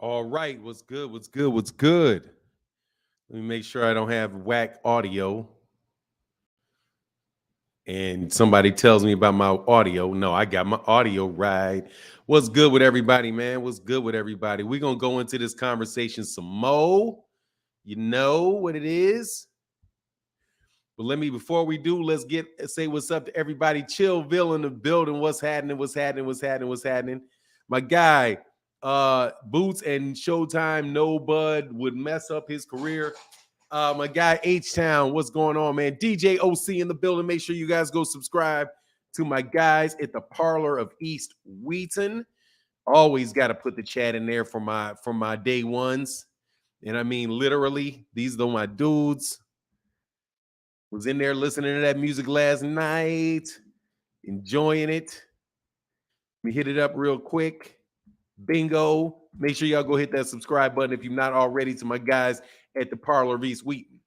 All right, what's good? What's good? What's good? Let me make sure I don't have whack audio. And somebody tells me about my audio. No, I got my audio right. What's good with everybody, man? What's good with everybody? We're going to go into this conversation some more. You know what it is. But before we do, let's say what's up to everybody. Chillville in the building. What's happening? What's happening? What's happening? What's happening? My guy, Boots and Showtime, no Bud would mess up his career. My guy H-Town, what's going on, man? DJ OC in the building. Make sure you guys go subscribe to my guys at the Parlor of East Wheaton. Always got to put the chat in there for my day ones. And I mean, literally, these are my dudes. Was in there listening to that music last night, enjoying it. Let me hit it up real quick. Bingo. Make sure y'all go hit that subscribe button if you're not already to my guys at the Parlor of East Wheaton.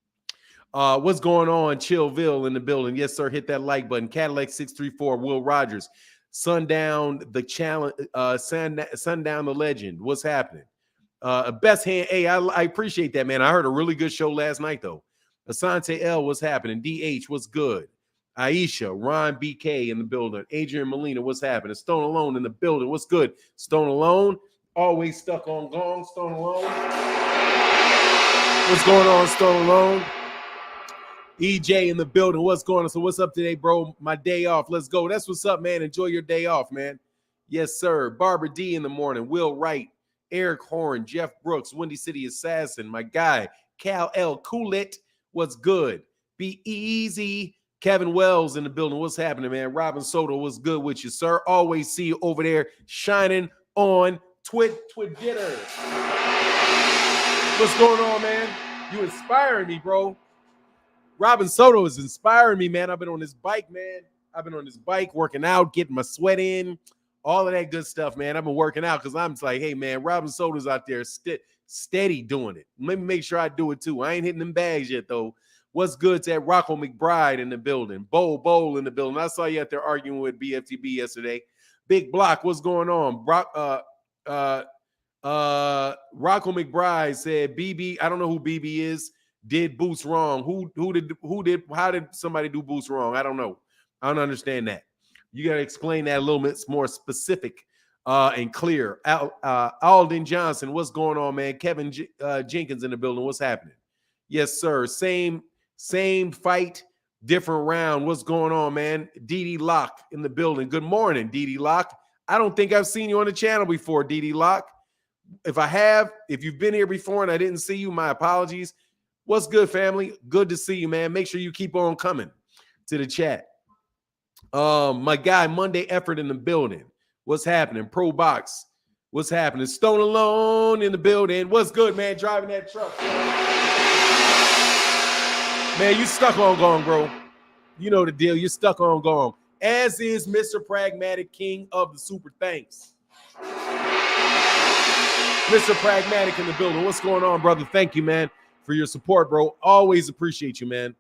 What's going on? Chillville in the building. Yes, sir. Hit that like button. Cadillac 634, Will Rogers. Sundown the challenge, Sundown the legend. What's happening? Best hand. Hey, I appreciate that, man. I heard a really good show last night, though. Asante L, what's happening? DH, what's good? Aisha, Ron BK in the building. Adrian Molina, what's happening? Stone Alone in the building. What's good? Stone Alone, always stuck on gong. Stone Alone. What's going on, Stone Alone? EJ in the building. What's going on? So what's up today, bro? My day off. Let's go. That's what's up, man. Enjoy your day off, man. Yes, sir. Barbara D in the morning. Will Wright, Eric Horn, Jeff Brooks, Windy City Assassin, my guy, Cal L. Coolit. What's good? Be easy. Kevin Wells in the building. What's happening, man? Robin Soto, what's good with you, sir? Always see you over there shining on Twitter. What's going on, man? You inspiring me, bro. Robin Soto is inspiring me, man. I've been on this bike, man. I've been on this bike, working out, getting my sweat in, all of that good stuff, man. I've been working out because I'm just like, hey, man, Robin Soto's out there steady doing it. Let me make sure I do it, too. I ain't hitting them bags yet, though. What's good to that Rocco McBride in the building? Bowl in the building. I saw you out there arguing with BFTB yesterday. Big Block, what's going on? Rocco McBride said BB, I don't know who BB is, did Boots wrong. How did somebody do Boots wrong? I don't know. I don't understand that. You got to explain that a little bit more specific and clear. Alden Johnson, what's going on, man? Kevin Jenkins in the building. What's happening? Yes, sir. Same fight, different round. What's going on, man? DD Locke in the building. Good morning, DD Locke. I don't think I've seen you on the channel before, DD Locke. If I have, if you've been here before and I didn't see you, my apologies. What's good, family? Good to see you, man. Make sure you keep on coming to the chat. My guy, Monday Effort in the building. What's happening? Pro Box. What's happening? Stone Alone in the building. What's good, man? Driving that truck. Man, you stuck on gong, bro. You know the deal. You're stuck on gong. As is Mr. Pragmatic, king of the super thanks. Mr. Pragmatic in the building. What's going on, brother? Thank you, man, for your support, bro. Always appreciate you, man.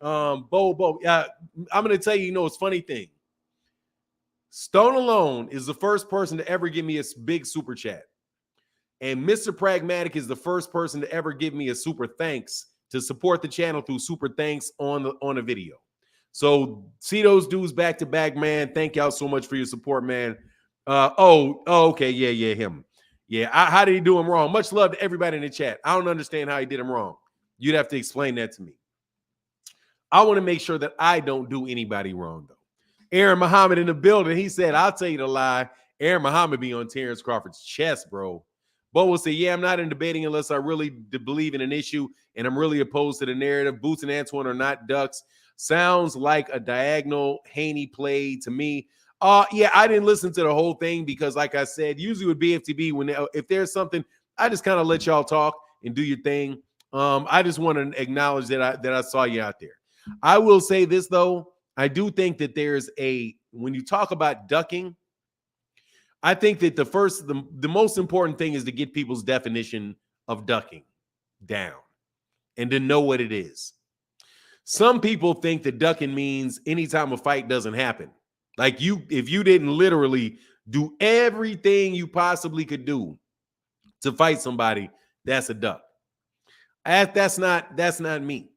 I'm going to tell you, it's funny thing. Stone Alone is the first person to ever give me a big super chat. And Mr. Pragmatic is the first person to ever give me a super thanks to support the channel through super thanks on a video. So see those dudes back to back, man. Thank y'all so much for your support, man. Okay. Yeah, him. Yeah, how did he do him wrong? Much love to everybody in the chat. I don't understand how he did him wrong. You'd have to explain that to me. I want to make sure that I don't do anybody wrong, though. Aaron Muhammad in the building. He said, I'll tell you the lie. Aaron Muhammad be on Terence Crawford's chest, bro. Bo will say, yeah, I'm not in debating unless I really believe in an issue and I'm really opposed to the narrative. Boots and Antoine are not ducks. Sounds like a diagonal Haney play to me. Yeah, I didn't listen to the whole thing because, like I said, usually with BFTB, if there's something, I just kind of let y'all talk and do your thing. I just want to acknowledge that I saw you out there. I will say this, though. I do think that when you talk about ducking, I think that the most important thing is to get people's definition of ducking down and to know what it is. Some people think that ducking means anytime a fight doesn't happen. Like if you didn't literally do everything you possibly could do to fight somebody, that's a duck. That's not me.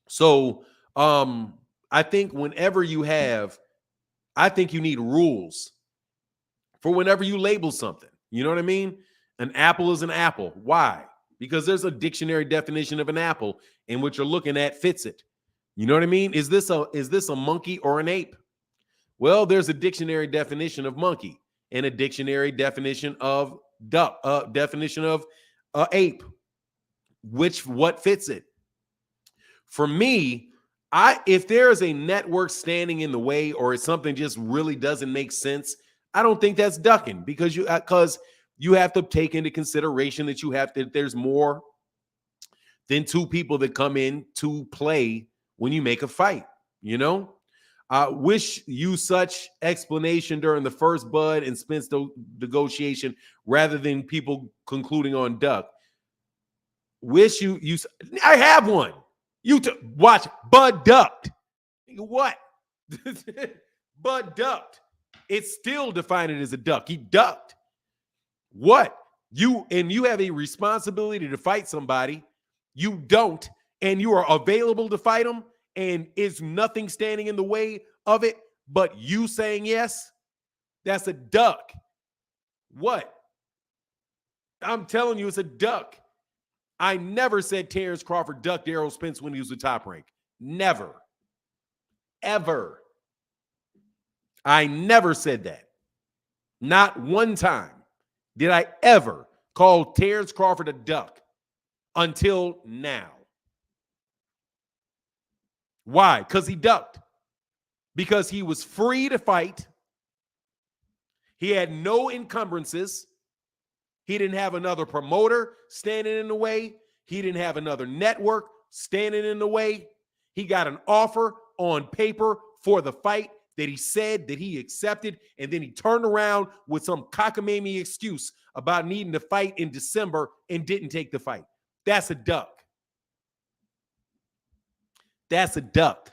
So I think whenever you have, I think you need rules for whenever you label something. You know what I mean? An apple is an apple. Why? Because there's a dictionary definition of an apple, and what you're looking at fits it. You know what I mean? Is this a monkey or an ape? Well, there's a dictionary definition of monkey and a dictionary definition of duck, definition of ape. What fits it? For me, if there is a network standing in the way or if something just really doesn't make sense, I don't think that's ducking, because you have to take into consideration that there's more than two people that come in to play when you make a fight. You know, wish you such explanation during the first Bud and Spence negotiation rather than people concluding on duck. Wish you I have one. Watch Bud ducked. What? Bud ducked. It's still defined as a duck. He ducked. What? You have a responsibility to fight somebody. You don't, and you are available to fight them, and is nothing standing in the way of it but you saying yes? That's a duck. What? I'm telling you, it's a duck. I never said Terence Crawford ducked Errol Spence when he was the Top Rank. Never. Ever. I never said that. Not one time did I ever call Terence Crawford a duck until now. Why? Because he ducked. Because he was free to fight. He had no encumbrances. He didn't have another promoter standing in the way. He didn't have another network standing in the way. He got an offer on paper for the fight that he said that he accepted, and then he turned around with some cockamamie excuse about needing to fight in December and didn't take the fight. That's a duck. That's a duck.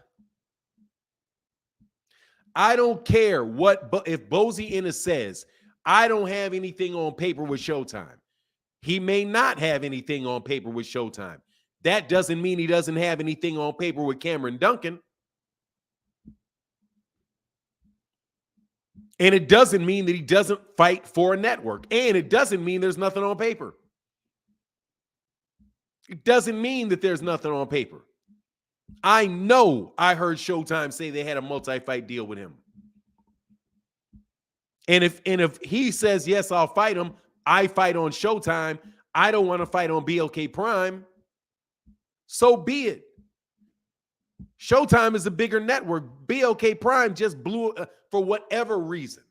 I don't care if Bozy Ennis says, I don't have anything on paper with Showtime. He may not have anything on paper with Showtime. That doesn't mean he doesn't have anything on paper with Cameron Duncan. And it doesn't mean that he doesn't fight for a network. And it doesn't mean there's nothing on paper. It doesn't mean that there's nothing on paper. I know I heard Showtime say they had a multi-fight deal with him. And if he says, yes, I'll fight him, I fight on Showtime, I don't want to fight on BLK Prime, so be it. Showtime is a bigger network. BLK Prime just blew for whatever reason.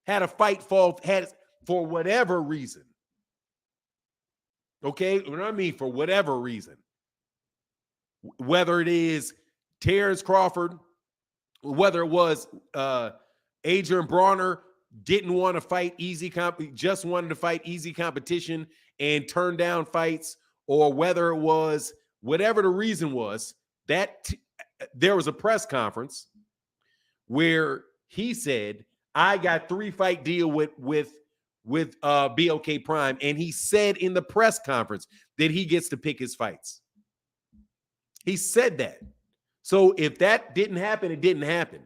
Had a fight fall, for whatever reason. Okay? What I mean, for whatever reason. Whether it is Terence Crawford, whether it was Adrian Brawner didn't want to fight just wanted to fight easy competition and turn down fights, or whether it was whatever the reason was, that there was a press conference where he said, I got 3-fight deal with BLK Prime, and he said in the press conference that he gets to pick his fights. He said that. So if that didn't happen, it didn't happen.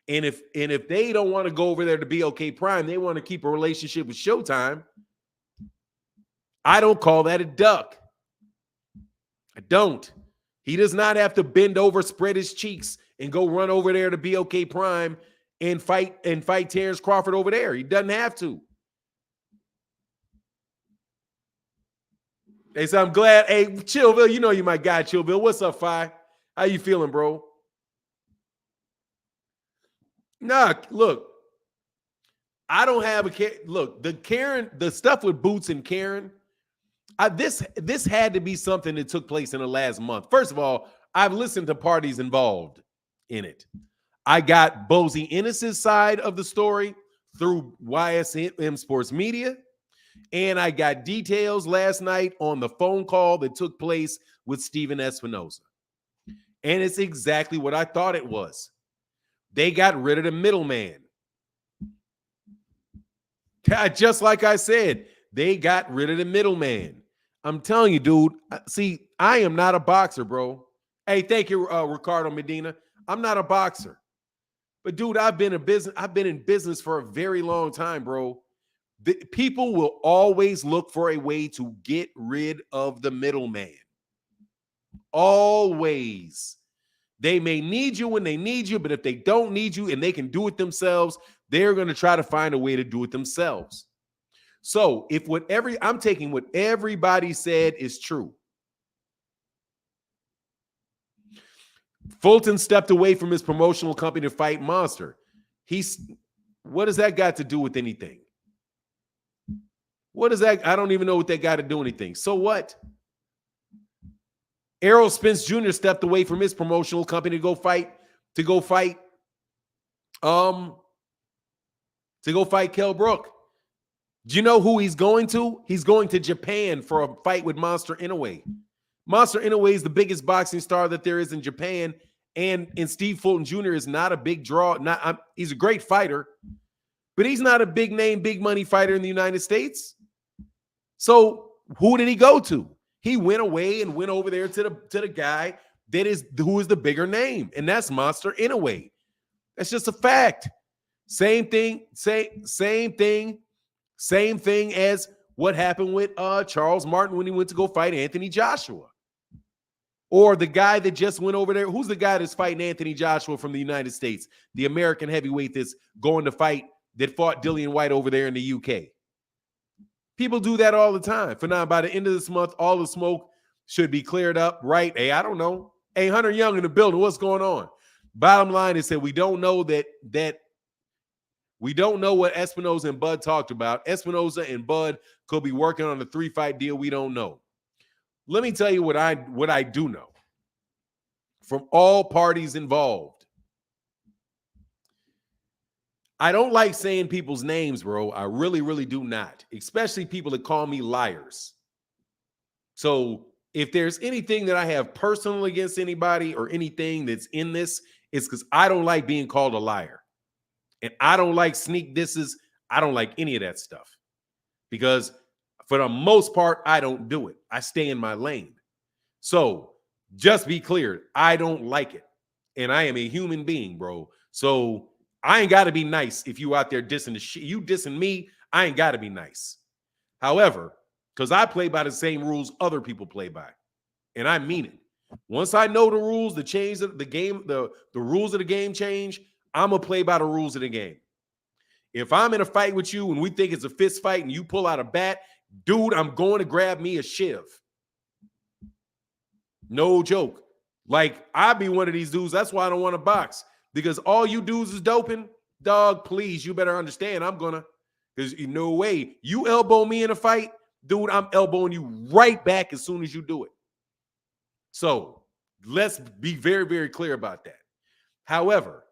And if they don't want to go over there to BLK Prime, they want to keep a relationship with Showtime, I don't call that a duck. I don't. He does not have to bend over, spread his cheeks, and go run over there to BLK Prime and fight Terence Crawford over there. He doesn't have to. Hey, so I'm glad. Hey, Chillville, you know you my guy, Chillville. What's up, Fi? How you feeling, bro? Nah, look, I don't have look, the stuff with Boots and Karen, this had to be something that took place in the last month. First of all, I've listened to parties involved in it. I got Bozy Ennis' side of the story through YSM Sports Media, and I got details last night on the phone call that took place with Steven Espinoza. And it's exactly what I thought it was. They got rid of the middleman. Just like I said, They got rid of the middleman. I'm telling you, dude. See, I am not a boxer, bro. Hey, thank you, Ricardo Medina. I'm not a boxer. But dude, I've been in business for a very long time, bro. People will always look for a way to get rid of the middleman. Always. They may need you when they need you, but if they don't need you and they can do it themselves, they're going to try to find a way to do it themselves. So if I'm taking what everybody said is true. Fulton stepped away from his promotional company to fight Monster. What does that got to do with anything? What is that? I don't even know what that got to do anything. So what? Errol Spence Jr. stepped away from his promotional company to go fight Kell Brook. Do you know who he's going to? He's going to Japan for a fight with Monster Inoue. Monster Inoue is the biggest boxing star that there is in Japan, and Steve Fulton Jr. is not a big draw. He's a great fighter, but he's not a big name, big money fighter in the United States. So who did he go to? He went away and went over there to the guy who is the bigger name, and that's Monster Inoue. That's just a fact. Same thing as what happened with Charles Martin when he went to go fight Anthony Joshua. Or the guy that just went over there. Who's the guy that's fighting Anthony Joshua from the United States? The American heavyweight that's going to fight, that fought Dillian White over there in the UK. People do that all the time. For now, by the end of this month, all the smoke should be cleared up, right? Hey, I don't know. Hey, Hunter Young in the building. What's going on? Bottom line is that we don't know we don't know what Espinoza and Bud talked about. Espinoza and Bud could be working on a 3-fight deal. We don't know. Let me tell you what I do know from all parties involved. I don't like saying people's names, bro. I really, really do not, especially people that call me liars. So if there's anything that I have personal against anybody or anything that's in this, it's because I don't like being called a liar. And I don't like sneak disses. I don't like any of that stuff. Because for the most part, I don't do it. I stay in my lane. So just be clear, I don't like it. And I am a human being, bro. So I ain't got to be nice if you out there dissing the shit. You dissing me, I ain't got to be nice. However, because I play by the same rules other people play by. And I mean it. Once I know the rules, the change of the game, the rules of the game change, I'm going to play by the rules of the game. If I'm in a fight with you and we think it's a fist fight and you pull out a bat, dude, I'm going to grab me a shiv. No joke. Like, I be one of these dudes. That's why I don't want to box. Because all you dudes is doping. Dog, please, you better understand I'm going to. There's no way. You elbow me in a fight, dude, I'm elbowing you right back as soon as you do it. So let's be very, very clear about that. However,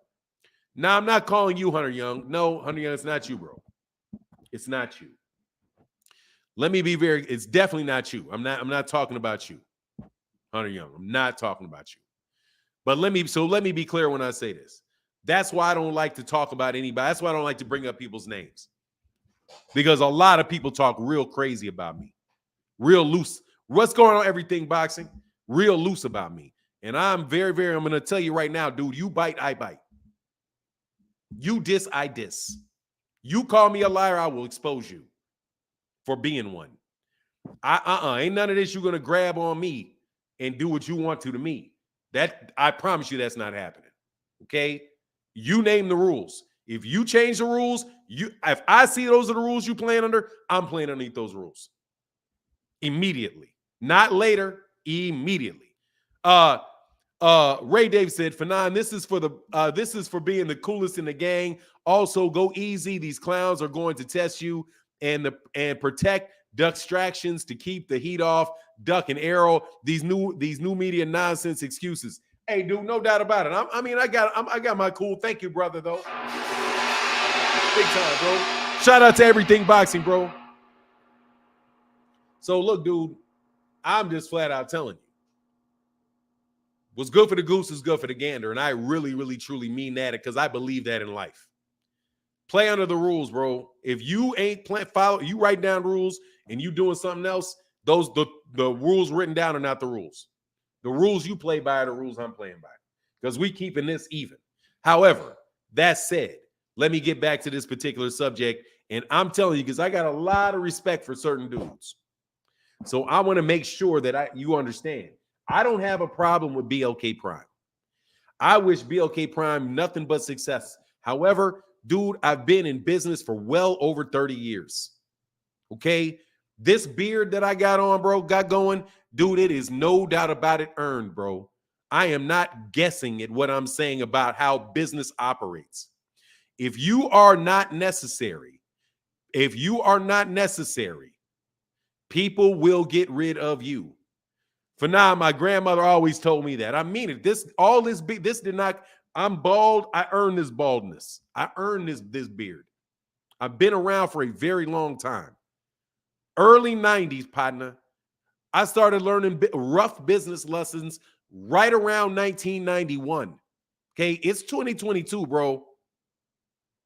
now I'm not calling you Hunter Young. No, Hunter Young, it's not you, bro. It's not you. Let me be very, it's definitely not you. I'm not talking about you, Hunter Young. I'm not talking about you. But let me be clear when I say this. That's why I don't like to talk about anybody. That's why I don't like to bring up people's names. Because a lot of people talk real crazy about me. Real loose. What's going on, everything boxing? Real loose about me. And I'm very, very, I'm going to tell you right now, dude, you bite, I bite. You diss, I diss. You call me a liar, I will expose you for being one. Ain't none of this you're going to grab on me and do what you want to me. That, I promise you that's not happening. Okay? You name the rules. If you change the rules, if I see those are the rules you playing under, I'm playing underneath those rules. Immediately. Not later, immediately. Ray Dave said, Fanon, this is for being the coolest in the gang. Also, go easy. These clowns are going to test you and protect distractions to keep the heat off. Duck and arrow. These new media nonsense excuses. Hey, dude, no doubt about it. I got my cool. Thank you, brother, though. Big time, bro. Shout out to Everything Boxing, bro. So look, dude, I'm just flat out telling you. What's good for the goose is good for the gander. And I really, really, truly mean that because I believe that in life. Play under the rules, bro. If you ain't follow, you write down rules and you doing something else, those the rules written down are not the rules. The rules you play by are the rules I'm playing by. Because we keeping this even. However, that said, let me get back to this particular subject. And I'm telling you, because I got a lot of respect for certain dudes. So I want to make sure that you understand. I don't have a problem with BLK Prime. I wish BLK Prime nothing but success. However, dude, I've been in business for well over 30 years. Okay? This beard that I got on, bro, got going, dude, it is no doubt about it earned, bro. I am not guessing at what I'm saying about how business operates. If you are not necessary, people will get rid of you. For now, my grandmother always told me that. I mean it. This did not. I'm bald. I earned this baldness. I earned this beard. I've been around for a very long time. Early 90s, partner. I started learning rough business lessons right around 1991. Okay, it's 2022, bro.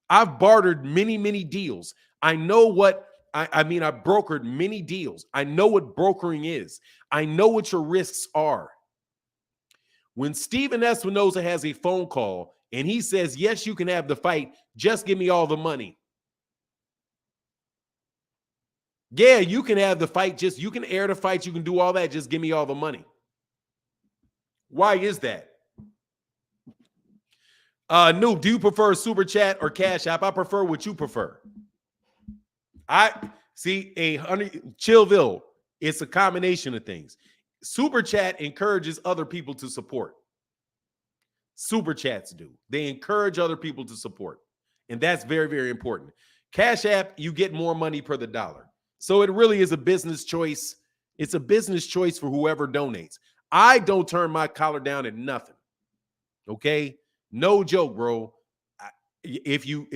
I've bartered many, many deals. I know what I mean. I brokered many deals. I know what brokering is. I know what your risks are. When Steven Espinoza has a phone call and he says, yes, you can have the fight, just give me all the money. Yeah, you can have the fight, you can air the fight, you can do all that, just give me all the money. Why is that? Noob, do you prefer Super Chat or Cash App? I prefer what you prefer. I see Chillville. It's a combination of things. Super Chat encourages other people to support. Super Chats do. They encourage other people to support. And that's very, very important. Cash App, you get more money per the dollar. So it really is a business choice. It's a business choice for whoever donates. I don't turn my collar down at nothing. Okay? No joke, bro. If you're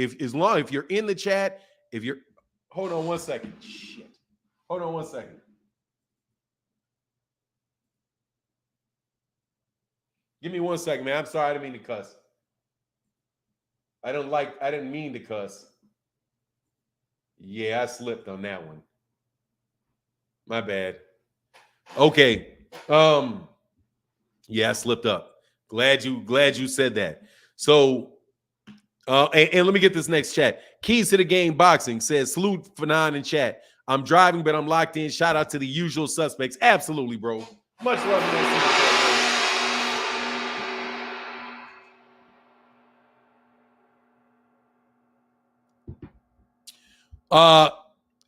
in the chat, hold on one second. Shit. Hold on one second. Give me 1 second, man. I'm sorry. I didn't mean to cuss. I didn't mean to cuss. Yeah, I slipped on that one. My bad. Okay. Yeah, I slipped up. Glad you said that. So, and let me get this next chat. Keys to the Game Boxing says, salute Fanon in chat. I'm driving, but I'm locked in. Shout out to the usual suspects. Absolutely, bro. Much love.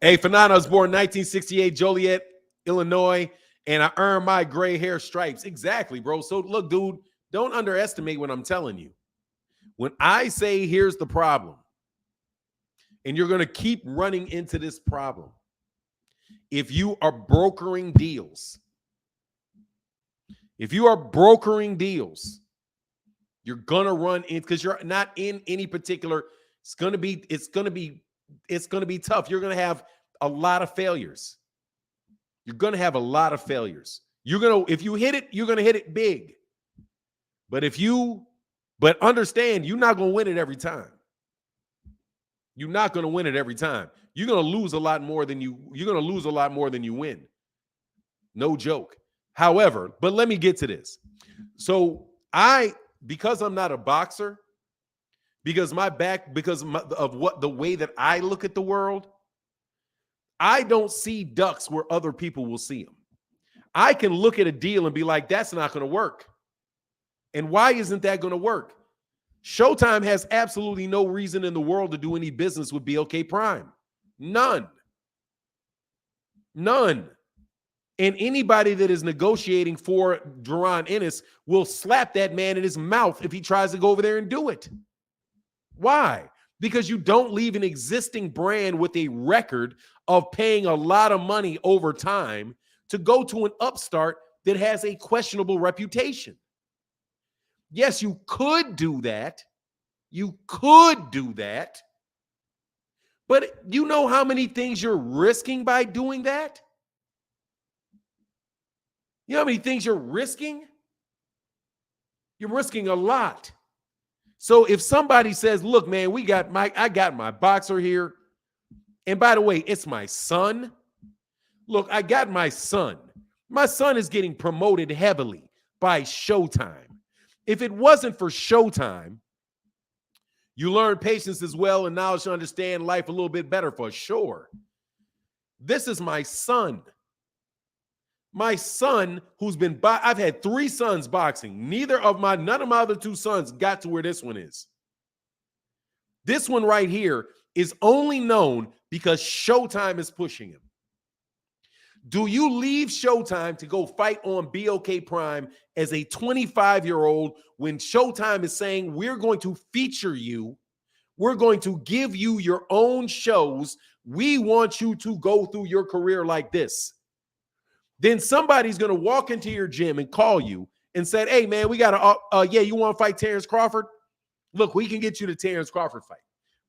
Hey, Fanon, I was born 1968, Joliet, Illinois, and I earned my gray hair stripes. Exactly, bro. So look, dude, don't underestimate what I'm telling you. When I say here's the problem, and you're going to keep running into this problem, if you are brokering deals, you're going to run in, because you're not in any particular, it's going to be tough. You're going to have a lot of failures. If you hit it, you're going to hit it big. But understand, you're not going to win it every time. You're not going to win it every time. You're going to lose a lot more than you win. No joke. However, but let me get to this. So because I'm not a boxer, because of the way that I look at the world, I don't see ducks where other people will see them. I can look at a deal and be like, that's not going to work. And why isn't that going to work? Showtime has absolutely no reason in the world to do any business with BLK Prime. None. And anybody that is negotiating for Jaron Ennis will slap that man in his mouth if he tries to go over there and do it. Why? Because you don't leave an existing brand with a record of paying a lot of money over time to go to an upstart that has a questionable reputation. Yes, you could do that. But you know how many things you're risking by doing that? You know how many things you're risking? You're risking a lot. So if somebody says, look, man, I got my boxer here. And by the way, it's my son. Look, I got my son. My son is getting promoted heavily by Showtime. If it wasn't for Showtime, you learn patience as well and knowledge to understand life a little bit better for sure. This is my son. My son who's been, I've had 3 sons boxing. None of my other 2 sons got to where this one is. This one right here is only known because Showtime is pushing him. Do you leave Showtime to go fight on BOK Prime as a 25-year-old when Showtime is saying, we're going to feature you, we're going to give you your own shows, we want you to go through your career like this? Then somebody's going to walk into your gym and call you and say, hey, man, we got to, you want to fight Terence Crawford? Look, we can get you the Terence Crawford fight.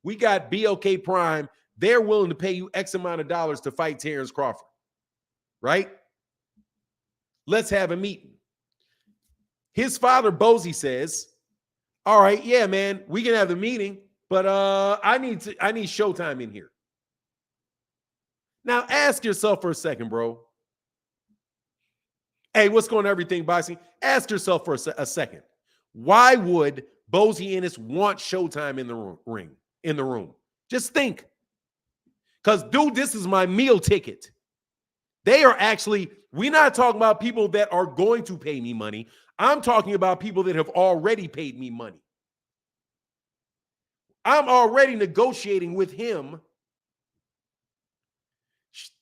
We got BOK Prime. They're willing to pay you X amount of dollars to fight Terence Crawford. Right? Let's have a meeting. His father, Bozy, says, all right, yeah, man, we can have the meeting, but I need Showtime in here. Now ask yourself for a second, bro. Hey, what's going on, everything boxing? Ask yourself for a second. Why would Bozy Ennis want Showtime in the room? Just think. Because, dude, this is my meal ticket. They are actually, we're not talking about people that are going to pay me money. I'm talking about people that have already paid me money. I'm already negotiating with him.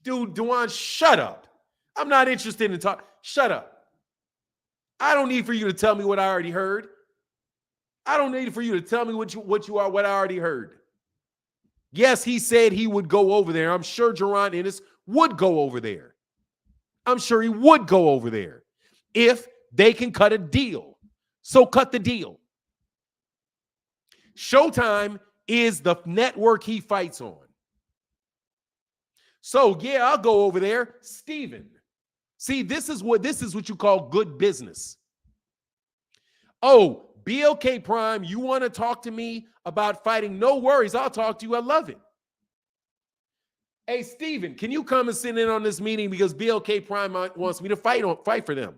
Dude, Dewan, shut up. I'm not interested in talk. Shut up. I don't need for you to tell me what I already heard. I don't need for you to tell me what I already heard. Yes, he said he would go over there. I'm sure Jaron Ennis would go over there. I'm sure he would go over there if they can cut a deal. So cut the deal. Showtime is the network he fights on. So, yeah, I'll go over there. Steven. See, this is what you call good business. Oh, BOK Prime, you want to talk to me about fighting? No worries. I'll talk to you. I love it. Hey, Steven, can you come and sit in on this meeting because BOK Prime wants me to fight for them?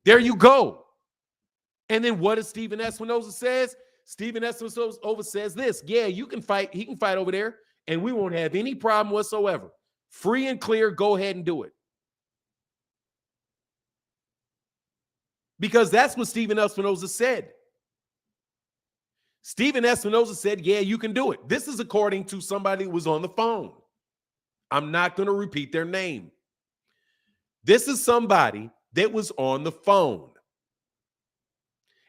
There you go. And then what does Steven Espinoza says? Steven Espinoza says this. Yeah, you can fight. He can fight over there, and we won't have any problem whatsoever. Free and clear. Go ahead and do it. Because that's what Steven Espinoza said. Steven Espinoza said, yeah, you can do it. This is according to somebody who was on the phone. I'm not going to repeat their name. This is somebody that was on the phone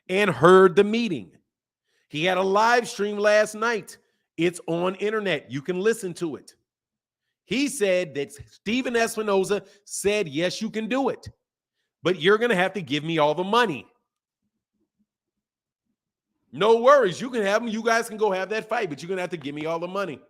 and heard the meeting. He had a live stream last night. It's on internet. You can listen to it. He said that Steven Espinoza said, yes, you can do it, but you're going to have to give me all the money. No worries. You can have them. You guys can go have that fight, but you're going to have to give me all the money.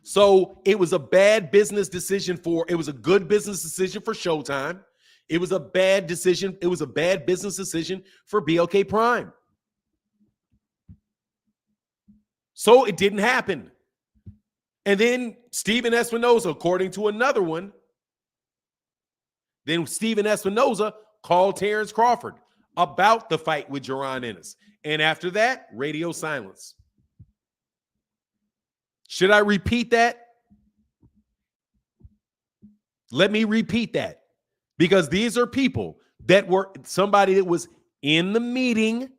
So it was a bad business decision it was a good business decision for Showtime. It was a bad decision. It was a bad business decision for BOK Prime. So it didn't happen. And then Steven Espinoza, according to another one, then Steven Espinoza called Terence Crawford about the fight with Jaron Ennis. And after that, radio silence. Should I repeat that? Let me repeat that. Because these are people that were somebody that was in the meeting,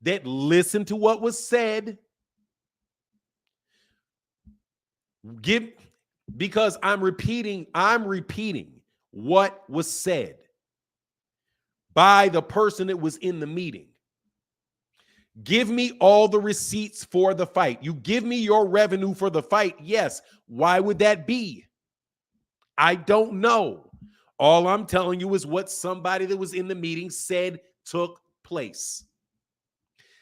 that listened to what was said. Because I'm repeating what was said by the person that was in the meeting. Give me all the receipts for the fight. You give me your revenue for the fight. Yes. Why would that be? I don't know. All I'm telling you is what somebody that was in the meeting said took place.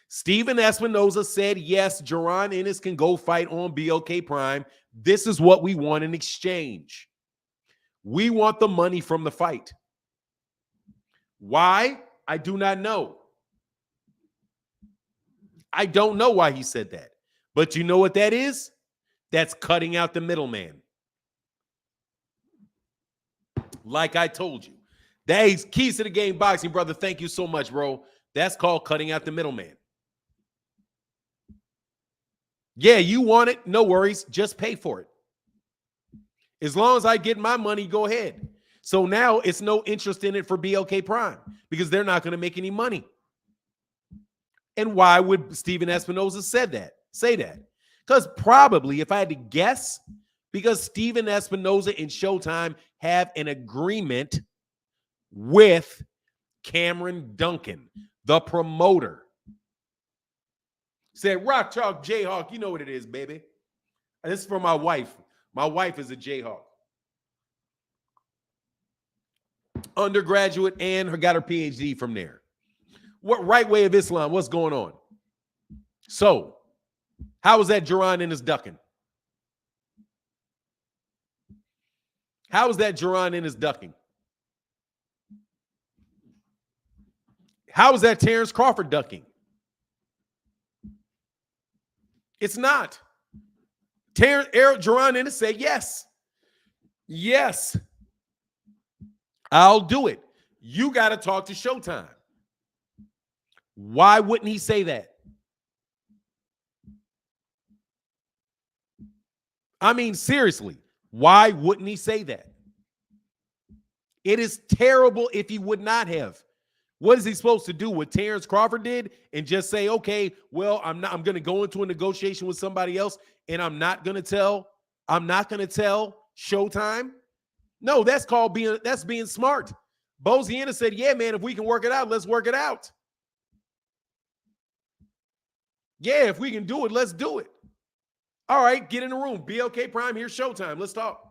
Steven Espinoza said, yes, Jaron Ennis can go fight on BOK Prime. This is what we want in exchange. We want the money from the fight. Why? I do not know. I don't know why he said that. But you know what that is? That's cutting out the middleman. Like I told you. That is keys to the game boxing, brother. Thank you so much, bro. That's called cutting out the middleman. Yeah, you want it? No worries. Just pay for it. As long as I get my money, go ahead. So now it's no interest in it for BLK Prime because they're not going to make any money. And why would Steven Espinoza say that? Because probably, if I had to guess, because Steven Espinoza and Showtime have an agreement with Cameron Duncan, the promoter. Said, Rock Chalk Jayhawk, you know what it is, baby. And this is for my wife. My wife is a Jayhawk. Undergraduate and got her PhD from there. What right way of Islam? What's going on? So, how was that Jaron Ennis ducking? How is that Jaron Ennis ducking? How is that Terence Crawford ducking? It's not. Jaron Ennis said yes. Yes. I'll do it. You got to talk to Showtime. Why wouldn't he say that? I mean, seriously, why wouldn't he say that? It is terrible if he would not have. What is he supposed to do? What Terence Crawford did and just say, okay, well, I'm going to go into a negotiation with somebody else and I'm not going to tell Showtime. No, that's being smart. Bozy Ennis said, yeah, man, if we can work it out, let's work it out. Yeah, if we can do it, let's do it. All right, get in the room. BLK Prime, here's Showtime. Let's talk.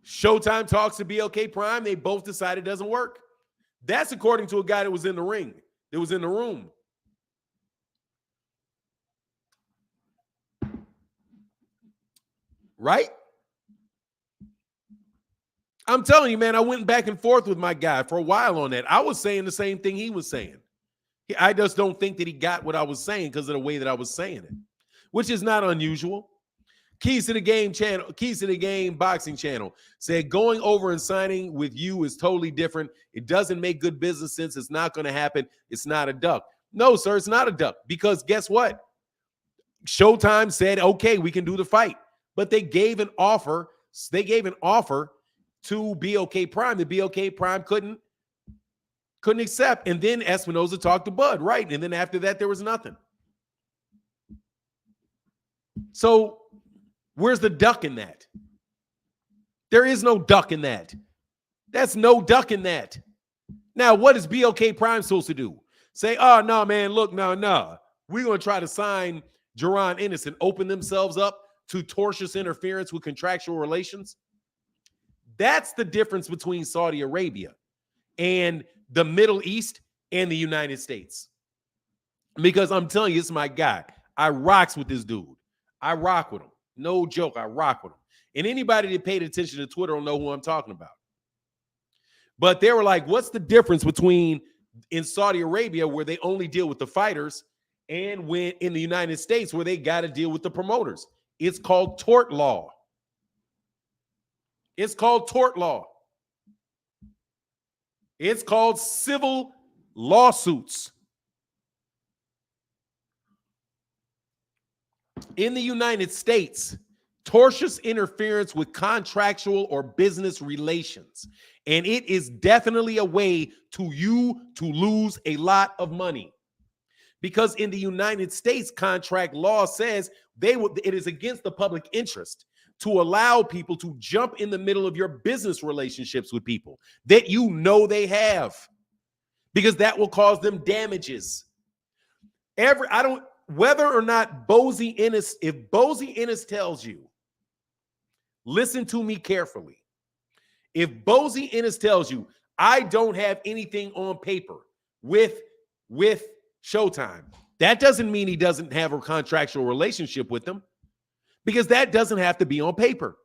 Showtime talks to BLK Prime. They both decide it doesn't work. That's according to a guy that was in the ring. That was in the room. Right? I'm telling you, man, I went back and forth with my guy for a while on that. I was saying the same thing he was saying. I just don't think that he got what I was saying because of the way that I was saying it, which is not unusual. Keys to the Game channel, Keys to the Game boxing channel said going over and signing with you is totally different. It doesn't make good business sense. It's not going to happen. It's not a duck. No, sir, it's not a duck because guess what? Showtime said, okay, we can do the fight, but they gave an offer. They gave an offer to BLK Prime. The BLK Prime couldn't accept. And then Espinoza talked to Bud, right? And then after that, there was nothing. So where's the duck in that? There is no duck in that. That's no duck in that. Now, what is BLK Prime supposed to do? Say, oh, no, man, look, no. We're going to try to sign Jaron Ennis and open themselves up to tortious interference with contractual relations? That's the difference between Saudi Arabia and the Middle East and the United States. Because I'm telling you, it's my guy. I rocks with this dude. I rock with him. No joke, I rock with him. And anybody that paid attention to Twitter will know who I'm talking about. But they were like, what's the difference between in Saudi Arabia where they only deal with the fighters and when in the United States where they got to deal with the promoters? It's called tort law. It's called tort law. It's called civil lawsuits. In the United States, tortious interference with contractual or business relations. And it is definitely a way to you to lose a lot of money. Because in the United States, contract law says it is against the public interest to allow people to jump in the middle of your business relationships with people that you know they have, because that will cause them damages. Whether or not Bozy Ennis, if Bozy Ennis tells you, listen to me carefully. If Bozy Ennis tells you, I don't have anything on paper with Showtime, that doesn't mean he doesn't have a contractual relationship with them, because that doesn't have to be on paper.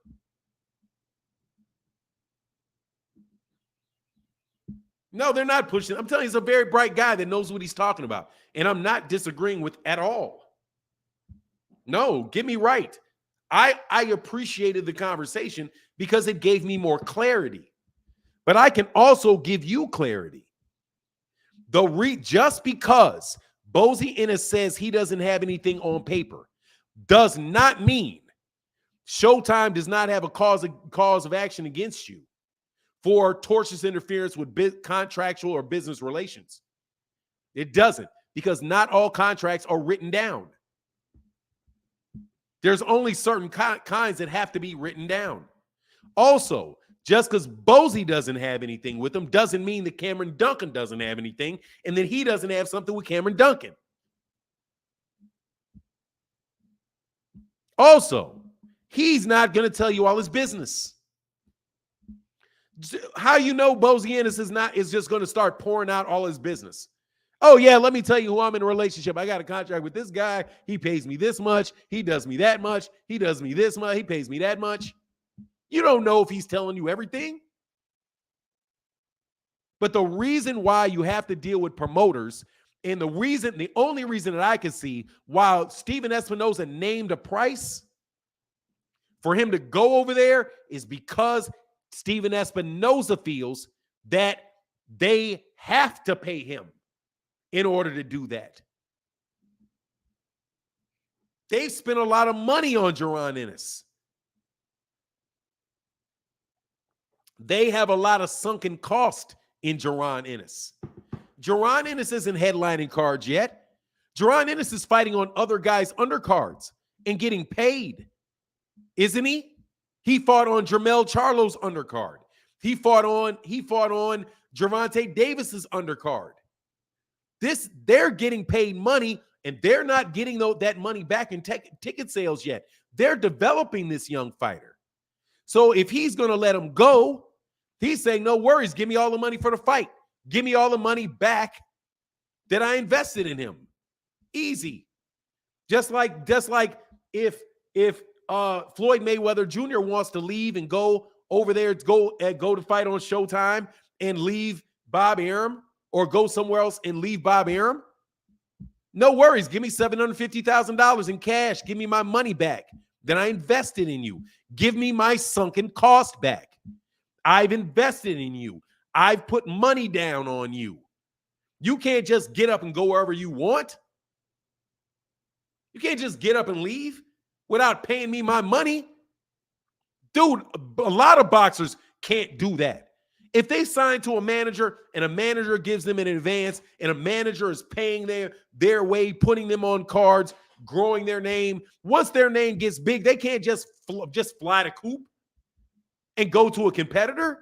No, they're not pushing. I'm telling you, he's a very bright guy that knows what he's talking about. And I'm not disagreeing with at all. No, get me right. I appreciated the conversation because it gave me more clarity. But I can also give you clarity. Just because Bozy Ennis says he doesn't have anything on paper does not mean Showtime does not have a cause of action against you for tortious interference with contractual or business relations. It doesn't, because not all contracts are written down. There's only certain kinds that have to be written down. Also, just because Bozy doesn't have anything with him doesn't mean that Cameron Duncan doesn't have anything and that he doesn't have something with Cameron Duncan. Also, he's not going to tell you all his business. How you know Bozy Ennis is just going to start pouring out all his business? Oh, yeah, let me tell you who I'm in a relationship. I got a contract with this guy. He pays me this much. He does me that much. He does me this much. He pays me that much. You don't know if he's telling you everything. But the reason why you have to deal with promoters, and the only reason that I can see why Steven Espinoza named a price for him to go over there is because Steven Espinoza feels that they have to pay him in order to do that. They've spent a lot of money on Jaron Ennis. They have a lot of sunken cost in Jaron Ennis. Jaron Ennis isn't headlining cards yet. Jaron Ennis is fighting on other guys' undercards and getting paid, isn't he? He fought on Jermell Charlo's undercard. He fought on Gervonta Davis's undercard. They're getting paid money, and they're not getting that money back in ticket sales yet. They're developing this young fighter. So if he's going to let him go, he's saying, no worries, give me all the money for the fight. Give me all the money back that I invested in him. Easy. Just like if Floyd Mayweather Jr. wants to leave and go over there, go to fight on Showtime and leave Bob Arum, or go somewhere else and leave Bob Arum, no worries. Give me $750,000 in cash. Give me my money back that I invested in you. Give me my sunken cost back. I've invested in you. I've put money down on you. You can't just get up and go wherever you want. You can't just get up and leave without paying me my money. Dude, a lot of boxers can't do that. If they sign to a manager and a manager gives them an advance and a manager is paying their way, putting them on cards, growing their name, once their name gets big, they can't just fly the coop and go to a competitor.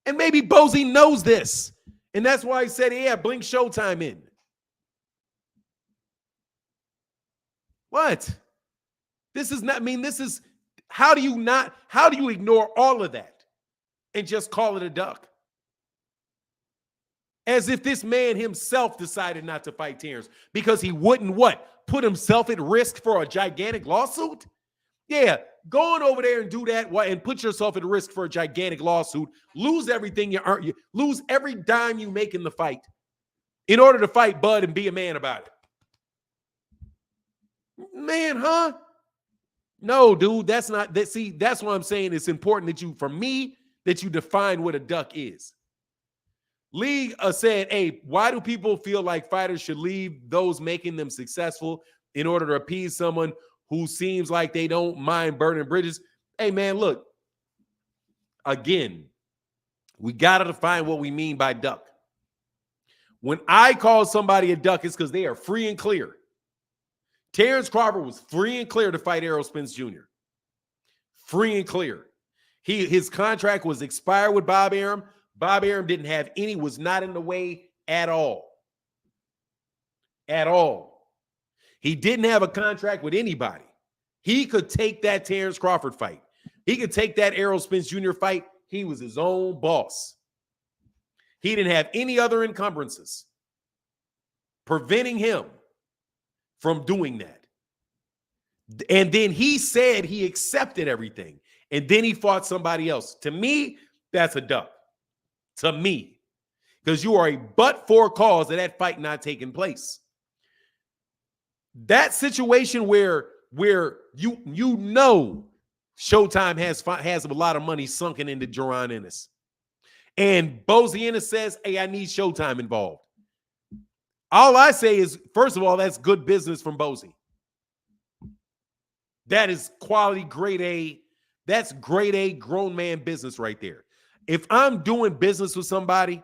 And maybe Bozy knows this. And that's why he said, yeah, bring Showtime in. What? This is not, how do you ignore all of that and just call it a duck? As if this man himself decided not to fight Terence because he wouldn't put himself at risk for a gigantic lawsuit? Yeah, going over there and do that and put yourself at risk for a gigantic lawsuit, lose everything you earn, lose every dime you make in the fight in order to fight Bud and be a man about it. Man, huh? No, dude, that's not that. See, that's what I'm saying. It's important that you define what a duck is. League said, hey, why do people feel like fighters should leave those making them successful in order to appease someone who seems like they don't mind burning bridges? Hey, man, look, again, we got to define what we mean by duck. When I call somebody a duck, it's because they are free and clear. Terence Crawford was free and clear to fight Errol Spence Jr. Free and clear. His contract was expired with Bob Arum. Bob Arum was not in the way at all. At all. He didn't have a contract with anybody. He could take that Terence Crawford fight. He could take that Errol Spence Jr. fight. He was his own boss. He didn't have any other encumbrances preventing him from doing that. And then he said he accepted everything. And then he fought somebody else. To me, that's a duck. to me, because you are a but-for cause of that fight not taking place. That situation where you know Showtime has a lot of money sunken into Jaron Ennis, and Bozy Ennis says, "Hey, I need Showtime involved." All I say is, first of all, that's good business from Bozy. That is quality, grade A. That's grade A grown man business right there. If I'm doing business with somebody,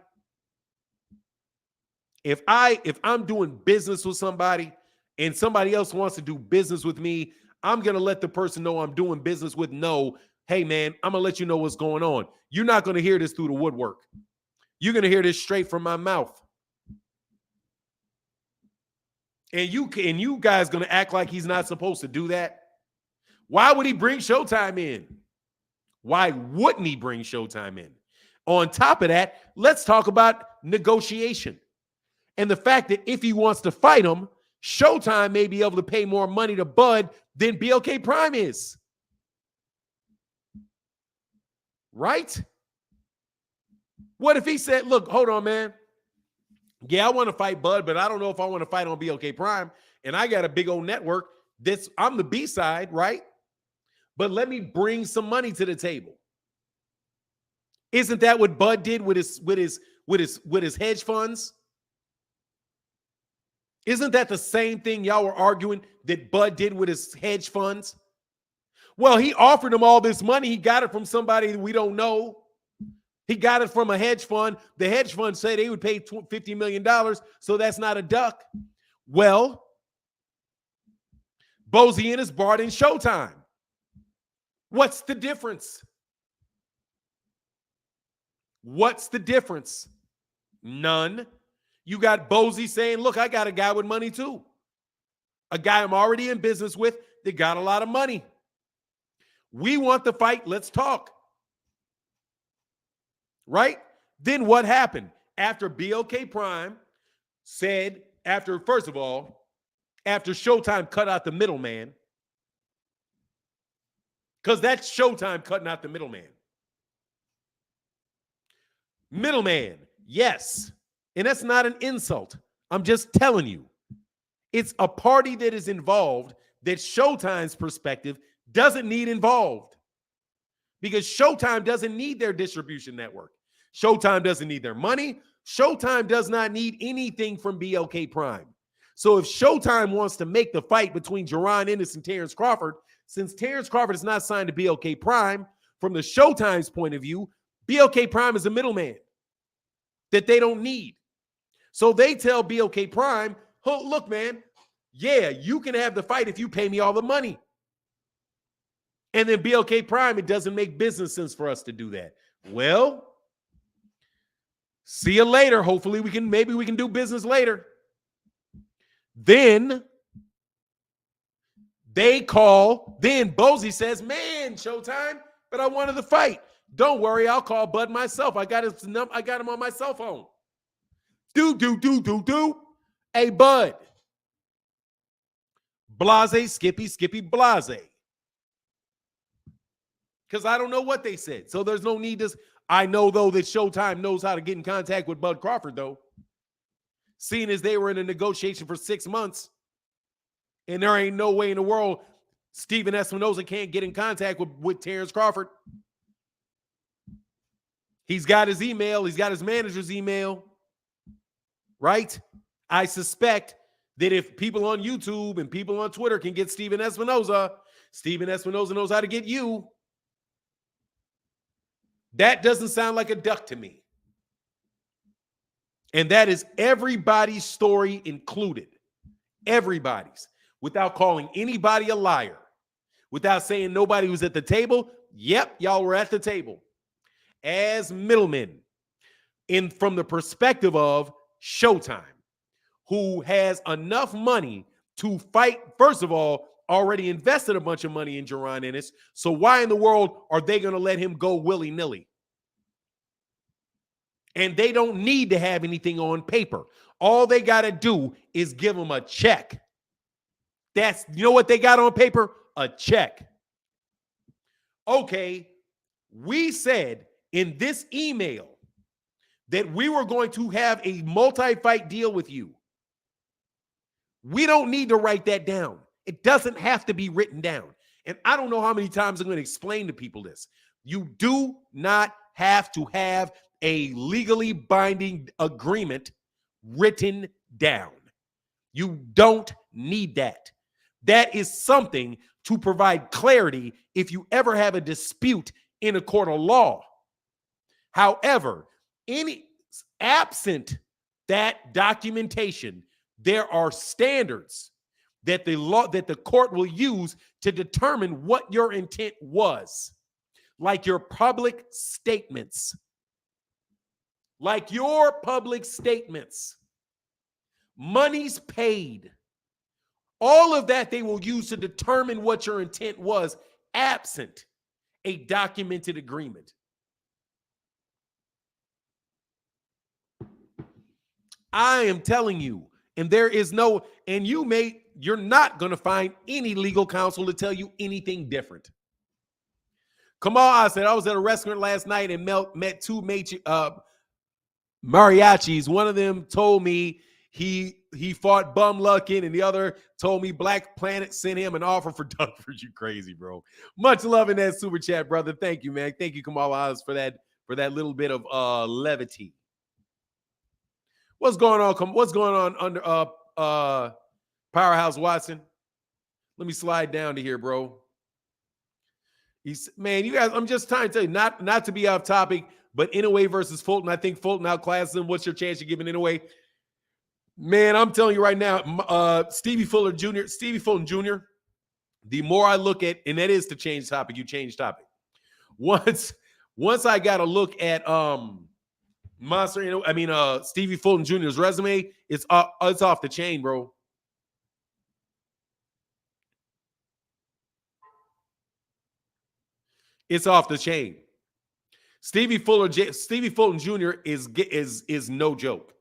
if I'm doing business with somebody and somebody else wants to do business with me, I'm going to let the person know I'm doing business with know, hey, man, I'm going to let you know what's going on. You're not going to hear this through the woodwork. You're going to hear this straight from my mouth. And you guys going to act like he's not supposed to do that? Why would he bring Showtime in? Why wouldn't he bring Showtime in? On top of that, let's talk about negotiation. And the fact that if he wants to fight him, Showtime may be able to pay more money to Bud than BLK Prime is. Right? What if he said, look, hold on, man. Yeah, I want to fight Bud, but I don't know if I want to fight on BLK Prime. And I got a big old network. I'm the B-side, right? But let me bring some money to the table. Isn't that what Bud did with his hedge funds? Isn't that the same thing y'all were arguing that Bud did with his hedge funds? Well, he offered them all this money. He got it from somebody that we don't know. He got it from a hedge fund. The hedge fund said they would pay $50 million, so that's not a duck. Well, Bozy Ennis brought in Showtime. What's the difference? What's the difference? None. You got Bozy saying, look, I got a guy with money too. A guy I'm already in business with that got a lot of money. We want the fight. Let's talk. Right? Then what happened? After BLK Prime said, first of all, after Showtime cut out the middleman, because that's Showtime cutting out the middleman. Middleman, yes. And that's not an insult. I'm just telling you. It's a party that is involved that Showtime's perspective doesn't need involved. Because Showtime doesn't need their distribution network. Showtime doesn't need their money. Showtime does not need anything from BLK Prime. So if Showtime wants to make the fight between Jaron Ennis and Terence Crawford, since Terence Crawford is not signed to BLK Prime, from the Showtime's point of view, BLK Prime is a middleman that they don't need. So they tell BLK Prime, oh, look, man, yeah, you can have the fight if you pay me all the money. And then BLK Prime, it doesn't make business sense for us to do that. Well, see you later. Hopefully maybe we can do business later. Then Bozy says, man, Showtime, but I wanted the fight. Don't worry, I'll call Bud myself. I got him on my cell phone. Hey, Bud. Blase, Skippy, Blase. Because I don't know what they said. So there's no need to. I know, though, that Showtime knows how to get in contact with Bud Crawford, though. Seeing as they were in a negotiation for 6 months, and there ain't no way in the world Steven Espinoza can't get in contact with Terence Crawford. He's got his email. He's got his manager's email. Right? I suspect that if people on YouTube and people on Twitter can get Steven Espinoza knows how to get you. That doesn't sound like a duck to me. And that is everybody's story included. Everybody's. Without calling anybody a liar. Without saying nobody was at the table. Yep, y'all were at the table. As middlemen. From the perspective of Showtime, who has enough money to fight, first of all, already invested a bunch of money in Jaron Ennis. So why in the world are they going to let him go willy-nilly? And they don't need to have anything on paper. All they got to do is give him a check. You know what they got on paper? A check. Okay, we said in this email that we were going to have a multi-fight deal with you. We don't need to write that down. It doesn't have to be written down. And I don't know how many times I'm going to explain to people this. You do not have to have a legally binding agreement written down. You don't need that. That is something to provide clarity if you ever have a dispute in a court of law. However, absent that documentation, there are standards that the court will use to determine what your intent was, like your public statements. Monies paid. All of that they will use to determine what your intent was, absent a documented agreement. I am telling you, and there is no, and you're not going to find any legal counsel to tell you anything different. Come on, I said I was at a restaurant last night and met two mariachis. One of them told me he fought Bum Luckin, and the other told me Black Planet sent him an offer for Duckford. You crazy, bro. Much love in that super chat, brother. Thank you, man. Thank you, Kamal Oz, for that little bit of levity. What's going on? What's going on under Powerhouse Watson? Let me slide down to here, bro. Man, you guys, I'm just trying to tell you, not to be off topic, but Inouye versus Fulton. I think Fulton outclassed him. What's your chance of giving Inouye? Man, I'm telling you right now, Stevie Fulton Jr., the more I look at, and that is to change topic, you change topic. Once I got to look at Stevie Fulton Jr.'s resume, it's off the chain, bro. It's off the chain. Stevie Fulton Jr. is no joke.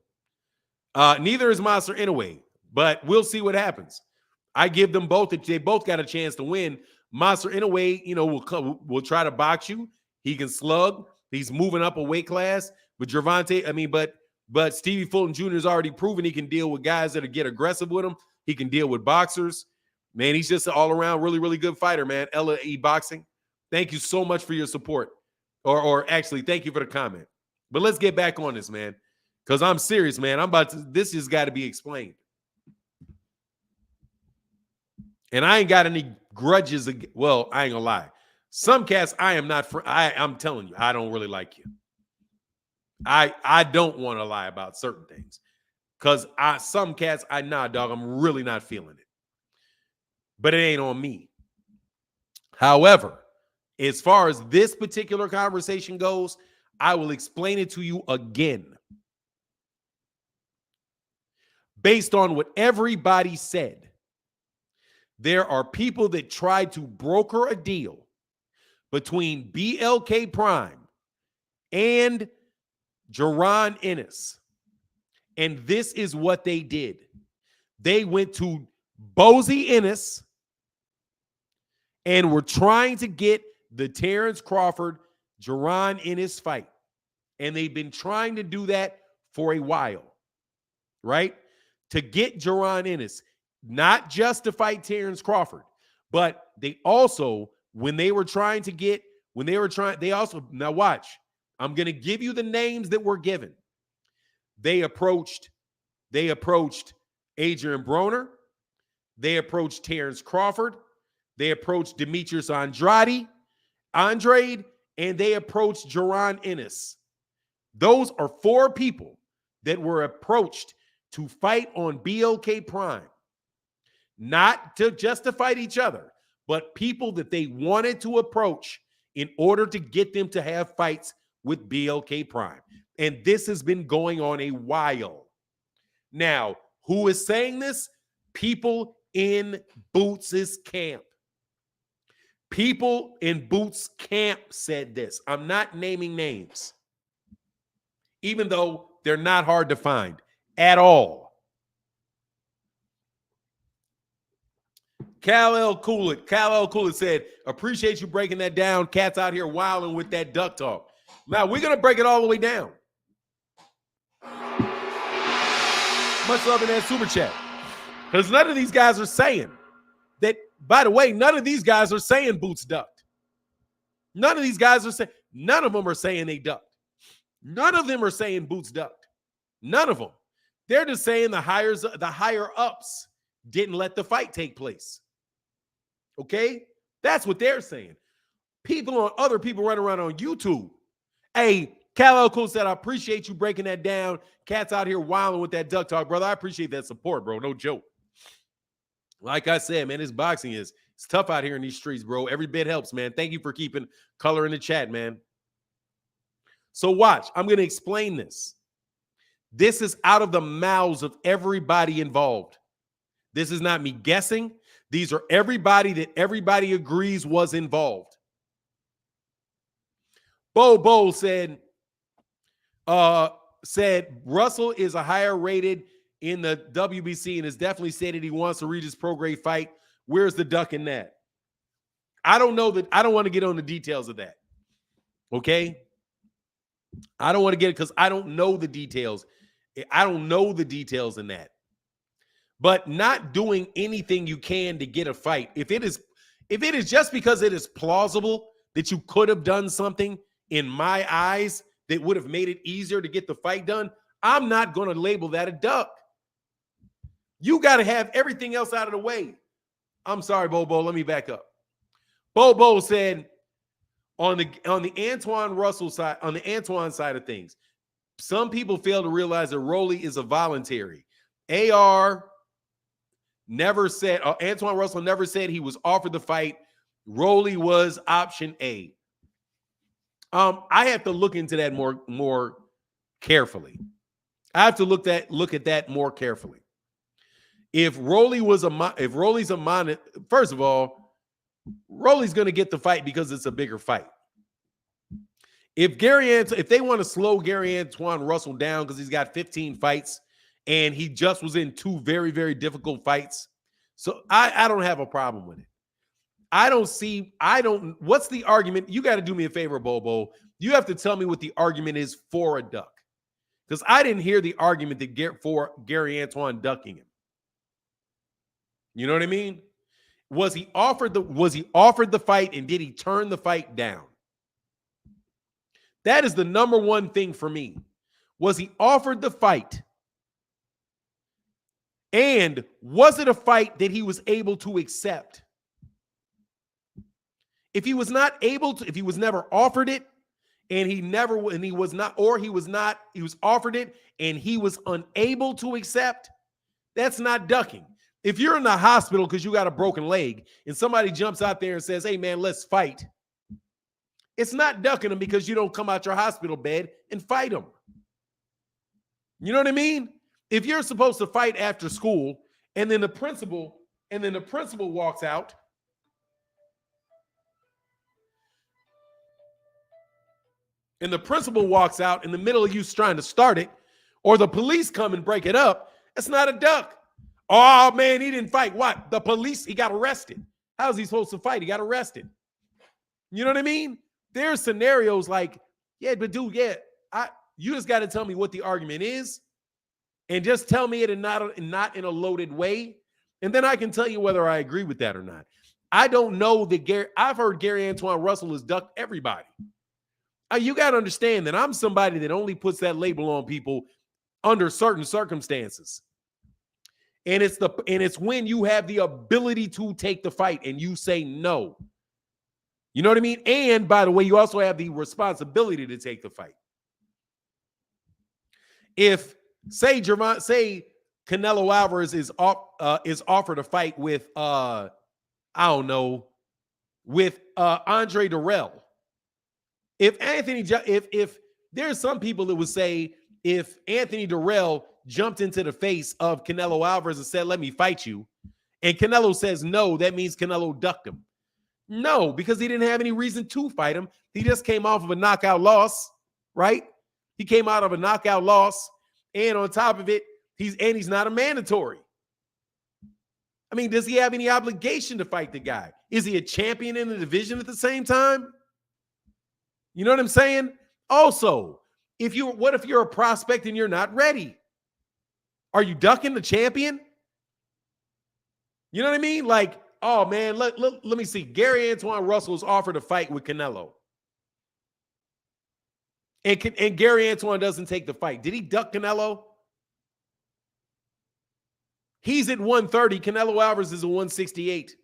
Neither is Monster Inouye, but we'll see what happens. I give them both. They both got a chance to win. Monster Inouye, will try to box you. He can slug. He's moving up a weight class. But Gervonta, but Stevie Fulton Jr. has already proven he can deal with guys that get aggressive with him. He can deal with boxers. Man, he's just an all-around really, really good fighter, man. LAE Boxing. Thank you so much for your support. Or actually, thank you for the comment. But let's get back on this, man. Because I'm serious, man. This has got to be explained. And I ain't got any grudges. Well, I ain't gonna lie. Some cats, I'm telling you, I don't really like you. I don't want to lie about certain things. Because some cats, dog, I'm really not feeling it. But it ain't on me. However, as far as this particular conversation goes, I will explain it to you again. Based on what everybody said, there are people that tried to broker a deal between BLK Prime and Jaron Ennis. And this is what they did. They went to Bozy Ennis and were trying to get the Terence Crawford, Jaron Ennis fight. And they've been trying to do that for a while, right? To get Jaron Ennis, not just to fight Terence Crawford, but they also, now watch, I'm going to give you the names that were given. They approached Adrian Broner. They approached Terence Crawford. They approached Demetrius Andrade, and they approached Jaron Ennis. Those are four people that were approached to fight on BLK Prime. Not just to fight each other, but people that they wanted to approach in order to get them to have fights with BLK Prime. And this has been going on a while. Now, who is saying this? People in Boots' camp. People in Boots' camp said this. I'm not naming names, even though they're not hard to find at all. Cal L. Coolit said, appreciate you breaking that down. Cats out here wilding with that duck talk. Now, we're going to break it all the way down. Much love in that super chat. Because none of these guys are saying that, by the way, none of these guys are saying Boots ducked. None of these guys are saying, none of them are saying they ducked. None of them are saying Boots ducked. None of them. They're just saying the higher ups didn't let the fight take place. Okay? That's what they're saying. Other people running around on YouTube. Hey, Cal Cool said, I appreciate you breaking that down. Cat's out here wilding with that duck talk, brother. I appreciate that support, bro. No joke. Like I said, man, this boxing it's tough out here in these streets, bro. Every bit helps, man. Thank you for keeping color in the chat, man. So watch. I'm going to explain this. This is out of the mouths of everybody involved. This is not me guessing. These are everybody that everybody agrees was involved. Bo said Russell is a higher rated in the WBC and has definitely stated he wants to reach his pro grade fight. Where's the duck in that? I don't know that. I don't want to get on the details of that. Okay? I don't want to get it because I don't know the details. I don't know the details in that. But not doing anything you can to get a fight. If it is just because it is plausible that you could have done something in my eyes that would have made it easier to get the fight done, I'm not going to label that a duck. You got to have everything else out of the way. I'm sorry, Bobo. Let me back up. Bobo said on the Antoine Russell side, on the Antoine side of things, some people fail to realize that Rolly is a voluntary. Antoine Russell never said he was offered the fight. Rolly was option A. I have to look into that more carefully. I have to look at that more carefully. If Rolly's a mon, first of all, Rolly's going to get the fight because it's a bigger fight. If they want to slow Gary Antoine Russell down because he's got 15 fights and he just was in 2 very, very difficult fights, so I don't have a problem with it. What's the argument? You got to do me a favor, Bobo. You have to tell me what the argument is for a duck. Because I didn't hear the argument for Gary Antoine ducking him. You know what I mean? Was he offered the fight and did he turn the fight down? That is the number one thing for me. Was he offered the fight? And was it a fight that he was able to accept? If he was not able to, if he was never offered it, and he was offered it and he was unable to accept, that's not ducking. If you're in the hospital because you got a broken leg and somebody jumps out there and says, hey man, let's fight, it's not ducking them because you don't come out your hospital bed and fight them. You know what I mean? If you're supposed to fight after school and then the principal walks out, and the principal walks out in the middle of you trying to start it, or the police come and break it up, that's not a duck. Oh, man, he didn't fight. What? The police, he got arrested. How is he supposed to fight? He got arrested. You know what I mean? There's scenarios like, yeah, but dude, yeah, you just got to tell me what the argument is and just tell me it and not in a loaded way, and then I can tell you whether I agree with that or not. I don't know that I've heard Gary Antoine Russell has ducked everybody. You got to understand that I'm somebody that only puts that label on people under certain circumstances. And it's when you have the ability to take the fight and you say no. You know what I mean? And by the way, you also have the responsibility to take the fight. If say Canelo Alvarez is offered a fight with Andre Dirrell. If there's some people that would say if Anthony Dirrell jumped into the face of Canelo Alvarez and said, let me fight you, and Canelo says no, that means Canelo ducked him. No, because he didn't have any reason to fight him. He just came off of a knockout loss, right? He came out of a knockout loss, and on top of it, he's not a mandatory. I mean, does he have any obligation to fight the guy? Is he a champion in the division at the same time? You know what I'm saying? Also, what if you're a prospect and you're not ready? Are you ducking the champion? You know what I mean? Like, oh, man, let me see. Gary Antoine Russell was offered a fight with Canelo. And Gary Antoine doesn't take the fight. Did he duck Canelo? He's at 130. Canelo Alvarez is at 168.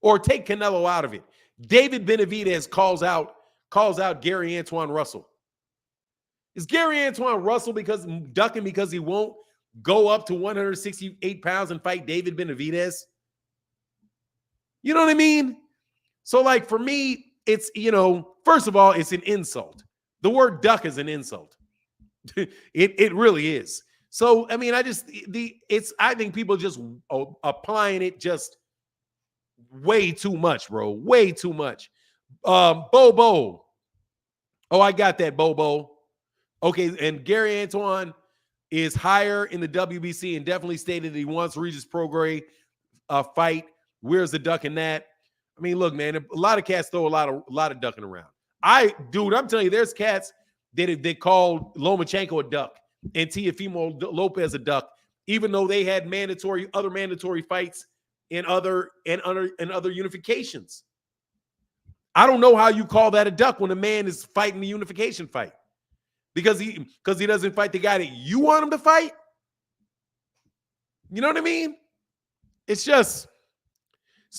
Or take Canelo out of it. David Benavidez calls out Gary Antoine Russell. Is Gary Antoine Russell ducking because he won't go up to 168 pounds and fight David Benavidez? You know what I mean? So, like, for me, it's, first of all, it's an insult. The word duck is an insult. It really is. So, I mean, I think people just applying it just way too much, bro. Way too much. Bobo. Oh, I got that, Bobo. Okay, and Gary Antoine is higher in the WBC and definitely stated that he wants Regis Prograis fight. Where's the duck in that? I mean, look, man, a lot of cats throw a lot of ducking around. I'm telling you, there's cats that they called Lomachenko a duck and Teofimo Lopez a duck, even though they had other mandatory fights in other unifications. I don't know how you call that a duck when a man is fighting the unification fight. Because he doesn't fight the guy that you want him to fight. You know what I mean? It's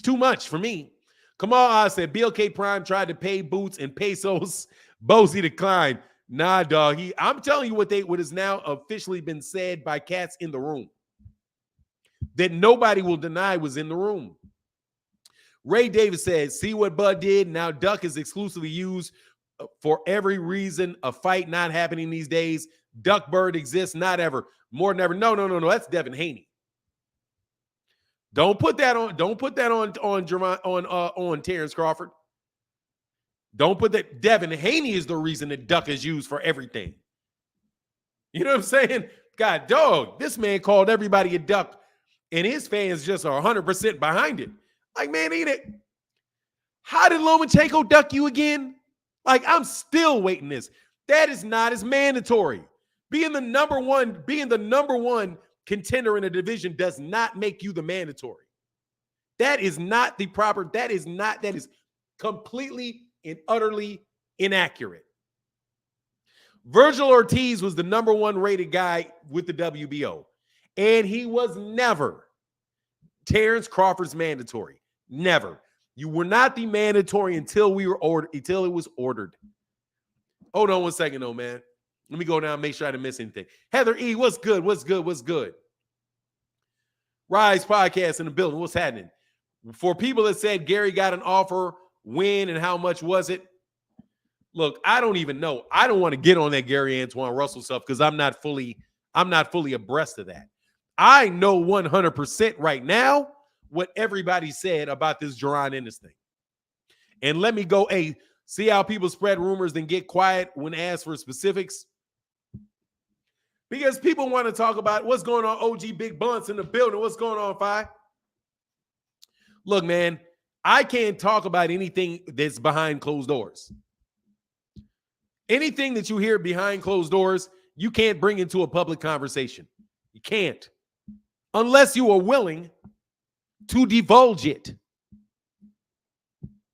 too much for me. Kamal I said BLK Prime tried to pay Boots and pesos. Bozy declined. Nah, dog. I'm telling you what has now officially been said by cats in the room that nobody will deny was in the room. Ray Davis said, see what Bud did? Now duck is exclusively used for every reason, a fight not happening these days. Duckbird exists, not ever. More than ever. No. That's Devin Haney. Don't put that on Terence Crawford. Don't put that. Devin Haney is the reason that duck is used for everything. You know what I'm saying? God, dog, this man called everybody a duck, and his fans just are 100% behind it. Like, man, eat it. How did Lomachenko duck you again? Like, I'm still waiting this. That is not as mandatory. Being the number one contender in a division does not make you the mandatory. That is completely and utterly inaccurate. Virgil Ortiz was the number one rated guy with the WBO, and he was never Terence Crawford's mandatory. Never. You were not the mandatory until it was ordered. Hold on one second, though, man. Let me go down and make sure I didn't miss anything. Heather E, what's good? What's good? Rise Podcast in the building. What's happening? For people that said Gary got an offer, when and how much was it? Look, I don't even know. I don't want to get on that Gary Antoine Russell stuff because I'm not fully abreast of that. I know 100% right now what everybody said about this Jaron Ennis thing. And let me go, see how people spread rumors then get quiet when asked for specifics? Because people want to talk about what's going on. OG Big Blunts in the building. What's going on, Fi? Look, man, I can't talk about anything that's behind closed doors. Anything that you hear behind closed doors, you can't bring into a public conversation. You can't. Unless you are willing to divulge it.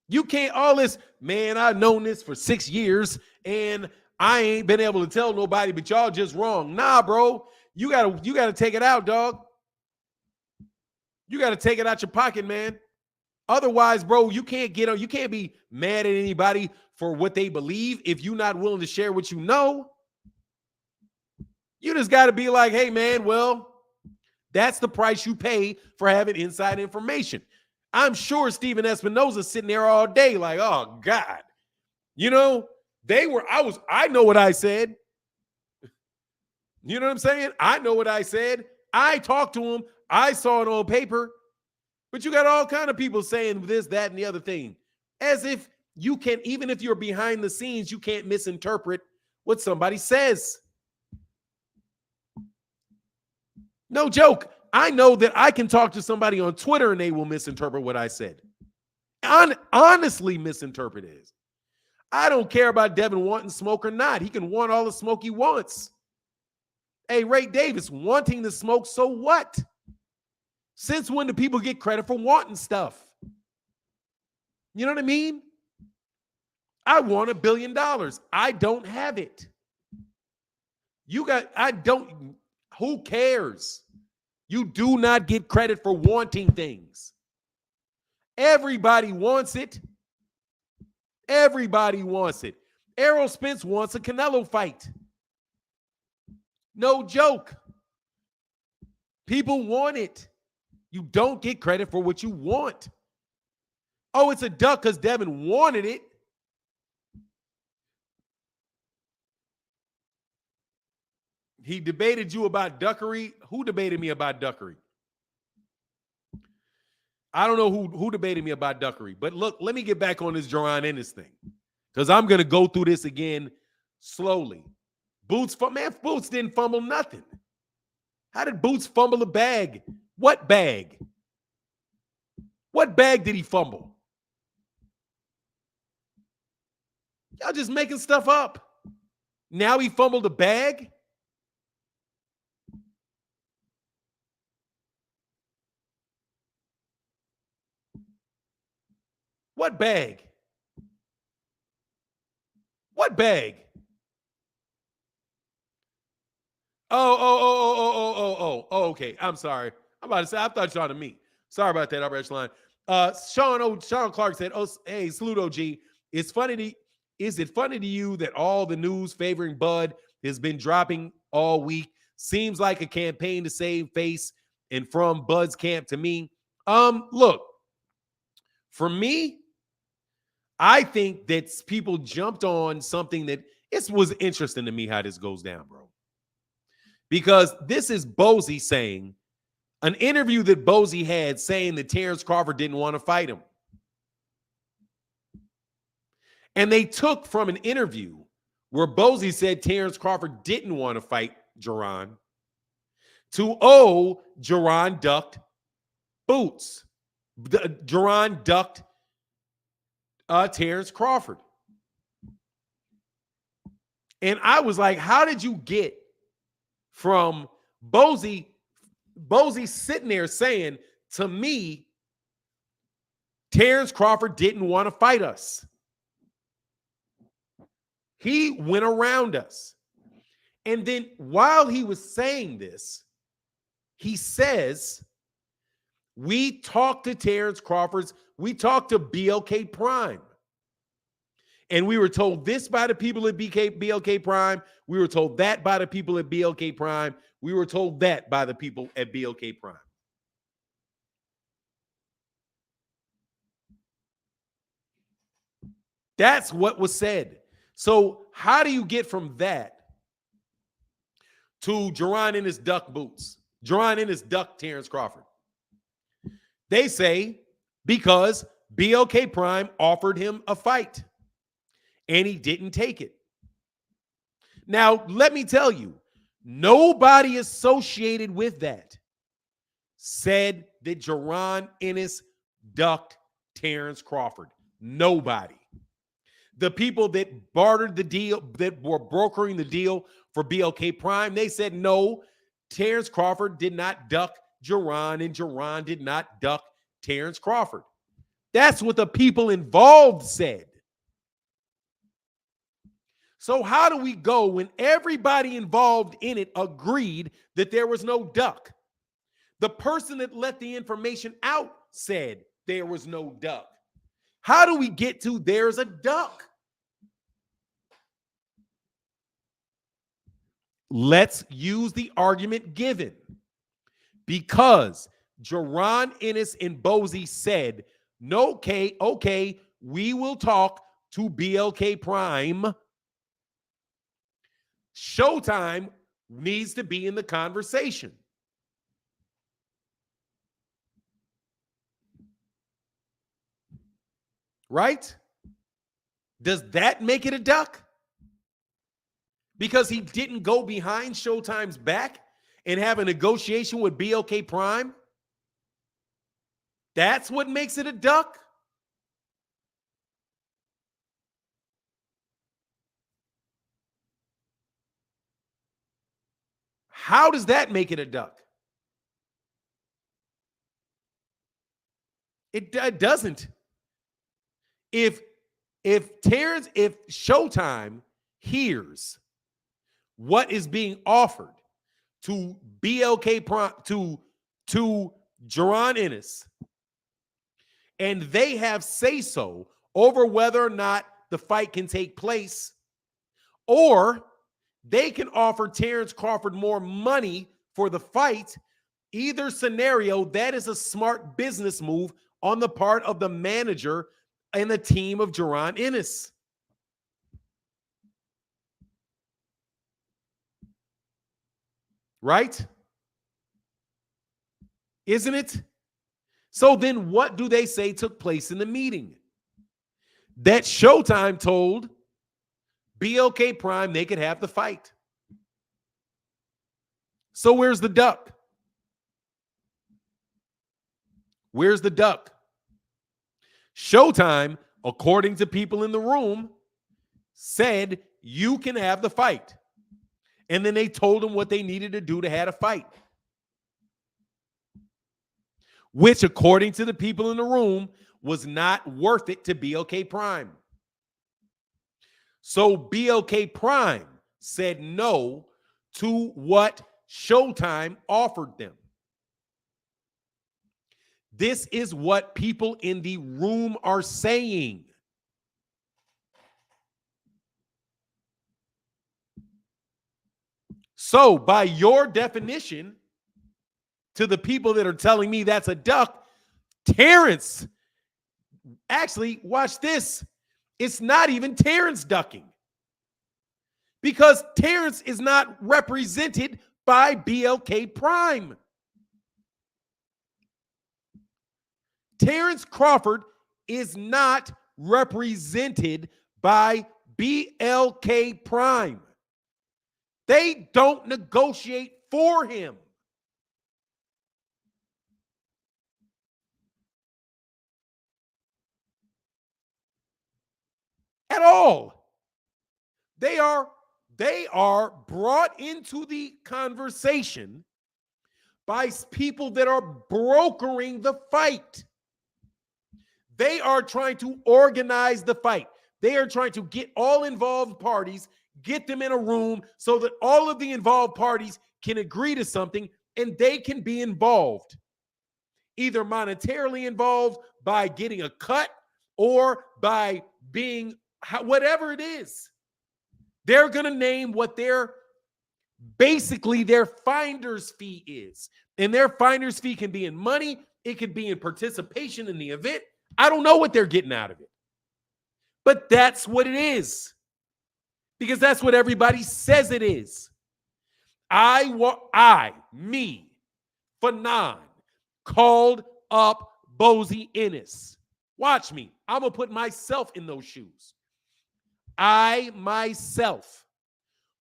You can't, all this, man, I've known this for 6 years and I ain't been able to tell nobody, but y'all just wrong. Nah, bro, you gotta take it out, dog. You gotta take it out your pocket, man. Otherwise, bro, you can't be mad at anybody for what they believe if you're not willing to share what you know. You just gotta be like, hey, man, well, that's the price you pay for having inside information. I'm sure Steven Espinosa's sitting there all day like, oh, God. You know, I know what I said. You know what I'm saying? I know what I said. I talked to him. I saw it on paper. But you got all kind of people saying this, that, and the other thing. As if you can, even if you're behind the scenes, you can't misinterpret what somebody says. No joke. I know that I can talk to somebody on Twitter and they will misinterpret what I said. Honestly misinterpret it. I don't care about Devin wanting smoke or not. He can want all the smoke he wants. Hey, Ray Davis, wanting to smoke, so what? Since when do people get credit for wanting stuff? You know what I mean? I want $1 billion. I don't have it. Who cares? You do not get credit for wanting things. Everybody wants it. Everybody wants it. Errol Spence wants a Canelo fight. No joke. People want it. You don't get credit for what you want. Oh, it's a duck because Devin wanted it. He debated you about duckery. Who debated me about duckery? I don't know who debated me about duckery. But look, let me get back on this Jaron Ennis thing, because I'm going to go through this again slowly. Boots didn't fumble nothing. How did Boots fumble a bag? What bag? What bag did he fumble? Y'all just making stuff up. Now he fumbled a bag? What bag? What bag? Oh, okay. I'm sorry. I'm about to say, I thought you were on me. Sorry about that, upper echelon. Sean Clark said, oh, hey, salute OG. Is it funny to you that all the news favoring Bud has been dropping all week? Seems like a campaign to save face and from Bud's camp to me. Look, for me, I think that people jumped on something that it was interesting to me how this goes down, bro. Because this is Bozy saying, an interview that Bozy had saying that Terence Crawford didn't want to fight him. And they took from an interview where Bozy said Terence Crawford didn't want to fight Jaron to, Jaron ducked Boots. Jaron ducked Terence Crawford. And I was like, how did you get from Bozy sitting there saying, to me, Terence Crawford didn't want to fight us. He went around us. And then while he was saying this, he says, we talked to Terence Crawford's, we talked to BLK Prime. And we were told this by the people at BLK Prime. We were told that by the people at BLK Prime. We were told that by the people at BLK Prime. That's what was said. So how do you get from that to Jaron Ennis duck Boots? Jaron Ennis ducked Terence Crawford. They say because BLK Prime offered him a fight and he didn't take it. Now, let me tell you, nobody associated with that said that Jaron Ennis ducked Terence Crawford. Nobody. The people that bartered the deal, that were brokering the deal for BLK Prime, they said no, Terence Crawford did not duck Jaron, and Jaron did not duck Terence Crawford. That's what the people involved said. So how do we go when everybody involved in it agreed that there was no duck? The person that let the information out said there was no duck. How do we get to there's a duck? Let's use the argument given. Because Jaron Ennis and Bozy said, no, okay, we will talk to BLK Prime. Showtime needs to be in the conversation. Right? Does that make it a duck? Because he didn't go behind Showtime's back and have a negotiation with BLK Prime? That's what makes it a duck? How does that make it a duck? It doesn't. If Showtime hears what is being offered to BLK Prime, to Jaron Ennis, and they have say-so over whether or not the fight can take place, or they can offer Terence Crawford more money for the fight, either scenario, that is a smart business move on the part of the manager and the team of Jaron Ennis. Right? Isn't it? So then what do they say took place in the meeting? That Showtime told BLK Prime they could have the fight. So where's the duck? Where's the duck? Showtime, according to people in the room, said you can have the fight. And then they told them what they needed to do to have a fight. Which, according to the people in the room, was not worth it to BLK Prime. So BLK Prime said no to what Showtime offered them. This is what people in the room are saying. So, by your definition, to the people that are telling me that's a duck, Terence, actually, watch this. It's not even Terence ducking, because Terence is not represented by BLK Prime. Terence Crawford is not represented by BLK Prime. They don't negotiate for him. At all. They are brought into the conversation by people that are brokering the fight. They are trying to organize the fight. They are trying to get all involved parties, get them in a room so that all of the involved parties can agree to something and they can be involved. Either monetarily involved by getting a cut or by being whatever it is. They're going to name what their finder's fee is. And their finder's fee can be in money. It could be in participation in the event. I don't know what they're getting out of it. But that's what it is. Because that's what everybody says it is. Fanon, called up Bozy Ennis. Watch me. I'm going to put myself in those shoes. I myself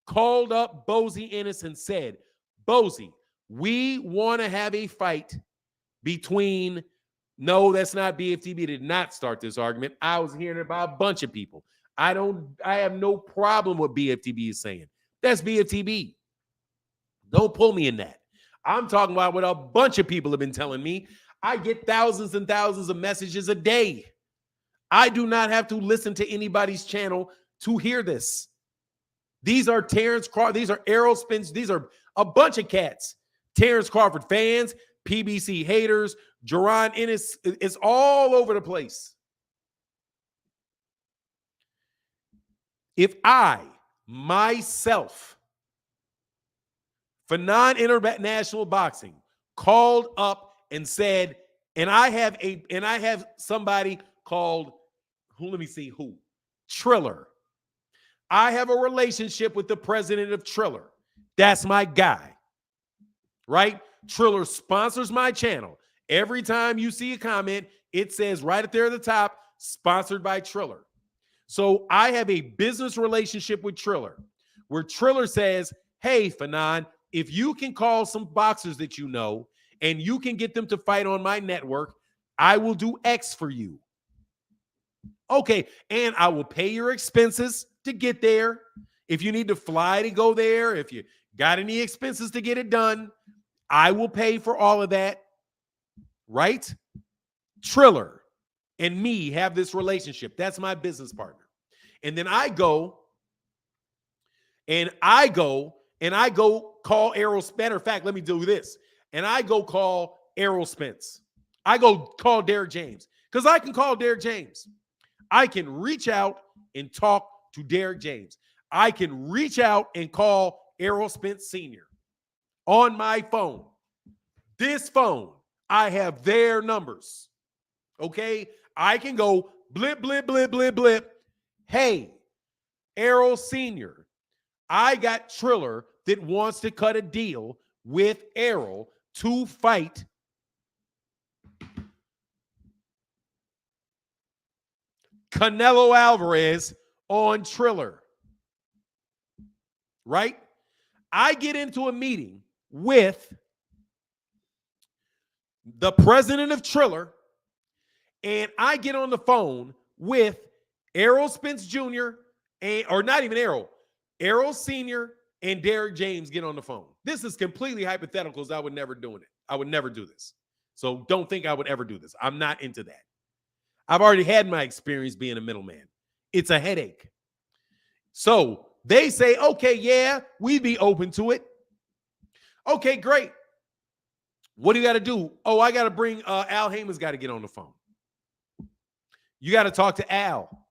called up Bozy Ennis and said, Bozy, we want to have a fight between, no, that's not BFTB, did not start this argument. I was hearing it by a bunch of people. I have no problem with BFTB is saying. That's BFTB. Don't pull me in that. I'm talking about what a bunch of people have been telling me. I get thousands and thousands of messages a day. I do not have to listen to anybody's channel to hear this. These are Terence Crawford. These are Errol Spence. These are a bunch of cats. Terence Crawford fans, PBC haters, Jaron Ennis. It's all over the place. If I, myself, Fanon International Boxing, called up and said, and I have somebody called, Triller. I have a relationship with the president of Triller. That's my guy, right? Triller sponsors my channel. Every time you see a comment, it says right up there at the top, sponsored by Triller. So I have a business relationship with Triller, where Triller says, hey, Fanon, if you can call some boxers that you know and you can get them to fight on my network, I will do X for you. Okay, and I will pay your expenses to get there. If you need to fly to go there, if you Got any expenses to get it done? I will pay for all of that. Right? Triller and me have this relationship. That's my business partner. And then I go call Errol Spence. Matter of fact, let me do this. And I go call Errol Spence. I go call Derrick James because I can call Derrick James. I can reach out and talk to Derrick James. I can reach out and call Errol Spence Sr. on my phone. This phone, I have their numbers. Okay? I can go blip, blip, blip, blip, blip. Hey, Errol Sr., I got Triller that wants to cut a deal with Errol to fight Canelo Alvarez on Triller. Right? I get into a meeting with the president of Triller, and I get on the phone with Errol Spence Jr. or not even Errol Sr. and Derrick James get on the phone. This is completely hypothetical because I would never do it. I would never do this. So don't think I would ever do this. I'm not into that. I've already had my experience being a middleman. It's a headache. So they say, okay, yeah, we'd be open to it. Okay, great. What do you got to do? Oh, I got to bring Al Heyman's got to get on the phone. You got to talk to Al.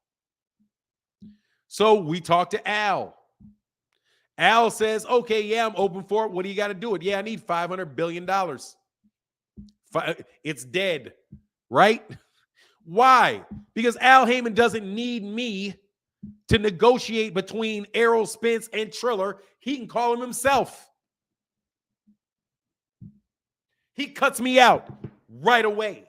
So we talk to Al. Al says, okay, yeah, I'm open for it. What do you got to do it? Yeah, I need $500 billion. It's dead, right? Why? Because Al Heyman doesn't need me to negotiate between Errol Spence and Triller. He can call him himself. He cuts me out right away.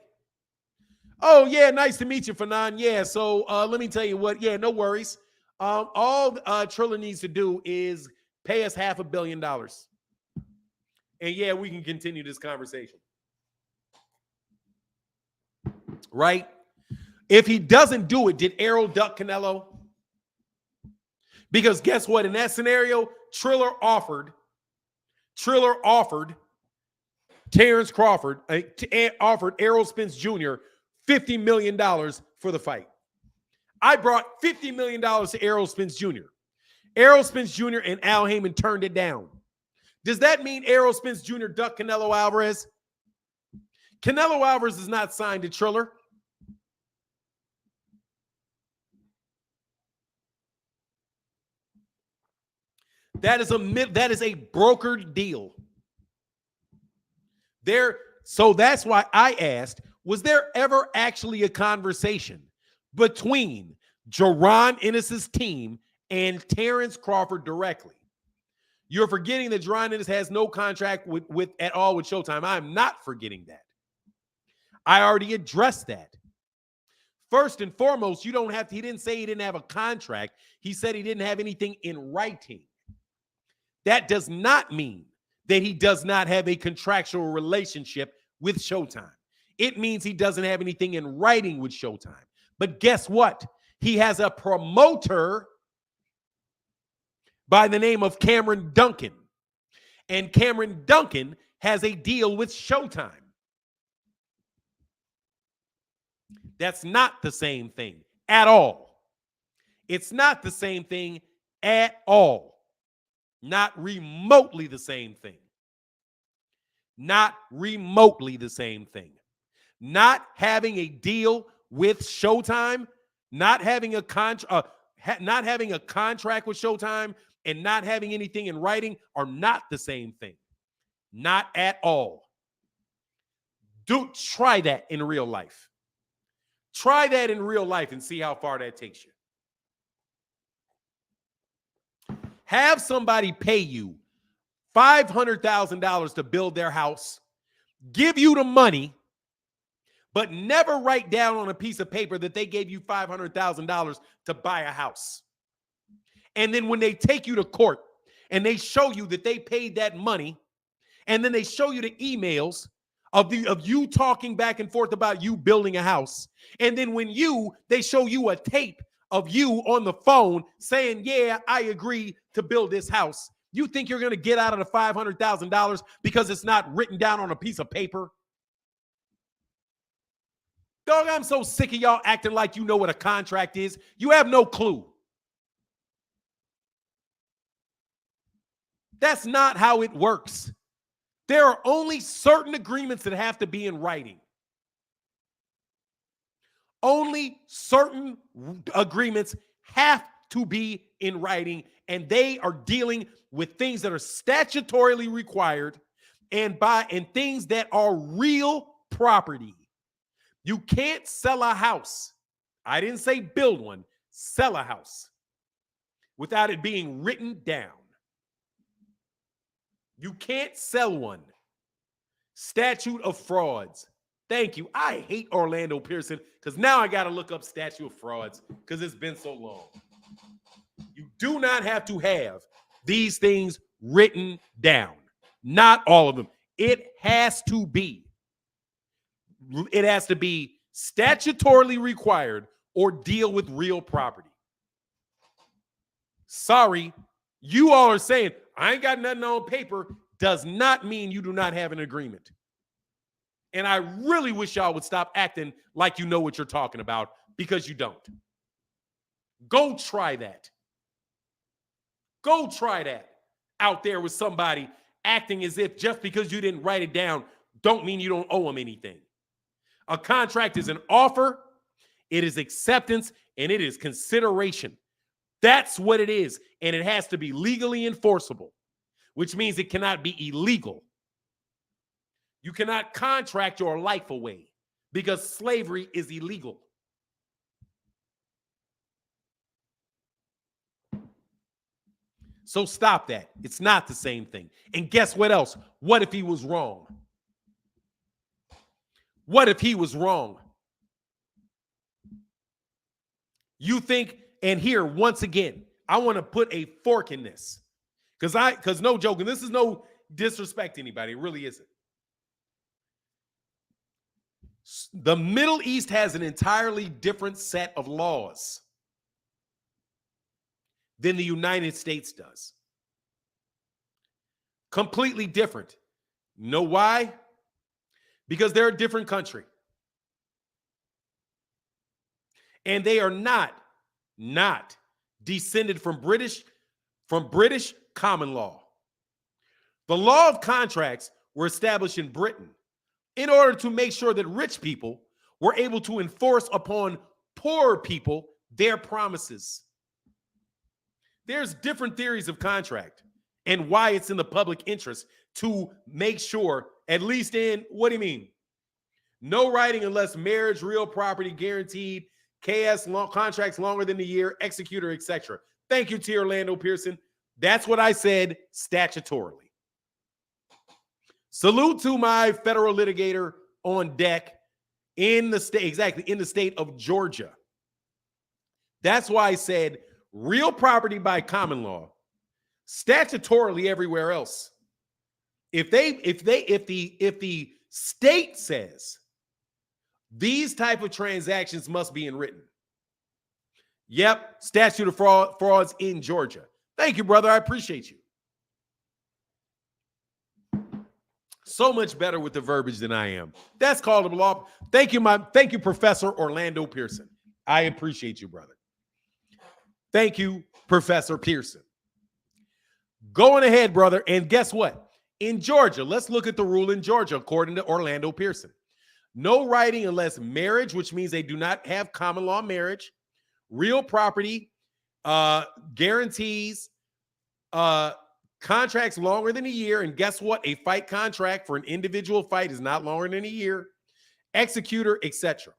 Oh, yeah, nice to meet you, Fanon. Yeah, so let me tell you what. Yeah, no worries. All Triller needs to do is pay us $500 million. And yeah, we can continue this conversation. Right? If he doesn't do it, did Errol duck Canelo? Because guess what? In that scenario, Triller offered Terence Crawford, offered Errol Spence Jr. $50 million for the fight. I brought $50 million to Errol Spence Jr. Errol Spence Jr. and Al Heyman turned it down. Does that mean Errol Spence Jr. ducked Canelo Alvarez? Canelo Alvarez is not signed to Triller. That is a brokered deal. So that's why I asked, was there ever actually a conversation between Jaron Ennis's team and Terence Crawford directly? You're forgetting that Jaron Ennis has no contract with at all with Showtime. I'm not forgetting that. I already addressed that. First and foremost, he didn't say he didn't have a contract. He said he didn't have anything in writing. That does not mean that he does not have a contractual relationship with Showtime. It means he doesn't have anything in writing with Showtime. But guess what? He has a promoter by the name of Cameron Duncan. And Cameron Duncan has a deal with Showtime. That's not the same thing at all. It's not the same thing at all. Not remotely the same thing. Not remotely the same thing. Not having a deal with Showtime, not having a contract with Showtime, and not having anything in writing are not the same thing. Not at all. Try that in real life. Try that in real life and see how far that takes you. Have somebody pay you $500,000 to build their house, give you the money, but never write down on a piece of paper that they gave you $500,000 to buy a house. And then when they take you to court and they show you that they paid that money, and then they show you the emails of you talking back and forth about you building a house, and then when they show you a tape of you on the phone saying, yeah, I agree to build this house, You think you're going to get out of the $500,000 because it's not written down on a piece of paper? Dog, I'm so sick of y'all acting like you know what a contract is. You have no clue. That's not how it works. There are only certain agreements that have to be in writing. Only certain agreements have to be in writing, and they are dealing with things that are statutorily required and things that are real property. You can't sell a house. I didn't say build one, sell a house without it being written down. You can't sell one. Statute of frauds. Thank you. I hate Orlando Pearson because now I got to look up statute of frauds because it's been so long. You do not have to have these things written down. Not all of them. It has to be. It has to be statutorily required or deal with real property. Sorry, you all are saying, I ain't got nothing on paper, does not mean you do not have an agreement. And I really wish y'all would stop acting like you know what you're talking about, because you don't. Go try that. Go try that out there with somebody acting as if just because you didn't write it down don't mean you don't owe them anything. A contract is an offer, it is acceptance, and it is consideration. That's what it is. And it has to be legally enforceable, which means it cannot be illegal. You cannot contract your life away because slavery is illegal. So stop that. It's not the same thing. And guess what else? What if he was wrong? What if he was wrong? You think, and here, once again, I want to put a fork in this. Because no joking, this is no disrespect to anybody. It really isn't. The Middle East has an entirely different set of laws than the United States does. Completely different. You know why? Because they're a different country. And they are not descended from British common law. The law of contracts were established in Britain in order to make sure that rich people were able to enforce upon poor people their promises. There's different theories of contract and why it's in the public interest to make sure, at least in, what do you mean? No writing unless marriage, real property guaranteed, KS contracts longer than a year, executor, etc. Thank you to Orlando Pearson. That's what I said statutorily. Salute to my federal litigator on deck in the state, exactly, in the state of Georgia. That's why I said real property by common law, statutorily everywhere else. If the state says these type of transactions must be in written. Yep, statute of frauds in Georgia. Thank you, brother. I appreciate you. So much better with the verbiage than I am. That's called a law. Thank you, Professor Orlando Pearson. I appreciate you, brother. Thank you, Professor Pearson. Going ahead, brother. And guess what? In Georgia, let's look at the rule in Georgia, according to Orlando Pearson. No writing unless marriage, which means they do not have common law marriage, real property, guarantees, contracts longer than a year. And guess what? A fight contract for an individual fight is not longer than a year. Executor, etc.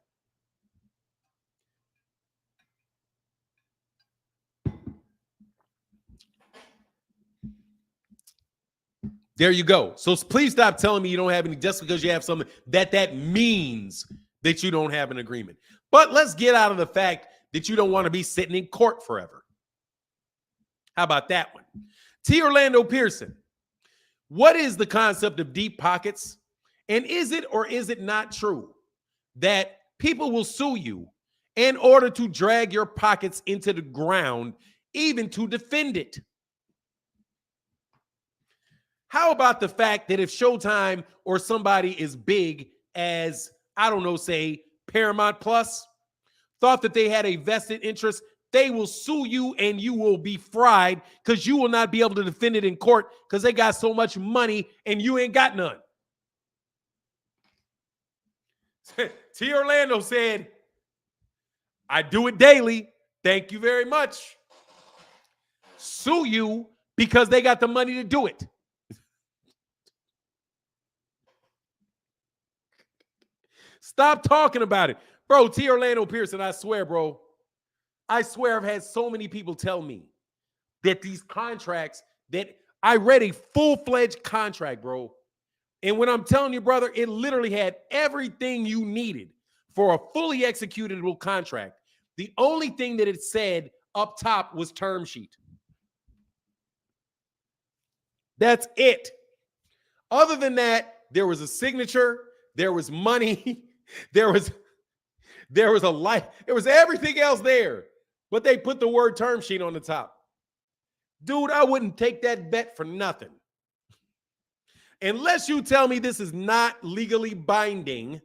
There you go. So please stop telling me you don't have any just because you have something that means that you don't have an agreement. But let's get out of the fact that you don't want to be sitting in court forever. How about that one? T. Orlando Pearson, what is the concept of deep pockets? And is it or is it not true that people will sue you in order to drag your pockets into the ground, even to defend it? How about the fact that if Showtime or somebody as big as, I don't know, say Paramount Plus, thought that they had a vested interest, they will sue you and you will be fried because you will not be able to defend it in court because they got so much money and you ain't got none. T. Orlando said, I do it daily. Thank you very much. Sue you because they got the money to do it. Stop talking about it. Bro, T. Orlando Pearson, I swear, bro. I swear I've had so many people tell me that these contracts, that I read a full-fledged contract, bro. And when I'm telling you, brother, it literally had everything you needed for a fully executable contract. The only thing that it said up top was term sheet. That's it. Other than that, there was a signature, there was money, there was a life, there was everything else there. But they put the word term sheet on the top. Dude, I wouldn't take that bet for nothing. Unless you tell me this is not legally binding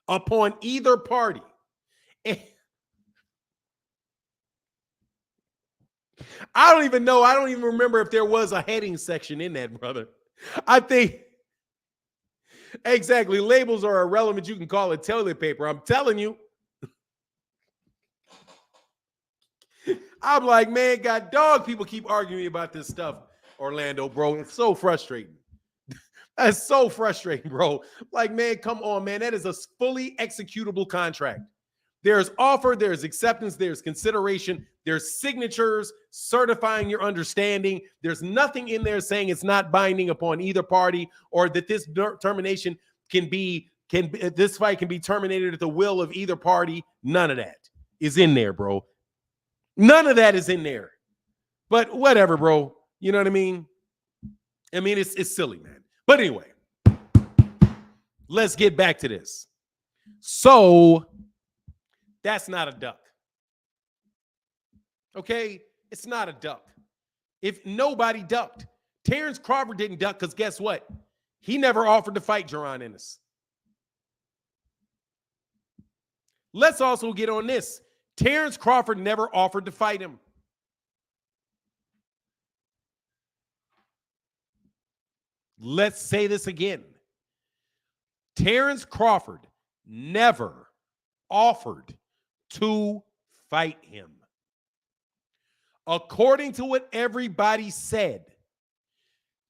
upon either party. I don't even know. I don't even remember if there was a heading section in that, brother. I think, exactly, labels are irrelevant. You can call it toilet paper. I'm telling you. I'm like, man, God dog, people keep arguing about this stuff, Orlando, bro. It's so frustrating. That's so frustrating, bro. Like, man, come on, man. That is a fully executable contract. There's offer, there's acceptance, there's consideration, there's signatures certifying your understanding. There's nothing in there saying it's not binding upon either party or that this termination this fight can be terminated at the will of either party. None of that is in there, bro. None of that is in there. But whatever, bro. You know what I mean? I mean, it's silly, man. But anyway, let's get back to this. So that's not a duck. Okay? It's not a duck. If nobody ducked, Terence Crawford didn't duck because guess what? He never offered to fight Jaron Ennis. Let's also get on this. Terence Crawford never offered to fight him. Let's say this again. Terence Crawford never offered to fight him. According to what everybody said,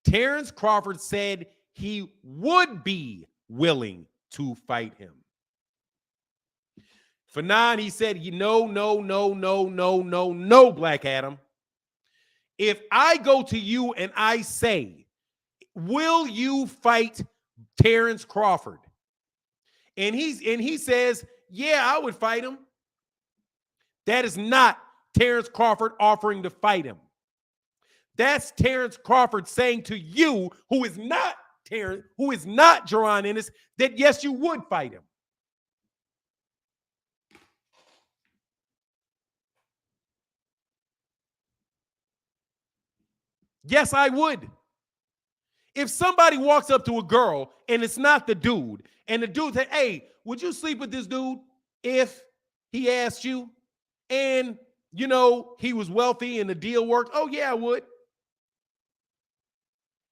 Terence Crawford said he would be willing to fight him. Fanon, he said, no, Black Adam. If I go to you and I say, will you fight Terence Crawford? And he says, yeah, I would fight him. That is not Terence Crawford offering to fight him. That's Terence Crawford saying to you, who is not Jaron Ennis, that yes, you would fight him. Yes, I would. If somebody walks up to a girl and it's not the dude, and the dude said, hey, would you sleep with this dude if he asked you? And, you know, he was wealthy and the deal worked. Oh, yeah, I would.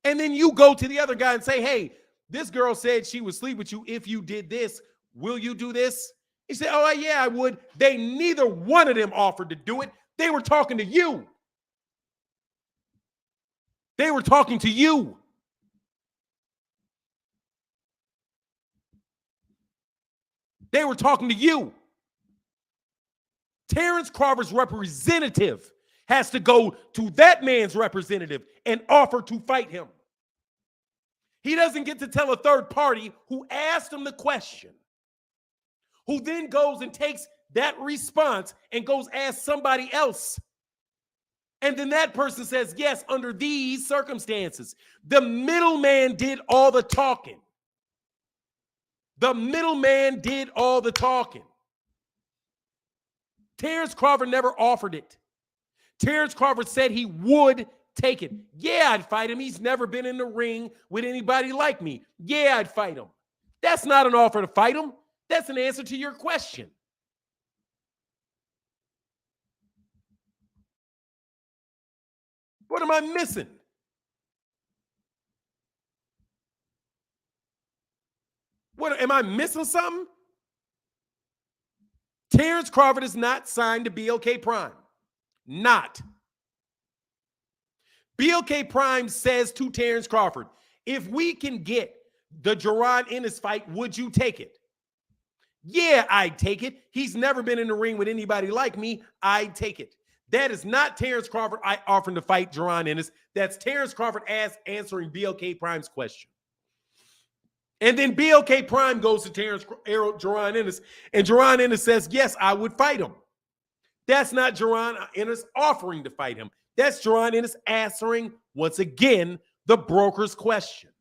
And then you go to the other guy and say, hey, this girl said she would sleep with you if you did this. Will you do this? He said, oh, yeah, I would. They neither one of them offered to do it. They were talking to you. They were talking to you. They were talking to you. Terence Crawford's representative has to go to that man's representative and offer to fight him. He doesn't get to tell a third party who asked him the question, who then goes and takes that response and goes ask somebody else. And then that person says, yes, under these circumstances. The middleman did all the talking. The middleman did all the talking. Terence Crawford never offered it. Terence Crawford said he would take it. Yeah, I'd fight him. He's never been in the ring with anybody like me. Yeah, I'd fight him. That's not an offer to fight him. That's an answer to your question. What am I missing? What am I missing something? Terence Crawford is not signed to BLK Prime. Not. BLK Prime says to Terence Crawford, if we can get the Jaron Ennis fight, would you take it? Yeah, I'd take it. He's never been in the ring with anybody like me. I'd take it. That is not Terence Crawford offering to fight Jaron Ennis. That's Terence Crawford answering BLK Prime's question. And then BLK Prime goes to Jaron Ennis, and Jaron Ennis says, yes, I would fight him. That's not Jaron Ennis offering to fight him. That's Jaron Ennis answering, once again, the broker's question.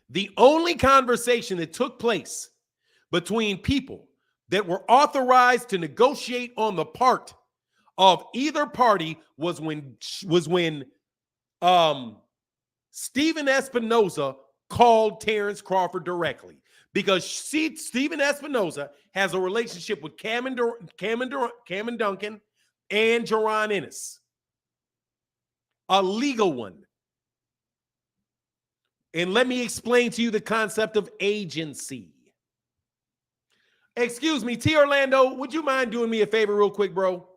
The only conversation that took place between people that were authorized to negotiate on the part of either party was when Stephen Espinoza called Terence Crawford directly, because Stephen Espinoza has a relationship with Cameron Duncan and Jaron Ennis, a legal one. And let me explain to you the concept of agency. Excuse me, T. Orlando, would you mind doing me a favor real quick, bro?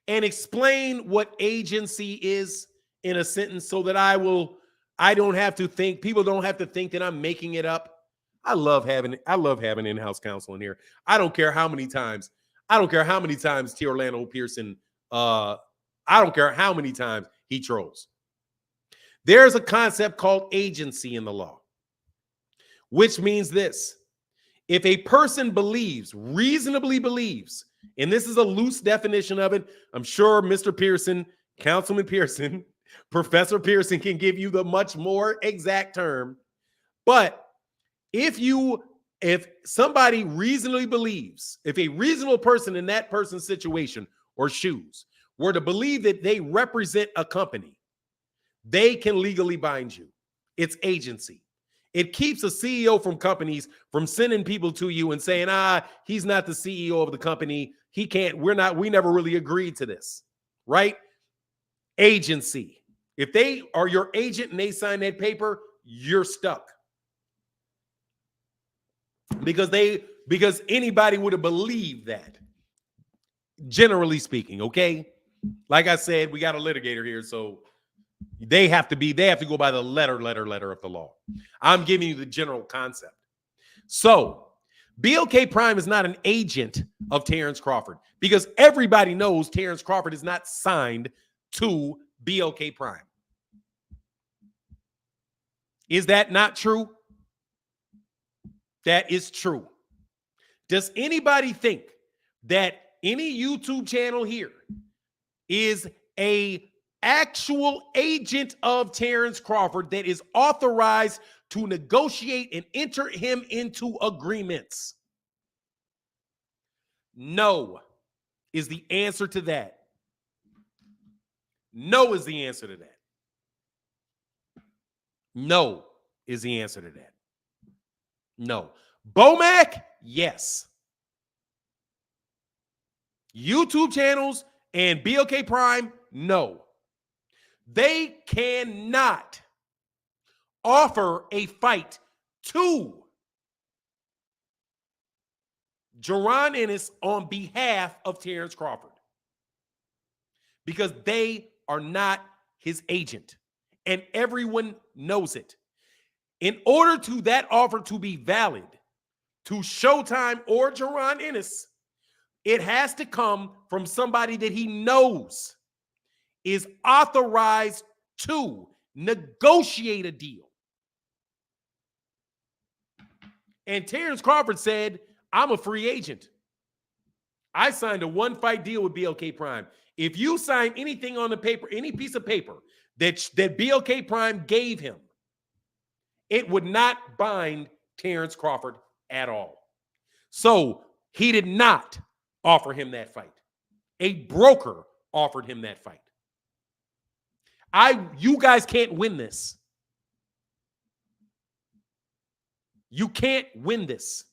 And explain what agency is in a sentence so that I don't have to think, people don't have to think that I'm making it up. I love having in-house counsel in here. I don't care how many times T. Orlando Pearson, I don't care how many times he trolls. There's a concept called agency in the law, which means this. If a person reasonably believes, and this is a loose definition of it, I'm sure Mr. Pearson, Councilman Pearson, Professor Pearson can give you the much more exact term. But if somebody reasonably believes, if a reasonable person in that person's situation or shoes were to believe that they represent a company, they can legally bind you. It's agency. It keeps a CEO from companies from sending people to you and saying, he's not the CEO of the company. He can't, we never really agreed to this, right? Agency. If they are your agent and they sign that paper, you're stuck. Because anybody would have believed that, generally speaking, okay? Like I said, we got a litigator here, so they have to go by the letter of the law. I'm giving you the general concept. So BLK Prime is not an agent of Terence Crawford, because everybody knows Terence Crawford is not signed to BLK Prime. Is that not true? That is true. Does anybody think that any YouTube channel here is a actual agent of Terence Crawford that is authorized to negotiate and enter him into agreements? No is the answer to that. No is the answer to that. No is the answer to that. No. Bomac, yes. YouTube channels and BLK Prime, no. They cannot offer a fight to Jaron Ennis on behalf of Terence Crawford, because they are not his agent, and everyone knows it. In order to that offer to be valid to Showtime or Jaron Ennis, it has to come from somebody that he knows is authorized to negotiate a deal. And Terence Crawford said, I'm a free agent. I signed a one-fight deal with BLK Prime. If you sign anything on the paper, any piece of paper that BLK Prime gave him, it would not bind Terence Crawford at all. So He did not offer him that fight. A broker offered him that fight. You guys can't win this. You can't win this.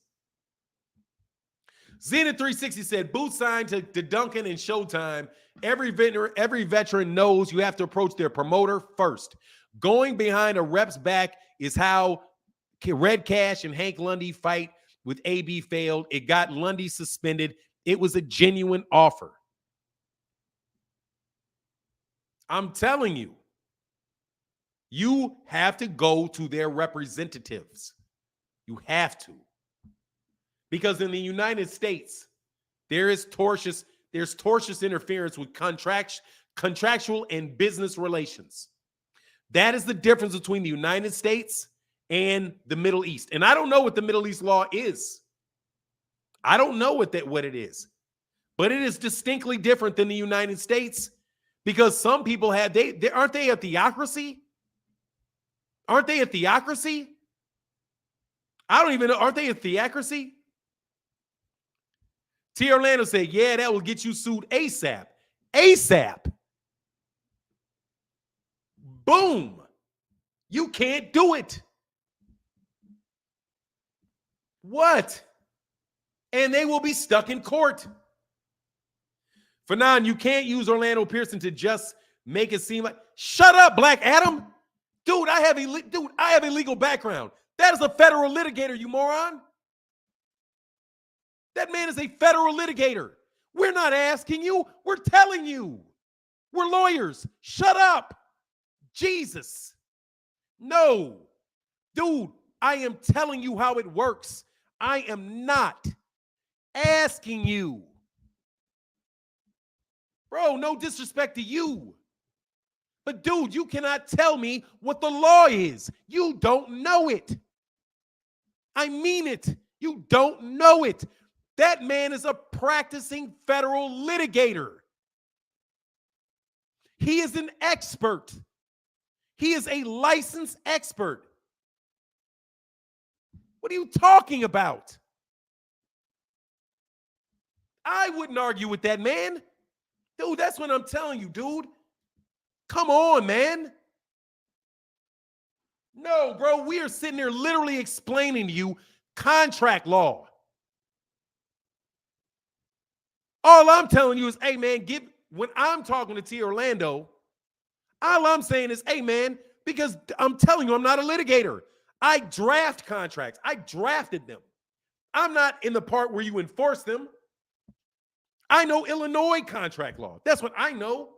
Zenith 360 said, Boots signed to Duncan and Showtime. Every veteran knows you have to approach their promoter first. Going behind a rep's back is how Red Cash and Hank Lundy fight with AB failed. It got Lundy suspended. It was a genuine offer. I'm telling you, you have to go to their representatives. You have to. Because in the United States, there's tortious interference with contractual and business relations. That is the difference between the United States and the Middle East. And I don't know what the Middle East law is. I don't know what it is. But it is distinctly different than the United States because some people aren't they a theocracy? Aren't they a theocracy? I don't even know. Aren't they a theocracy? T. Orlando said, yeah, that will get you sued ASAP. ASAP. Boom. You can't do it. What? And they will be stuck in court. Fanon, you can't use Orlando Pearson to just make it seem like, shut up, Black Adam. Dude, I have a legal background. That is a federal litigator, you moron. That man is a federal litigator. We're not asking you. We're telling you. We're lawyers. Shut up. Jesus. No. Dude, I am telling you how it works. I am not asking you. Bro, no disrespect to you. But dude, you cannot tell me what the law is. You don't know it. I mean it. You don't know it. That man is a practicing federal litigator. He is an expert. He is a licensed expert. What are you talking about? I wouldn't argue with that man. Dude, that's what I'm telling you, dude. Come on, man. No, bro, we are sitting there literally explaining to you contract law. All I'm telling you is, hey, man, when I'm talking to T. Orlando, all I'm saying is, hey, man, because I'm telling you, I'm not a litigator. I draft contracts. I drafted them. I'm not in the part where you enforce them. I know Illinois contract law. That's what I know.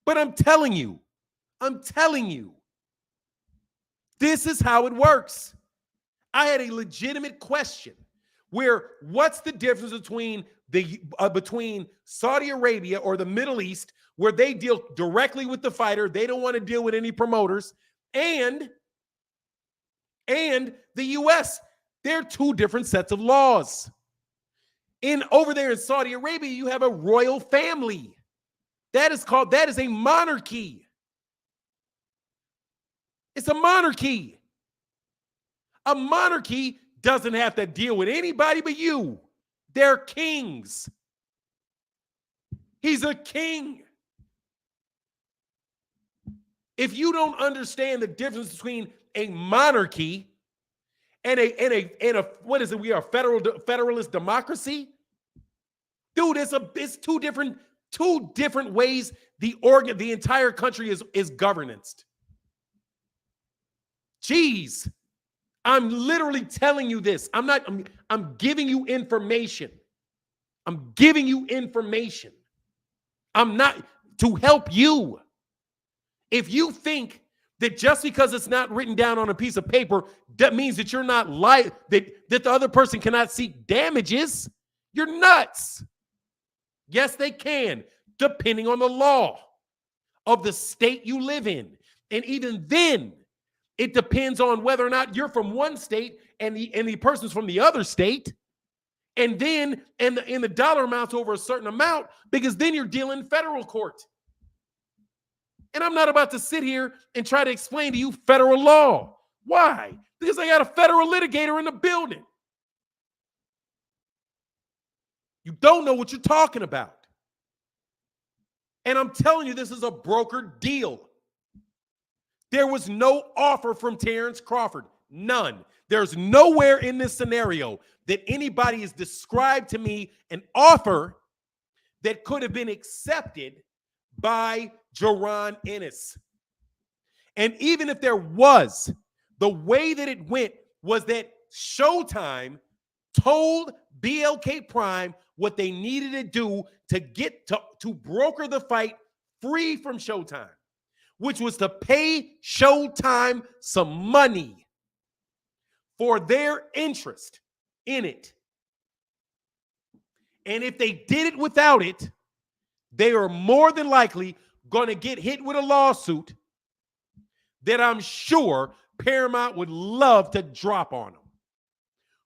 But I'm telling you, this is how it works. I had a legitimate question where what's the difference between between Saudi Arabia or the Middle East, where they deal directly with the fighter, they don't want to deal with any promoters, and the US. They're two different sets of laws. Over there in Saudi Arabia, you have a royal family. That is a monarchy. It's a monarchy. A monarchy doesn't have to deal with anybody but you. They're kings. He's a king. If you don't understand the difference between a monarchy and a what is it? We are a federalist democracy. Dude, it's two different ways the entire country is governanced. Jeez. I'm literally telling you this. I'm giving you information. I'm giving you information. I'm not to help you. If you think that just because it's not written down on a piece of paper, that means that you're not that the other person cannot seek damages, you're nuts. Yes, they can, depending on the law of the state you live in. And even then, it depends on whether or not you're from one state and the person's from the other state. And then and the dollar amount's over a certain amount, because then you're dealing in federal court. And I'm not about to sit here and try to explain to you federal law. Why? Because I got a federal litigator in the building. You don't know what you're talking about. And I'm telling you, this is a brokered deal. There was no offer from Terence Crawford. None. There's nowhere in this scenario that anybody has described to me an offer that could have been accepted by Jaron Ennis. And even if there was, the way that it went was that Showtime told BLK Prime what they needed to do to get to broker the fight free from Showtime, which was to pay Showtime some money for their interest in it. And if they did it without it, they are more than likely going to get hit with a lawsuit that I'm sure Paramount would love to drop on them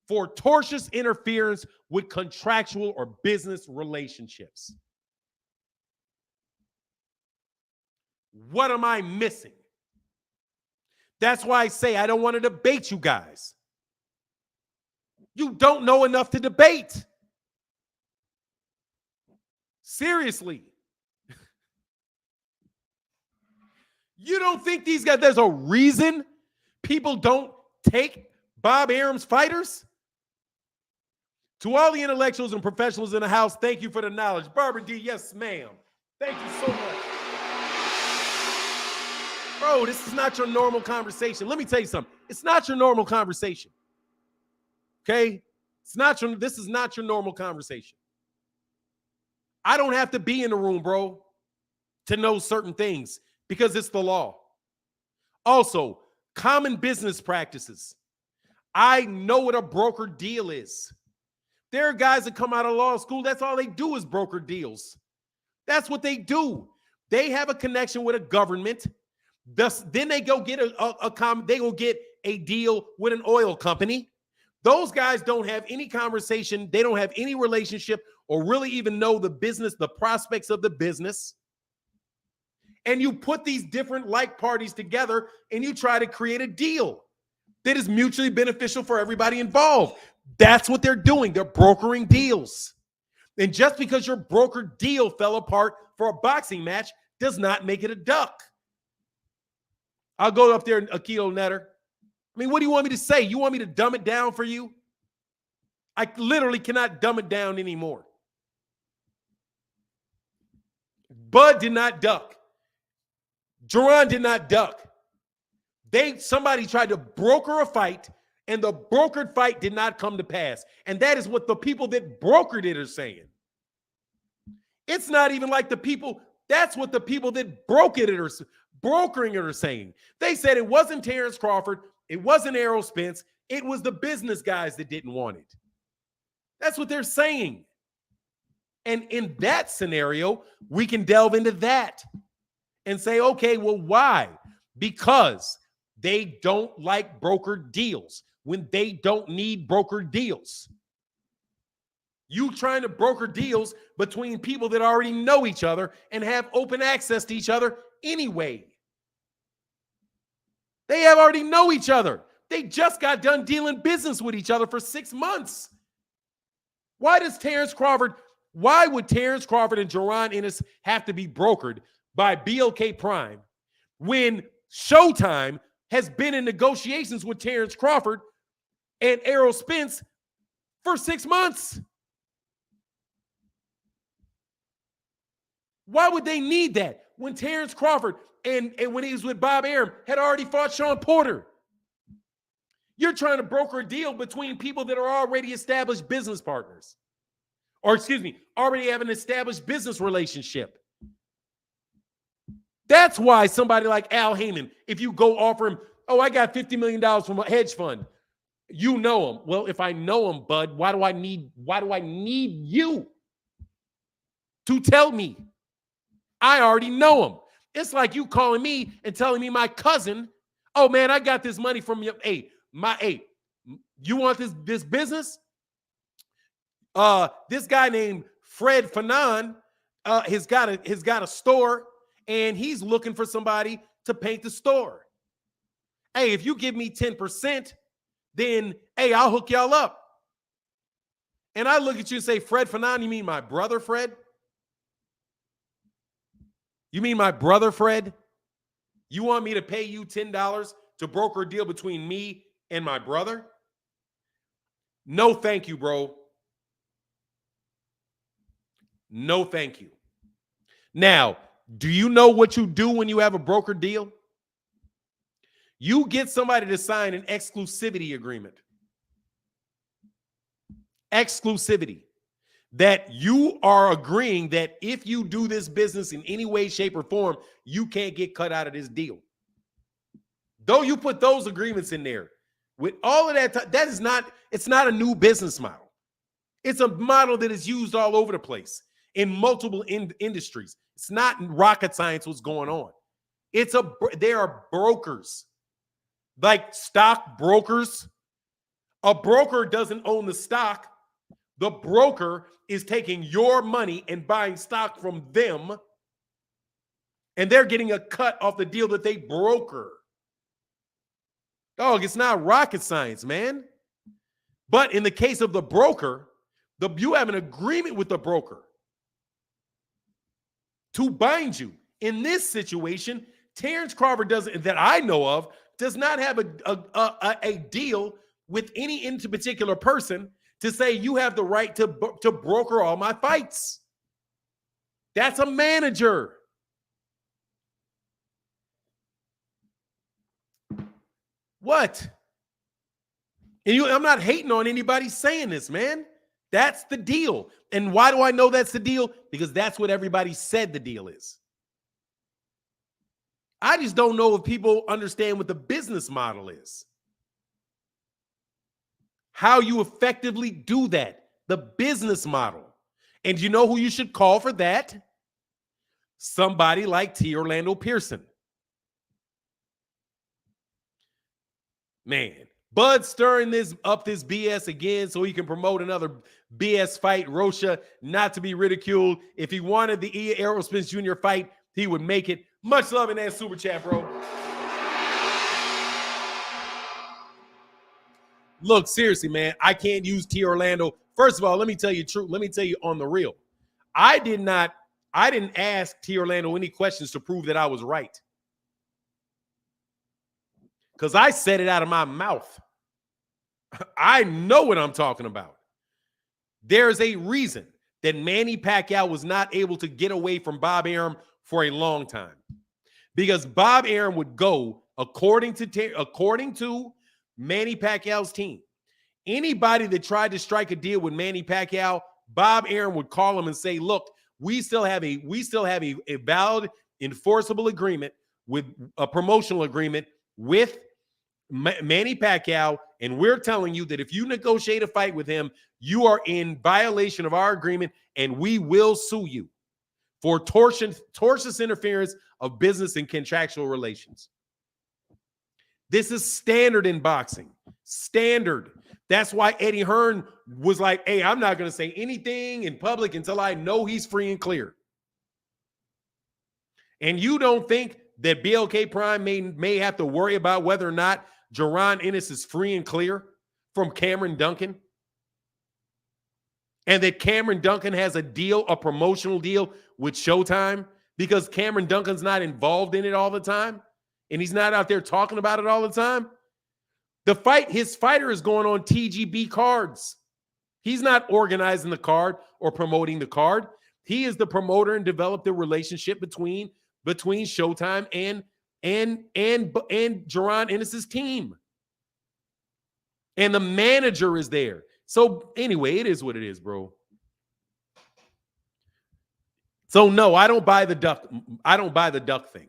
for tortious interference with contractual or business relationships. What am I missing? That's why I say I don't want to debate you guys. You don't know enough to debate. Seriously. You don't think these guys, there's a reason people don't take Bob Arum's fighters? To all the intellectuals and professionals in the house, thank you for the knowledge. Barbara D, yes, ma'am. Thank you so much. Bro, this is not your normal conversation. Let me tell you something. It's not your normal conversation. Okay? This is not your normal conversation. I don't have to be in the room, bro, to know certain things because it's the law. Also, common business practices. I know what a broker deal is. There are guys that come out of law school, that's all they do is broker deals. That's what they do. They have a connection with a government. Then they go get they go get a deal with an oil company. Those guys don't have any conversation. They don't have any relationship or really even know the business, the prospects of the business. And you put these different like parties together and you try to create a deal that is mutually beneficial for everybody involved. That's what they're doing. They're brokering deals. And just because your brokered deal fell apart for a boxing match does not make it a duck. I'll go up there, Akito Netter. I mean, what do you want me to say? You want me to dumb it down for you? I literally cannot dumb it down anymore. Bud did not duck. Jaron did not duck. Somebody tried to broker a fight, and the brokered fight did not come to pass. And that is what the people that brokered it are saying. It's not even like the people, that's what the people that brokering it are saying. They said it wasn't Terence Crawford, it wasn't Errol Spence, it was the business guys that didn't want it. That's what they're saying. And in that scenario, we can delve into that and say, okay, well, why? Because they don't like brokered deals when they don't need brokered deals. You trying to broker deals between people that already know each other and have open access to each other anyway. They have already know each other. They just got done dealing business with each other for 6 months. Why would Terence Crawford and Jaron Ennis have to be brokered by BLK Prime when Showtime has been in negotiations with Terence Crawford and Errol Spence for 6 months? Why would they need that when Terence Crawford and when he was with Bob Arum had already fought Sean Porter? You're trying to broker a deal between people that are already established business partners. Or already have an established business relationship. That's why somebody like Al Heyman, if you go offer him, oh, I got $50 million from a hedge fund. You know him. Well, if I know him, bud, why do I need you to tell me? I already know him. It's like you calling me and telling me my cousin, oh man, I got this money from you. Hey, you want this business? This guy named Fred Fanon has got a store and he's looking for somebody to paint the store. Hey, if you give me 10%, then hey, I'll hook y'all up. and I look at you and say, Fred Fanon, you mean my brother, Fred? You mean my brother, Fred? You want me to pay you $10 to broker a deal between me and my brother? No, thank you, bro. No, thank you. Now, do you know what you do when you have a broker deal? You get somebody to sign an exclusivity agreement. Exclusivity. That you are agreeing that if you do this business in any way, shape, or form, you can't get cut out of this deal. Though you put those agreements in there, with all of that, that is not, it's not a new business model. It's a model that is used all over the place in multiple industries. It's not rocket science what's going on. There are brokers, like stock brokers. A broker doesn't own the stock. The broker is taking your money and buying stock from them, and they're getting a cut off the deal that they broker. Dog, it's not rocket science, man. But in the case of the broker, you have an agreement with the broker to bind you. In this situation, Terence Crawford that I know of, does not have a deal with any particular person to say you have the right to broker all my fights. That's a manager. What? And I'm not hating on anybody saying this, man. That's the deal. And why do I know that's the deal? Because that's what everybody said the deal is. I just don't know if people understand what the business model is. How you effectively do that. The business model. And you know who you should call for that? Somebody like T. Orlando Pearson. Man, Bud stirring this BS again so he can promote another BS fight. Rocha, not to be ridiculed. If he wanted the Errol Spence Jr. fight, he would make it. Much love in that super chat, bro. Look, seriously, man, I can't use T. Orlando. First of all, let me tell you the truth. Let me tell you on the real. I didn't ask T. Orlando any questions to prove that I was right. Because I said it out of my mouth. I know what I'm talking about. There's a reason that Manny Pacquiao was not able to get away from Bob Arum for a long time. Because Bob Arum would go, according to Manny Pacquiao's team, anybody that tried to strike a deal with Manny Pacquiao, Bob Arum would call him and say, look, we still have a valid, enforceable agreement, with a promotional agreement with Manny Pacquiao, and we're telling you that if you negotiate a fight with him, you are in violation of our agreement, and we will sue you for tortious interference of business and contractual relations. This is standard in boxing. Standard. That's why Eddie Hearn was like, hey, I'm not going to say anything in public until I know he's free and clear. And you don't think that BLK Prime may have to worry about whether or not Jaron Ennis is free and clear from Cameron Duncan? And that Cameron Duncan has a deal, a promotional deal with Showtime, because Cameron Duncan's not involved in it all the time, and he's not out there talking about it all the time. His fighter is going on TGB cards. He's not organizing the card or promoting the card. He is the promoter and developed the relationship between Showtime and Jaron Ennis's team. And the manager is there. So anyway, it is what it is, bro. So no, I don't buy the duck thing,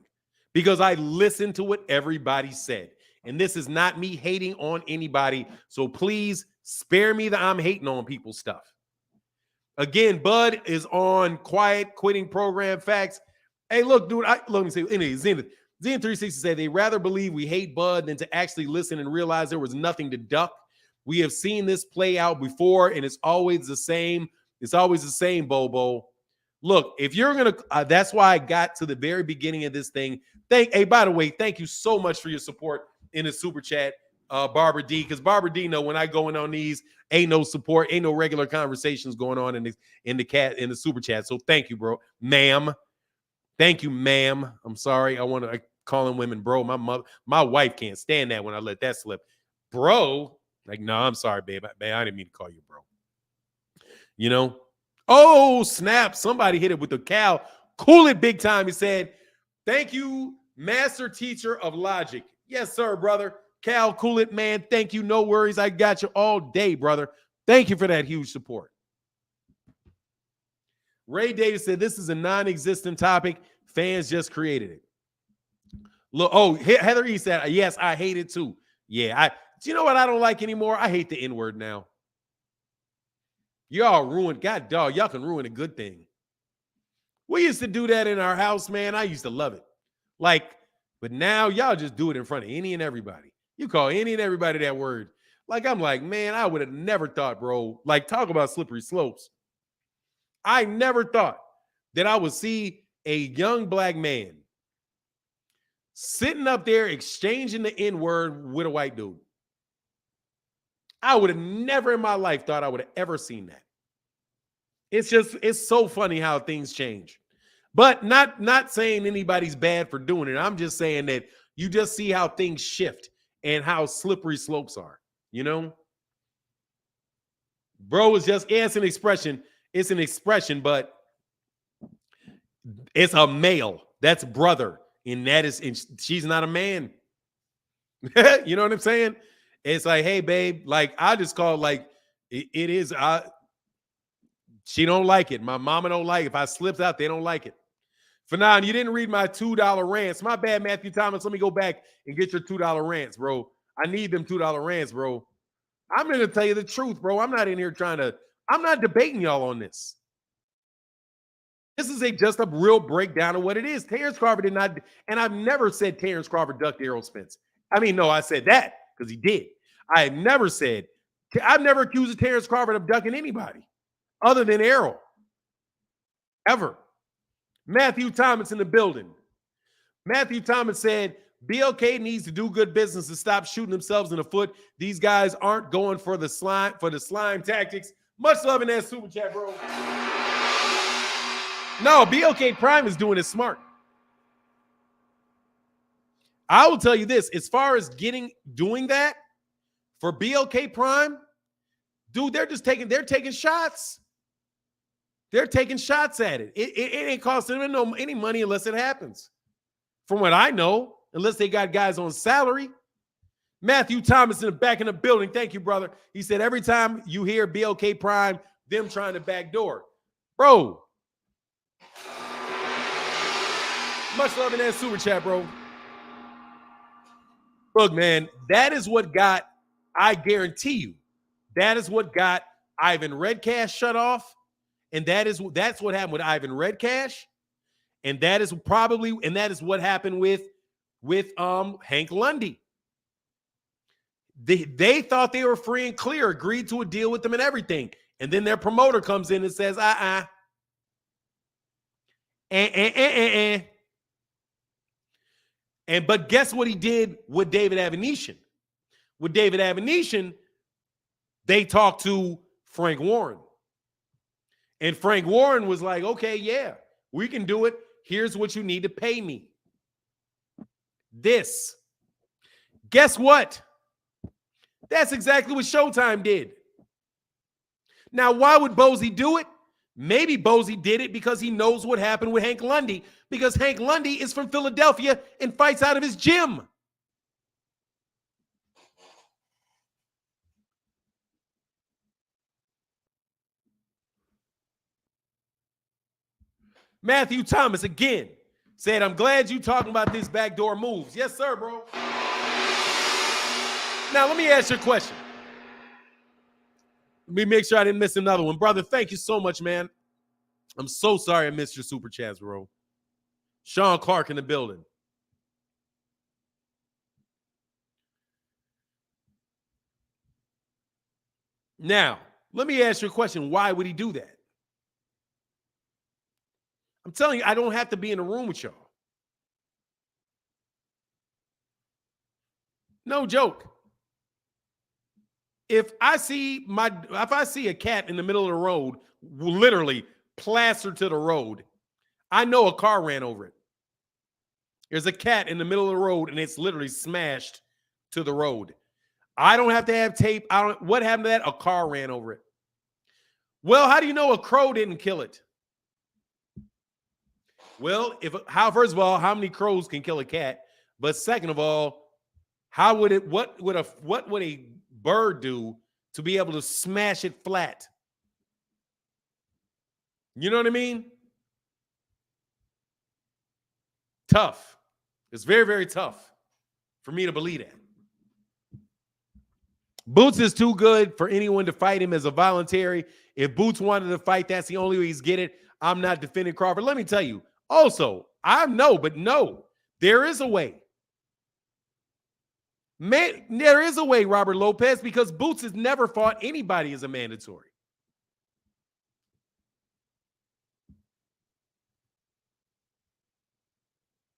because I listened to what everybody said. And this is not me hating on anybody. So please spare me the I'm hating on people stuff. Again, Bud is on quiet quitting program facts. Hey, look, dude, let me say, anyway, Zen360 said they rather believe we hate Bud than to actually listen and realize there was nothing to duck. We have seen this play out before, and it's always the same. It's always the same, Bobo. Look, if you're going to, that's why I got to the very beginning of this thing. Hey, by the way, thank you so much for your support in the super chat. Barbara D, because Barbara D know when I go in on these, ain't no support, ain't no regular conversations going on in the super chat. So thank you, bro, ma'am. Thank you, ma'am. I'm sorry. I want to calling women bro. My wife can't stand that when I let that slip, bro. Like, no, I'm sorry, babe. I didn't mean to call you bro. You know. Oh snap! Somebody hit it with the cow. Cool it big time. He said, "Thank you, master teacher of logic." Yes, sir, brother. Cal, cool it, man. Thank you. No worries. I got you all day, brother. Thank you for that huge support. Ray Davis said, this is a non-existent topic. Fans just created it. Look, oh, Heather E said, yes, I hate it too. Yeah, do you know what I don't like anymore? I hate the N-word now. Y'all ruined, God dog, y'all can ruin a good thing. We used to do that in our house, man. I used to love it. Like, but now y'all just do it in front of any and everybody. You call any and everybody that word. Like, I'm like, man, I would have never thought, bro. Like, talk about slippery slopes. I never thought that I would see a young black man sitting up there exchanging the N-word with a white dude. I would have never in my life thought I would have ever seen that. It's so funny how things change. But not saying anybody's bad for doing it. I'm just saying that you just see how things shift and how slippery slopes are, you know? Bro is just, it's an expression. It's an expression, but it's a male. That's brother. And she's not a man. You know what I'm saying? It's like, hey, babe, like I just call it like it is. She don't like it. My mama don't like it. If I slipped out, they don't like it. For now, you didn't read my $2 rants. My bad, Matthew Thomas. Let me go back and get your $2 rants, bro. I need them $2 rants, bro. I'm going to tell you the truth, bro. I'm not in here I'm not debating y'all on this. This is just a real breakdown of what it is. Terence Crawford did not, and I've never said Terence Crawford ducked Errol Spence. I mean, no, I said that because he did. I've never accused Terence Crawford of ducking anybody other than Errol. Ever. Matthew Thomas in the building. Matthew Thomas said, BLK needs to do good business and stop shooting themselves in the foot. These guys aren't going for the slime tactics. Much love in that super chat, bro. No, BLK Prime is doing it smart. I will tell you this, as far as doing that for BLK Prime, dude, they're taking shots. They're taking shots at it. It ain't costing them any money unless it happens. From what I know, unless they got guys on salary. Matthew Thomas in the back in the building. Thank you, brother. He said, every time you hear BLK Prime, them trying to backdoor. Bro. Much love in that super chat, bro. Look, man, that is what I guarantee you, that is what got Ivan Redcash shut off. And that's what happened with Ivan Redcash. And that is what happened with Hank Lundy. They thought they were free and clear, agreed to a deal with them and everything. And then their promoter comes in and says, but guess what he did with David Avenetian? With David Avenetian, they talked to Frank Warren. And Frank Warren was like, okay, yeah, we can do it. Here's what you need to pay me. This. Guess what? That's exactly what Showtime did. Now, why would Bozy do it? Maybe Bozy did it because he knows what happened with Hank Lundy, because Hank Lundy is from Philadelphia and fights out of his gym. Matthew Thomas again said, I'm glad you talking about this backdoor moves. Yes, sir, bro. Now, let me ask you a question. Let me make sure I didn't miss another one. Brother, thank you so much, man. I'm so sorry I missed your super chats, bro. Sean Clark in the building. Now, let me ask you a question. Why would he do that? I'm telling you, I don't have to be in a room with y'all. No joke. if I see a cat in the middle of the road, literally plastered to the road, I know a car ran over it. There's a cat in the middle of the road and it's literally smashed to the road. I don't have to have tape. What happened to that? A car ran over it. Well, how do you know a crow didn't kill it? Well, first of all, how many crows can kill a cat? But second of all, what would a bird do to be able to smash it flat? You know what I mean? Tough. It's very, very tough for me to believe that. Boots is too good for anyone to fight him as a voluntary. If Boots wanted to fight, that's the only way he's get it. I'm not defending Crawford. Let me tell you. Also, there is a way. There is a way, Robert Lopez, because Boots has never fought anybody as a mandatory.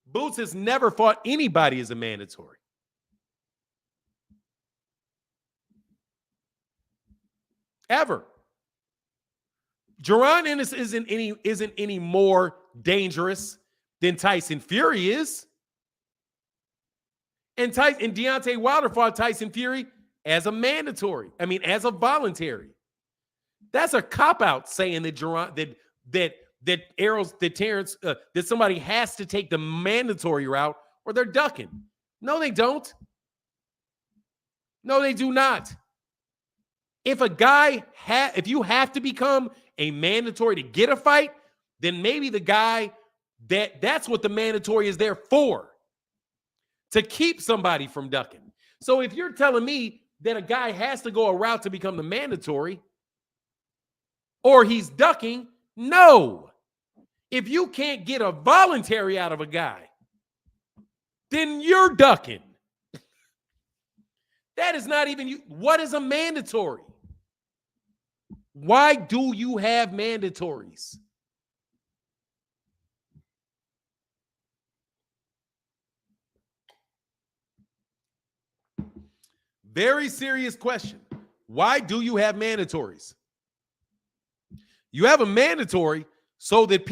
Boots has never fought anybody as a mandatory. Ever. Jaron Ennis isn't any more dangerous than Tyson Fury is. And Deontay Wilder fought Tyson Fury as a mandatory. As a voluntary. That's a cop-out saying that Terence, that somebody has to take the mandatory route or they're ducking. No, they don't. No, they do not. If you have to become a mandatory to get a fight, then maybe the guy that's what the mandatory is there for, to keep somebody from ducking. So if you're telling me that a guy has to go a route to become the mandatory or he's ducking, no. If you can't get a voluntary out of a guy, then you're ducking. That is not even you. What is a mandatory? Why do you have mandatories? Very serious question. Why do you have mandatories? You have a mandatory so that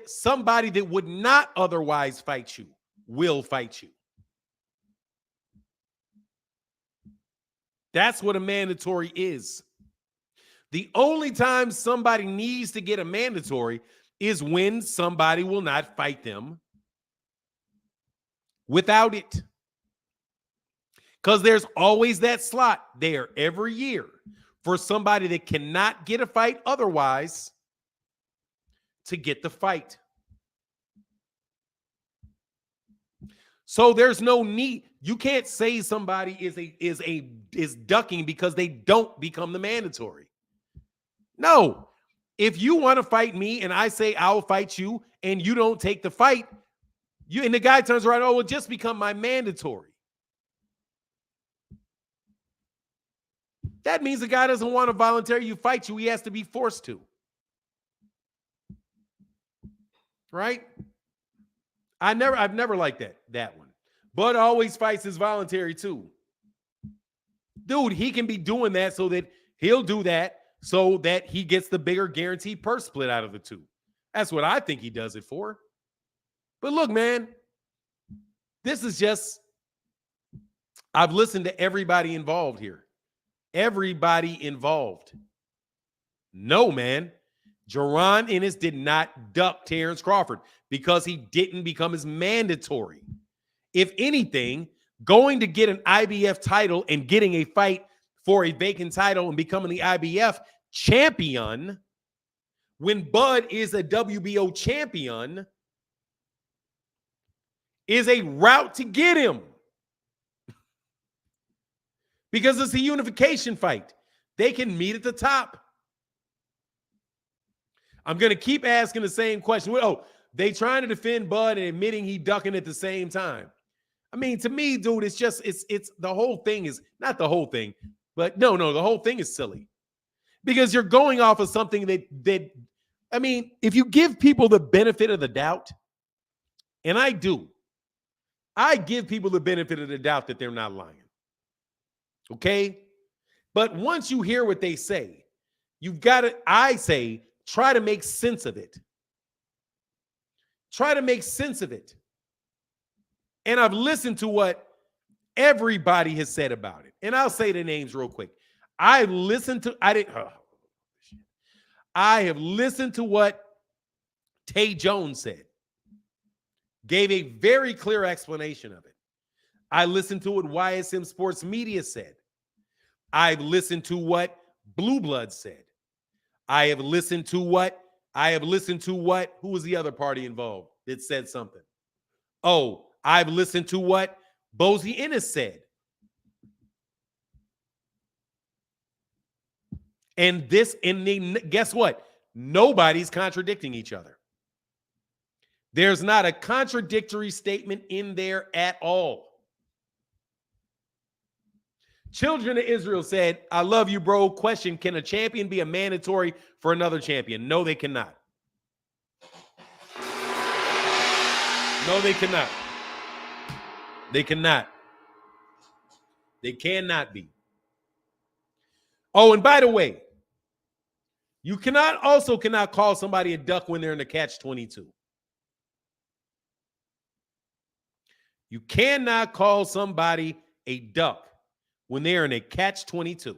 somebody that would not otherwise fight you will fight you. That's what a mandatory is. The only time somebody needs to get a mandatory is when somebody will not fight them without it. Because there's always that slot there every year for somebody that cannot get a fight otherwise to get the fight. So there's no need. You can't say somebody is ducking because they don't become the mandatory. No. If you want to fight me and I say I'll fight you and you don't take the fight, and the guy turns around, well, just become my mandatory. That means the guy doesn't want to voluntarily fight you. He has to be forced to. Right? I've never liked that one. Bud always fights his voluntary too. Dude, he can be doing that so that he'll do that so that he gets the bigger guaranteed purse split out of the two. That's what I think he does it for. But look, man, this is just, I've listened to everybody involved here. Everybody involved. No, man. Jaron Ennis did not duck Terence Crawford because he didn't become his mandatory. If anything, going to get an IBF title and getting a fight for a vacant title and becoming the IBF champion when Bud is a WBO champion is a route to get him. Because it's a unification fight. They can meet at the top. I'm going to keep asking the same question. Oh, they trying to defend Bud and admitting he ducking at the same time. I mean, to me, dude, it's the whole thing is not the whole thing, but no, the whole thing is silly because you're going off of something that I mean, if you give people the benefit of the doubt, and I do, I give people the benefit of the doubt that they're not lying. Okay? But once you hear what they say, you've got to, I say, try to make sense of it. Try to make sense of it. And I've listened to what everybody has said about it. And I'll say the names real quick. I have listened to what Tay Jones said. Gave a very clear explanation of it. I listened to what YSM Sports Media said. I've listened to what Blue Blood said. I have listened to what, who was the other party involved that said something? Oh, I've listened to what Bozy Ennis said. And guess what? Nobody's contradicting each other. There's not a contradictory statement in there at all. Children of Israel said, I love you, bro. Question, can a champion be a mandatory for another champion? No, they cannot. No, they cannot. They cannot. They cannot be. Oh, and by the way, you cannot call somebody a duck when they're in a catch-22. You cannot call somebody a duck when they're in a catch-22.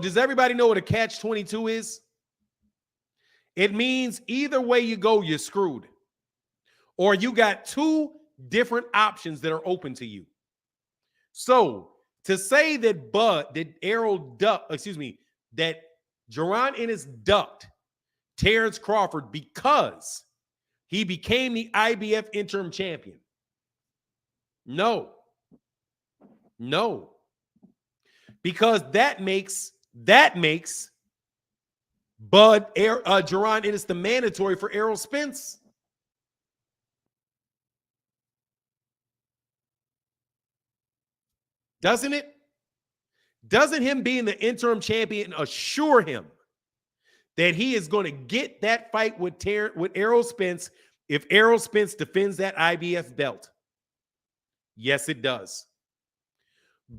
Does everybody know what a catch-22 is? It means either way you go, you're screwed. Or you got two different options that are open to you. So to say that that Jaron Ennis ducked Terence Crawford because he became the IBF interim champion. No. Because that makes Jaron Ennis the mandatory for Errol Spence. Doesn't it? Doesn't him being the interim champion assure him that he is going to get that fight with Errol Spence if Errol Spence defends that IBF belt? Yes, it does.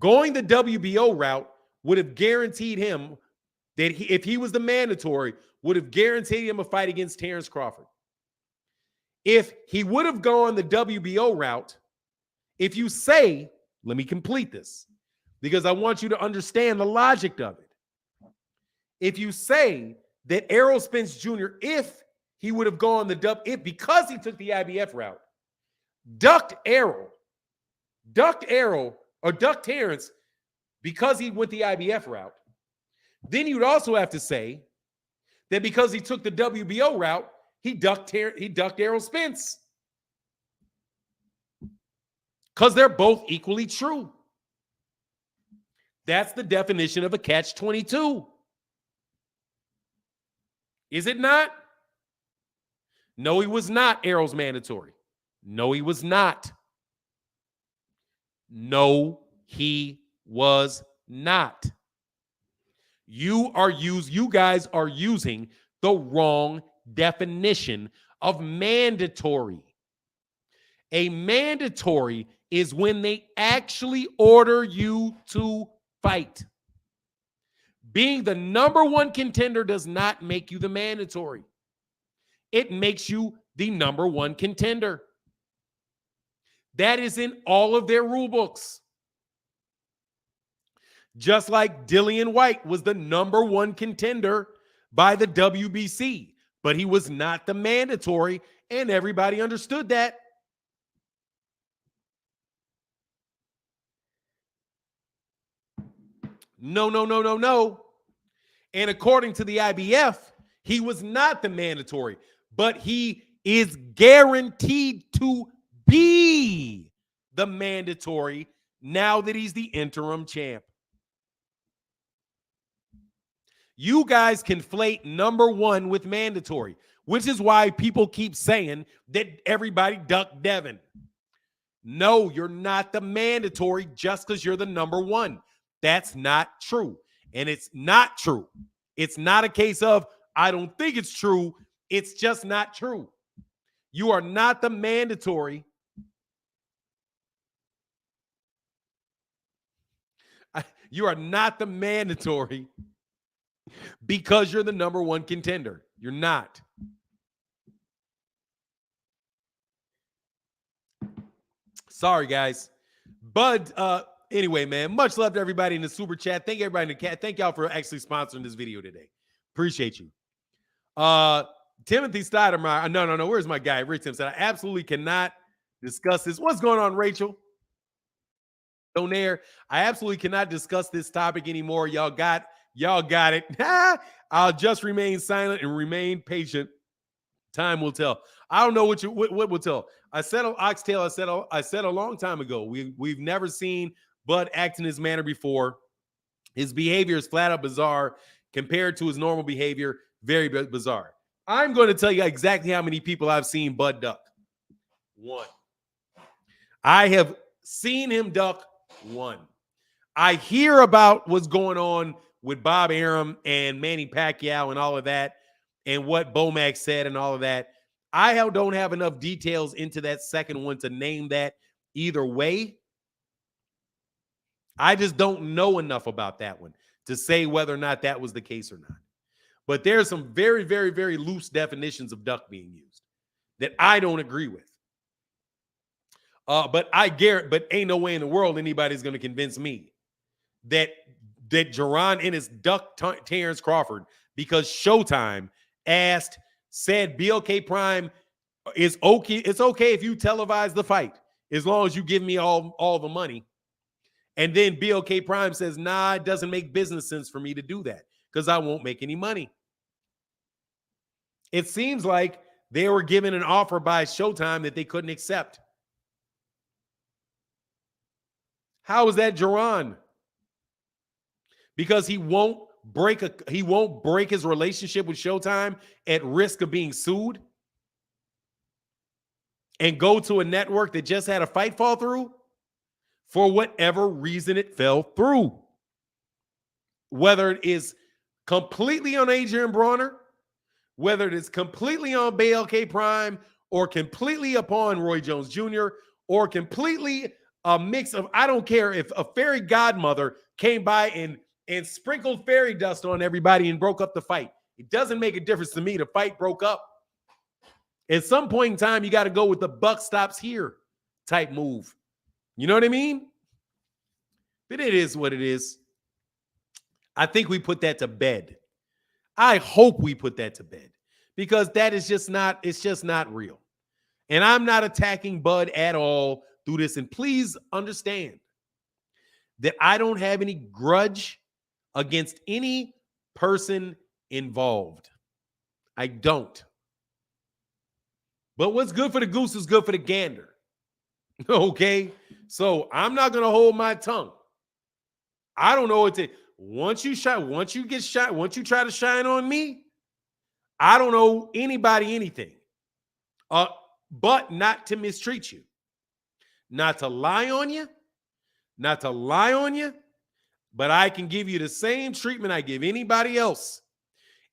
Going the WBO route would have guaranteed him that if he was the mandatory, would have guaranteed him a fight against Terence Crawford. If he would have gone the WBO route, if you say, let me complete this because I want you to understand the logic of it. If you say that Errol Spence Jr., if he would have gone because he took the IBF route, ducked Terence because he went the IBF route, then you'd also have to say that because he took the WBO route, he ducked Errol Spence. Because they're both equally true. That's the definition of a catch-22. Is it not? No, he was not Errol's mandatory. No, he was not. No, he was not. You guys are using the wrong definition of mandatory. A mandatory is when they actually order you to fight. Being the number one contender does not make you the mandatory. It makes you the number one contender. That is in all of their rule books. Just like Dillian White was the number one contender by the WBC, but he was not the mandatory, and everybody understood that. No. And according to the IBF, he was not the mandatory, but he is guaranteed to be the mandatory now that he's the interim champ. You guys conflate number one with mandatory, which is why people keep saying that everybody ducked Devin. No, you're not the mandatory just because you're the number one. That's not true. And it's not true. It's not a case of, I don't think it's true. It's just not true. You are not the mandatory. You are not the mandatory because you're the number one contender. You're not. Sorry, guys. But anyway, man, much love to everybody in the super chat. Thank everybody in the chat. Thank y'all for actually sponsoring this video today. Appreciate you. Timothy Stoudemire. No. Where's my guy? Rick Tim said, I absolutely cannot discuss this. What's going on, Rachel? Don't air. I absolutely cannot discuss this topic anymore. Y'all got it. I'll just remain silent and remain patient. Time will tell. I don't know what will tell. I said on Oxtail, I said a long time ago, we've never seen Bud act in this manner before. His behavior is flat out bizarre compared to his normal behavior. Very bizarre. I'm going to tell you exactly how many people I've seen Bud duck. 1. I have seen him duck 1. I hear about what's going on with Bob Arum and Manny Pacquiao and all of that, and what Bomac said and all of that. I don't have enough details into that second one to name that either way. I just don't know enough about that one to say whether or not that was the case or not. But there's some very, very, very loose definitions of duck being used that I don't agree with. But ain't no way in the world anybody's going to convince me that Jaron Ennis ducked Terence Crawford because Showtime said BLK Prime is okay. It's okay if you televise the fight as long as you give me all the money. And then BLK Prime says, nah, it doesn't make business sense for me to do that because I won't make any money. It seems like they were given an offer by Showtime that they couldn't accept. How is that Jaron? Because he won't break his relationship with Showtime at risk of being sued and go to a network that just had a fight fall through for whatever reason it fell through. Whether it is completely on Adrian Bronner, whether it is completely on BLK Prime, or completely upon Roy Jones Jr., or completely a mix of, I don't care if a fairy godmother came by and sprinkled fairy dust on everybody and broke up the fight. It doesn't make a difference to me. The fight broke up. At some point in time, you got to go with the buck stops here type move. You know what I mean? But it is what it is. I think we put that to bed. I hope we put that to bed because that is just not, it's just not real. And I'm not attacking Bud at all through this. And please understand that I don't have any grudge against any person involved. I don't. But what's good for the goose is good for the gander. Okay? So I'm not going to hold my tongue. I don't know what to. Once you get shot, once you try to shine on me, I don't owe anybody anything. But not to mistreat you. Not to lie on you. But I can give you the same treatment I give anybody else.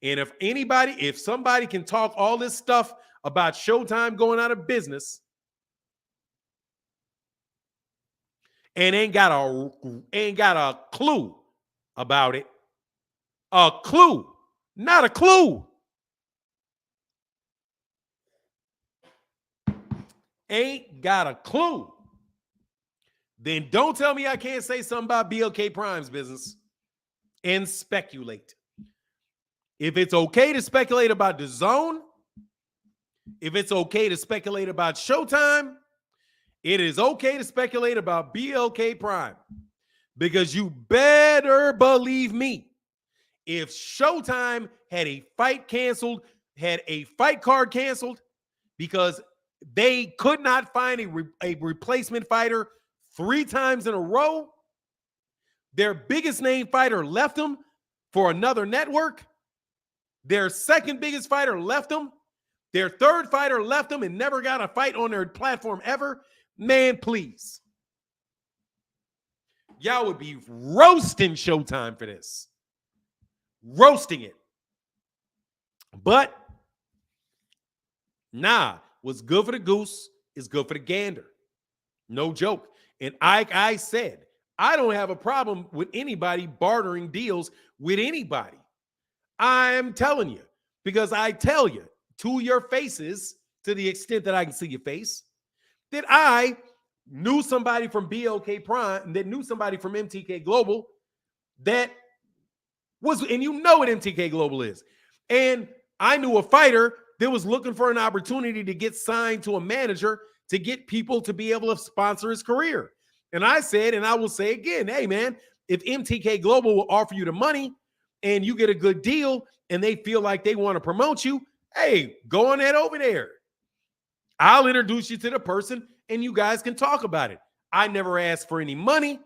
And if somebody can talk all this stuff about Showtime going out of business and ain't got a clue about it, not a clue, ain't got a clue, then don't tell me I can't say something about BLK Prime's business and speculate. If it's okay to speculate about DAZN, if it's okay to speculate about Showtime, it is okay to speculate about BLK Prime. Because you better believe me, if Showtime had a fight canceled, had a fight card canceled, because they could not find a replacement fighter 3 times in a row, their biggest name fighter left them for another network, their second biggest fighter left them, their third fighter left them and never got a fight on their platform ever, man, please. Y'all would be roasting Showtime for this. Roasting it. But Nah, what's good for the goose is good for the gander. No joke. And I said, I don't have a problem with anybody bartering deals with anybody. I'm telling you, because I tell you to your faces, to the extent that I can see your face, that I knew somebody from BLK Prime, that knew somebody from MTK Global that was, and you know what MTK Global is. And I knew a fighter that was looking for an opportunity to get signed to a manager to get people to be able to sponsor his career. And I said, and I will say again, hey, man, if MTK Global will offer you the money and you get a good deal and they feel like they want to promote you, hey, go on that over there. I'll introduce you to the person and you guys can talk about it. I never asked for any money.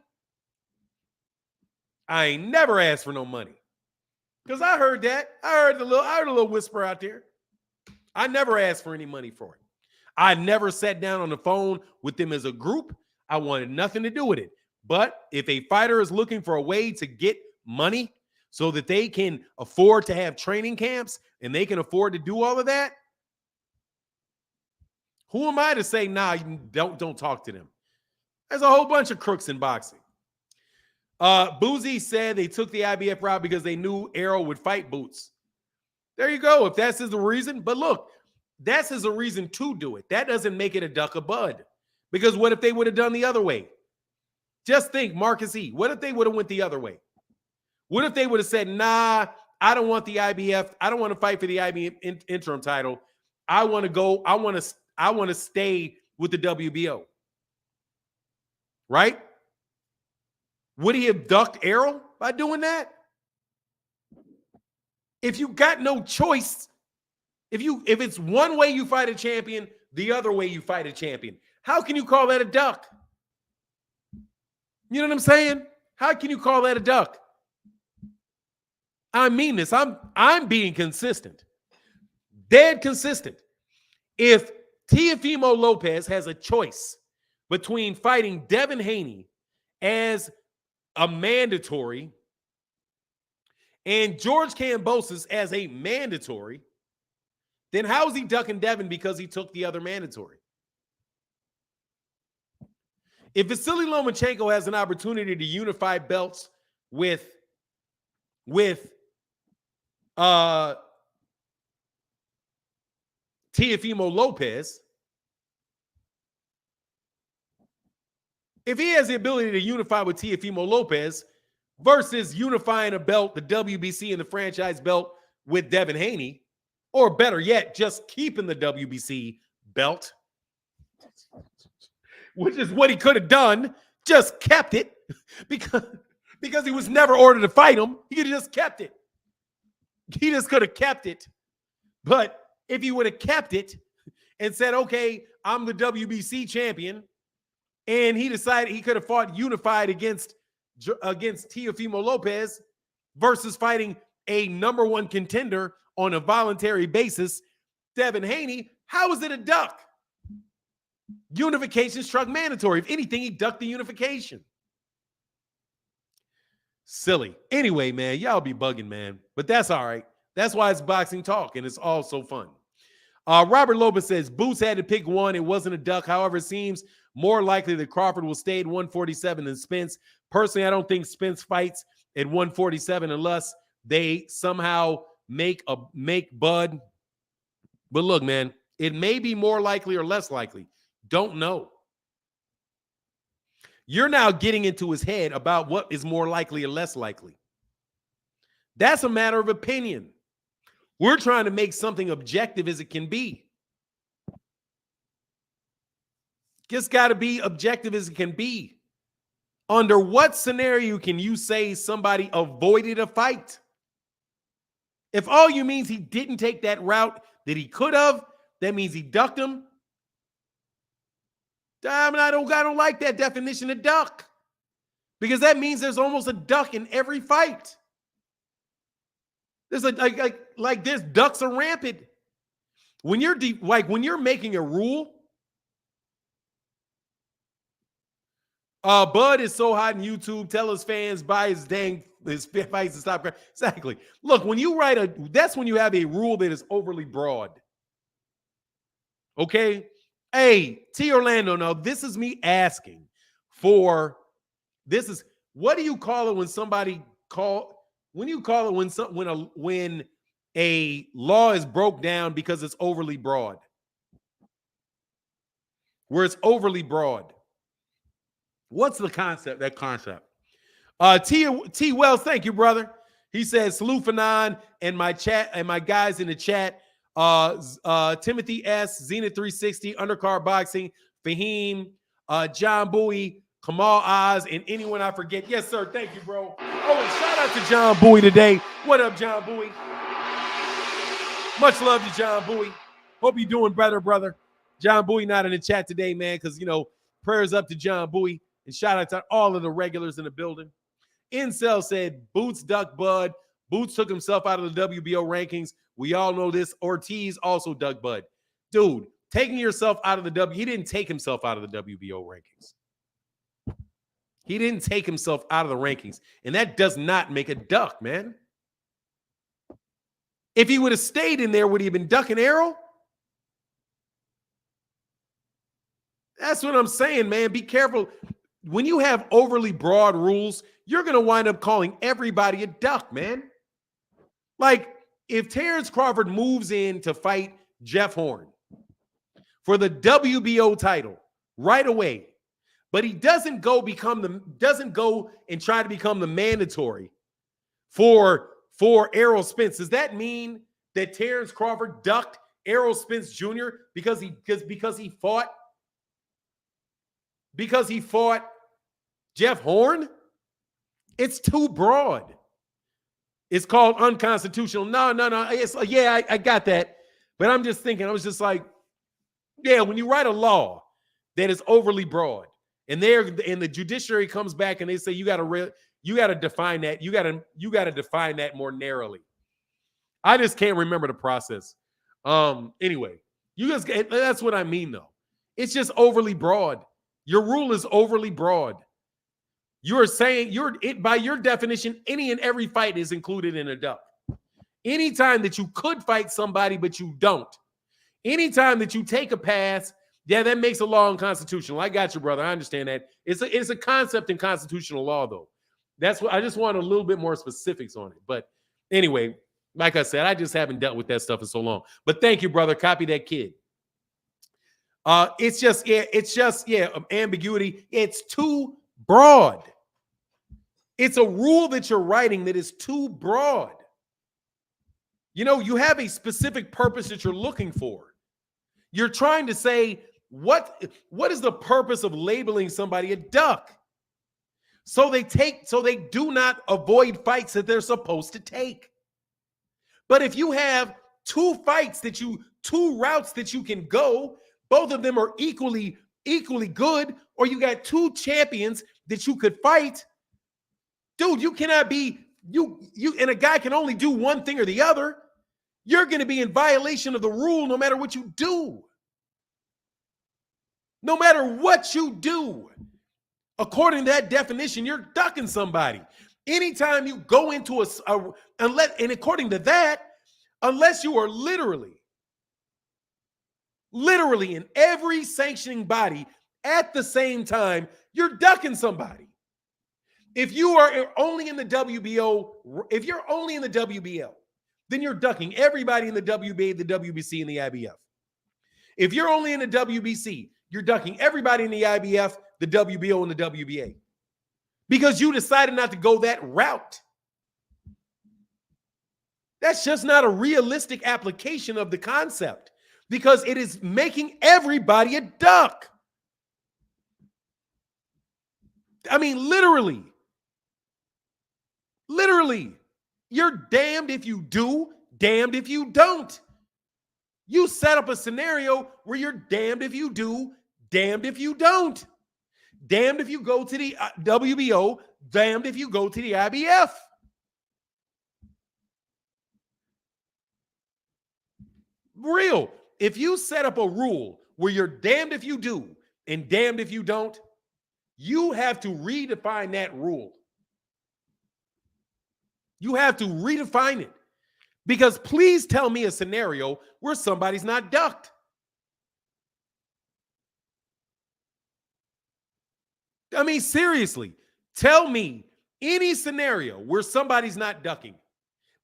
I ain't never asked for no money. Because I heard that. I heard a little whisper out there. I never asked for any money for it. I never sat down on the phone with them as a group. I wanted nothing to do with it. But if a fighter is looking for a way to get money so that they can afford to have training camps and they can afford to do all of that, who am I to say, nah, you don't talk to them? There's a whole bunch of crooks in boxing. Boozy said they took the IBF route because they knew Arrow would fight Boots. There you go. If that's the reason. But look, that's a reason to do it. That doesn't make it a duck of bud. Because what if they would have done the other way? Just think, Marcus E. What if they would have went the other way? What if they would have said, nah, I don't want the IBF. I don't want to fight for the IBF interim title. I want to go. I want to stay with the WBO. Right? Would he have ducked Arrow by doing that? If you got no choice, if it's one way you fight a champion, the other way you fight a champion, how can you call that a duck? You know what I'm saying? How can you call that a duck? I mean this. I'm being consistent. Dead consistent. If Teofimo Lopez has a choice between fighting Devin Haney as a mandatory and George Kambosos as a mandatory, then how is he ducking Devin because he took the other mandatory? If Vasily Lomachenko has an opportunity to unify belts with Teofimo Lopez, if he has the ability to unify with Teofimo Lopez versus unifying a belt, the WBC and the franchise belt with Devin Haney, or better yet, just keeping the WBC belt, which is what he could have done, just kept it because he was never ordered to fight him. He could have just kept it. He just could have kept it. But if he would have kept it and said, okay, I'm the WBC champion, and he decided he could have fought unified against Teofimo Lopez versus fighting a number one contender on a voluntary basis, Devin Haney, how is it a duck? Unification struck mandatory. If anything, he ducked the unification. Silly. Anyway, man, y'all be bugging, man. But that's all right. That's why it's boxing talk, and it's all so fun. Robert Lopez says, Boots had to pick one. It wasn't a duck. However, it seems more likely that Crawford will stay at 147 than Spence. Personally, I don't think Spence fights at 147 unless they somehow make Bud. But look, man, it may be more likely or less likely. Don't know. You're now getting into his head about what is more likely or less likely. That's a matter of opinion. We're trying to make something objective as it can be. Just got to be objective as it can be. Under what scenario can you say somebody avoided a fight? If all you means he didn't take that route that he could have, that means he ducked him. I don't like that definition of duck, because that means there's almost a duck in every fight. There's like there's ducks are rampant. When you're when you're making a rule, Bud is so hot in YouTube. Tell his fans buy his fights and stop. Exactly. Look, when you that's when you have a rule that is overly broad. Okay. Hey, T Orlando, now this is me asking for this is what do you call it when somebody when you call it when a law is broke down because it's overly broad? Where it's overly broad. What's the concept? That concept. T Wells, thank you, brother. He says, salute Fanon and my chat and my guys in the chat. Timothy S, Zenith 360, Undercard Boxing, Fahim, John Bowie, Kamal Oz, and anyone I forget. Yes, sir. Thank you, bro. Oh, and shout out to John Bowie today. What up, John Bowie? Much love to John Bowie. Hope you're doing better, brother. John Bowie not in the chat today, man, because, prayers up to John Bowie. And shout out to all of the regulars in the building. Incel said, Boots duck Bud. Boots took himself out of the WBO rankings. We all know this. Ortiz also duck Bud. Dude, taking yourself out of the he didn't take himself out of the WBO rankings. He didn't take himself out of the rankings. And that does not make a duck, man. If he would have stayed in there, would he have been duck and arrow? That's what I'm saying, man. Be careful. When you have overly broad rules, you're going to wind up calling everybody a duck, man. Like, if Terence Crawford moves in to fight Jeff Horn for the WBO title right away, but he doesn't go and try to become the mandatory for Errol Spence, does that mean that Terence Crawford ducked Errol Spence Jr. because he fought Jeff Horn? It's too broad. It's called unconstitutional. No. It's I got that. But I'm just thinking, I was just like, yeah, when you write a law that is overly broad, and the judiciary comes back and they say you got to define that. You got to define that more narrowly. I just can't remember the process. Anyway, that's what I mean though. It's just overly broad. Your rule is overly broad. You're saying by your definition, any and every fight is included in a duck. Anytime that you could fight somebody, but you don't. Anytime that you take a pass, yeah, that makes a law unconstitutional. I got you, brother. I understand that. It's a concept in constitutional law, though. That's what I just want a little bit more specifics on it. But anyway, like I said, I just haven't dealt with that stuff in so long. But thank you, brother. Copy that kid. It's just ambiguity. It's too broad. It's a rule that you're writing that is too broad. You have a specific purpose that you're looking for. You're trying to say, what is the purpose of labeling somebody a duck? So they do not avoid fights that they're supposed to take. But if you have two routes that you can go, both of them are equally good, or you got two champions that you could fight, dude, you cannot be and a guy can only do one thing or the other. You're going to be in violation of the rule no matter what you do. No matter what you do, according to that definition, you're ducking somebody. Anytime you go into and according to that, unless you are literally in every sanctioning body at the same time, you're ducking somebody. If you are only in the WBO, if you're only in the WBL, then you're ducking everybody in the WBA, the WBC, and the IBF. If you're only in the WBC, you're ducking everybody in the IBF, the WBO, and the WBA. Because you decided not to go that route. That's just not a realistic application of the concept, because it is making everybody a duck. I mean, literally, you're damned if you do, damned if you don't. You set up a scenario where you're damned if you do, damned if you don't. Damned if you go to the WBO, damned if you go to the IBF. Real. If you set up a rule where you're damned if you do and damned if you don't, you have to redefine that rule. You have to redefine it. Because please tell me a scenario where somebody's not ducked. I mean, seriously, tell me any scenario where somebody's not ducking.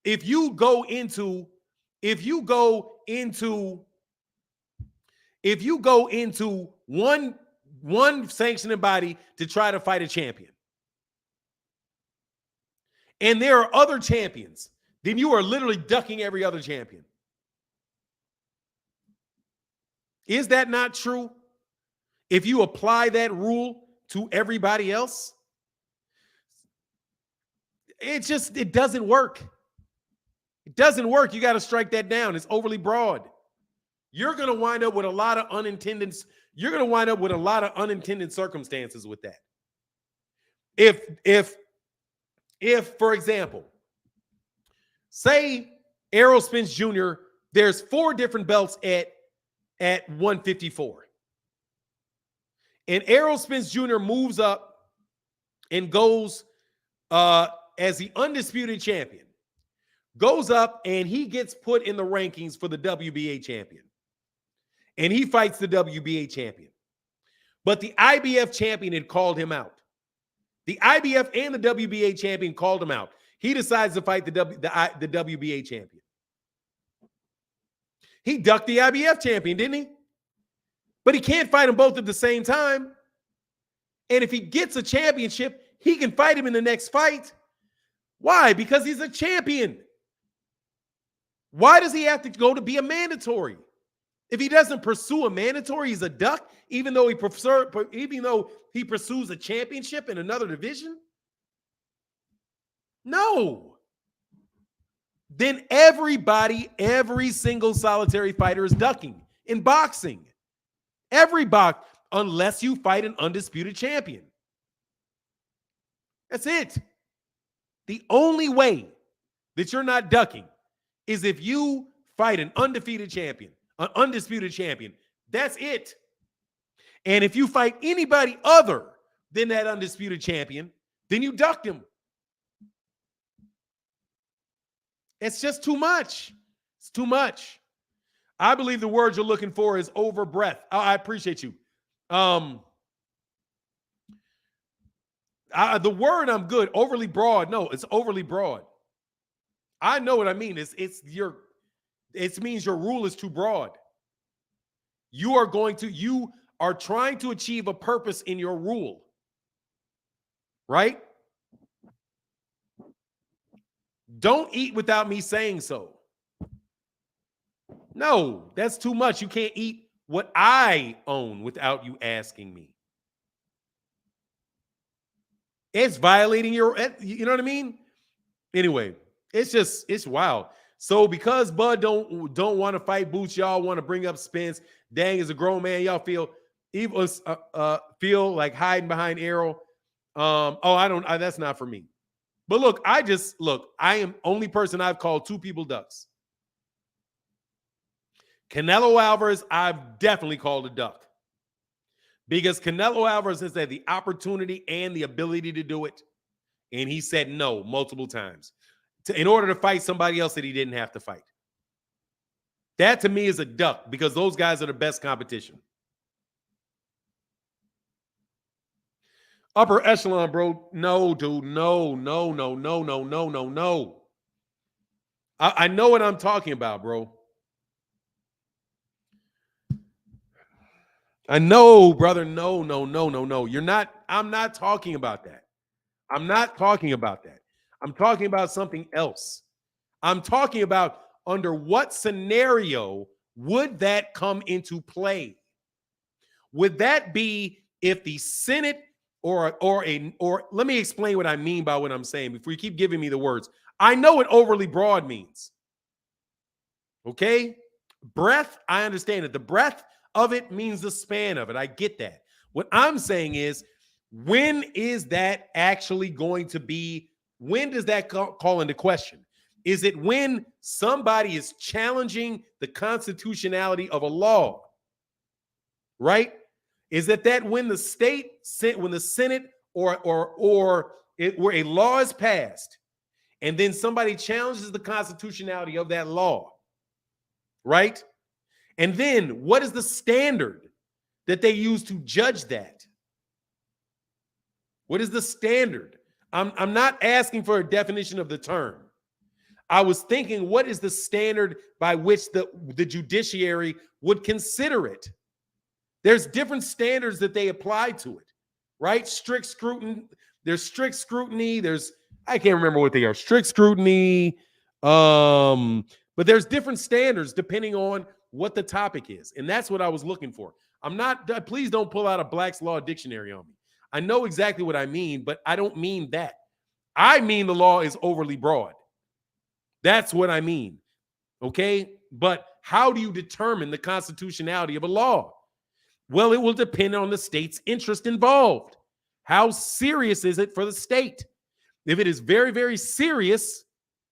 If you go into one sanctioning body to try to fight a champion, and there are other champions, then you are literally ducking every other champion. Is that not true? If you apply that rule to everybody else, it doesn't work. It doesn't work. You got to strike that down. It's overly broad. You're going to wind up with a lot of unintended circumstances with that. If for example, say Errol Spence Jr., there's 4 different belts at 154. And Errol Spence Jr. moves up and goes as the undisputed champion. Goes up and he gets put in the rankings for the WBA champion. And he fights the WBA champion. But the IBF champion had called him out. The IBF and the WBA champion called him out. He decides to fight the WBA champion. He ducked the IBF champion, didn't he? But he can't fight them both at the same time. And if he gets a championship, he can fight him in the next fight. Why? Because he's a champion. Why does he have to go to be a mandatory? If he doesn't pursue a mandatory, he's a duck, even though he pursues a championship in another division? No. Then every single solitary fighter is ducking in boxing. Unless you fight an undisputed champion. That's it. The only way that you're not ducking is if you fight an undisputed champion. That's it. And if you fight anybody other than that undisputed champion, then you ducked him. It's just too much. It's too much. I believe the word you're looking for is over breath. I appreciate you. The word I'm good. Overly broad. No, it's overly broad. I know what I mean. It means your rule is too broad. You are trying to achieve a purpose in your rule. Right? Don't eat without me saying so. No, that's too much. You can't eat what I own without you asking me. It's violating you know what I mean? Anyway, it's wild. So because Bud don't want to fight Boots, y'all want to bring up Spence. Dang, as a grown man, y'all feel like hiding behind Errol. That's not for me. But look, I am only person I've called 2 people ducks. Canelo Alvarez, I've definitely called a duck. Because Canelo Alvarez has had the opportunity and the ability to do it. And he said no multiple times in order to fight somebody else that he didn't have to fight. That to me is a duck because those guys are the best competition. Upper echelon, bro. No, dude. No. I know what I'm talking about, bro. I know, brother. No. You're not. I'm not talking about that. I'm talking about something else. I'm talking about under what scenario would that come into play? Would that be if the Senate or let me explain what I mean by what I'm saying before you keep giving me the words. I know what overly broad means. Okay? Breadth, I understand it. The breadth of it means the span of it. I get that. What I'm saying is, when is that actually going to be? When does that call into question? Is it when somebody is challenging the constitutionality of a law? Right? Is that when the Senate or where a law is passed and then somebody challenges the constitutionality of that law? Right? And then what is the standard that they use to judge that? What is the standard? I'm not asking for a definition of the term. I was thinking, what is the standard by which the judiciary would consider it? There's different standards that they apply to it, right? Strict scrutiny. There's strict scrutiny. I can't remember what they are. Strict scrutiny. But there's different standards depending on what the topic is. And that's what I was looking for. Please don't pull out a Black's Law Dictionary on me. I know exactly what I mean, but I don't mean that. I mean the law is overly broad. That's what I mean. Okay? But how do you determine the constitutionality of a law? Well, it will depend on the state's interest involved. How serious is it for the state? If it is very, very serious,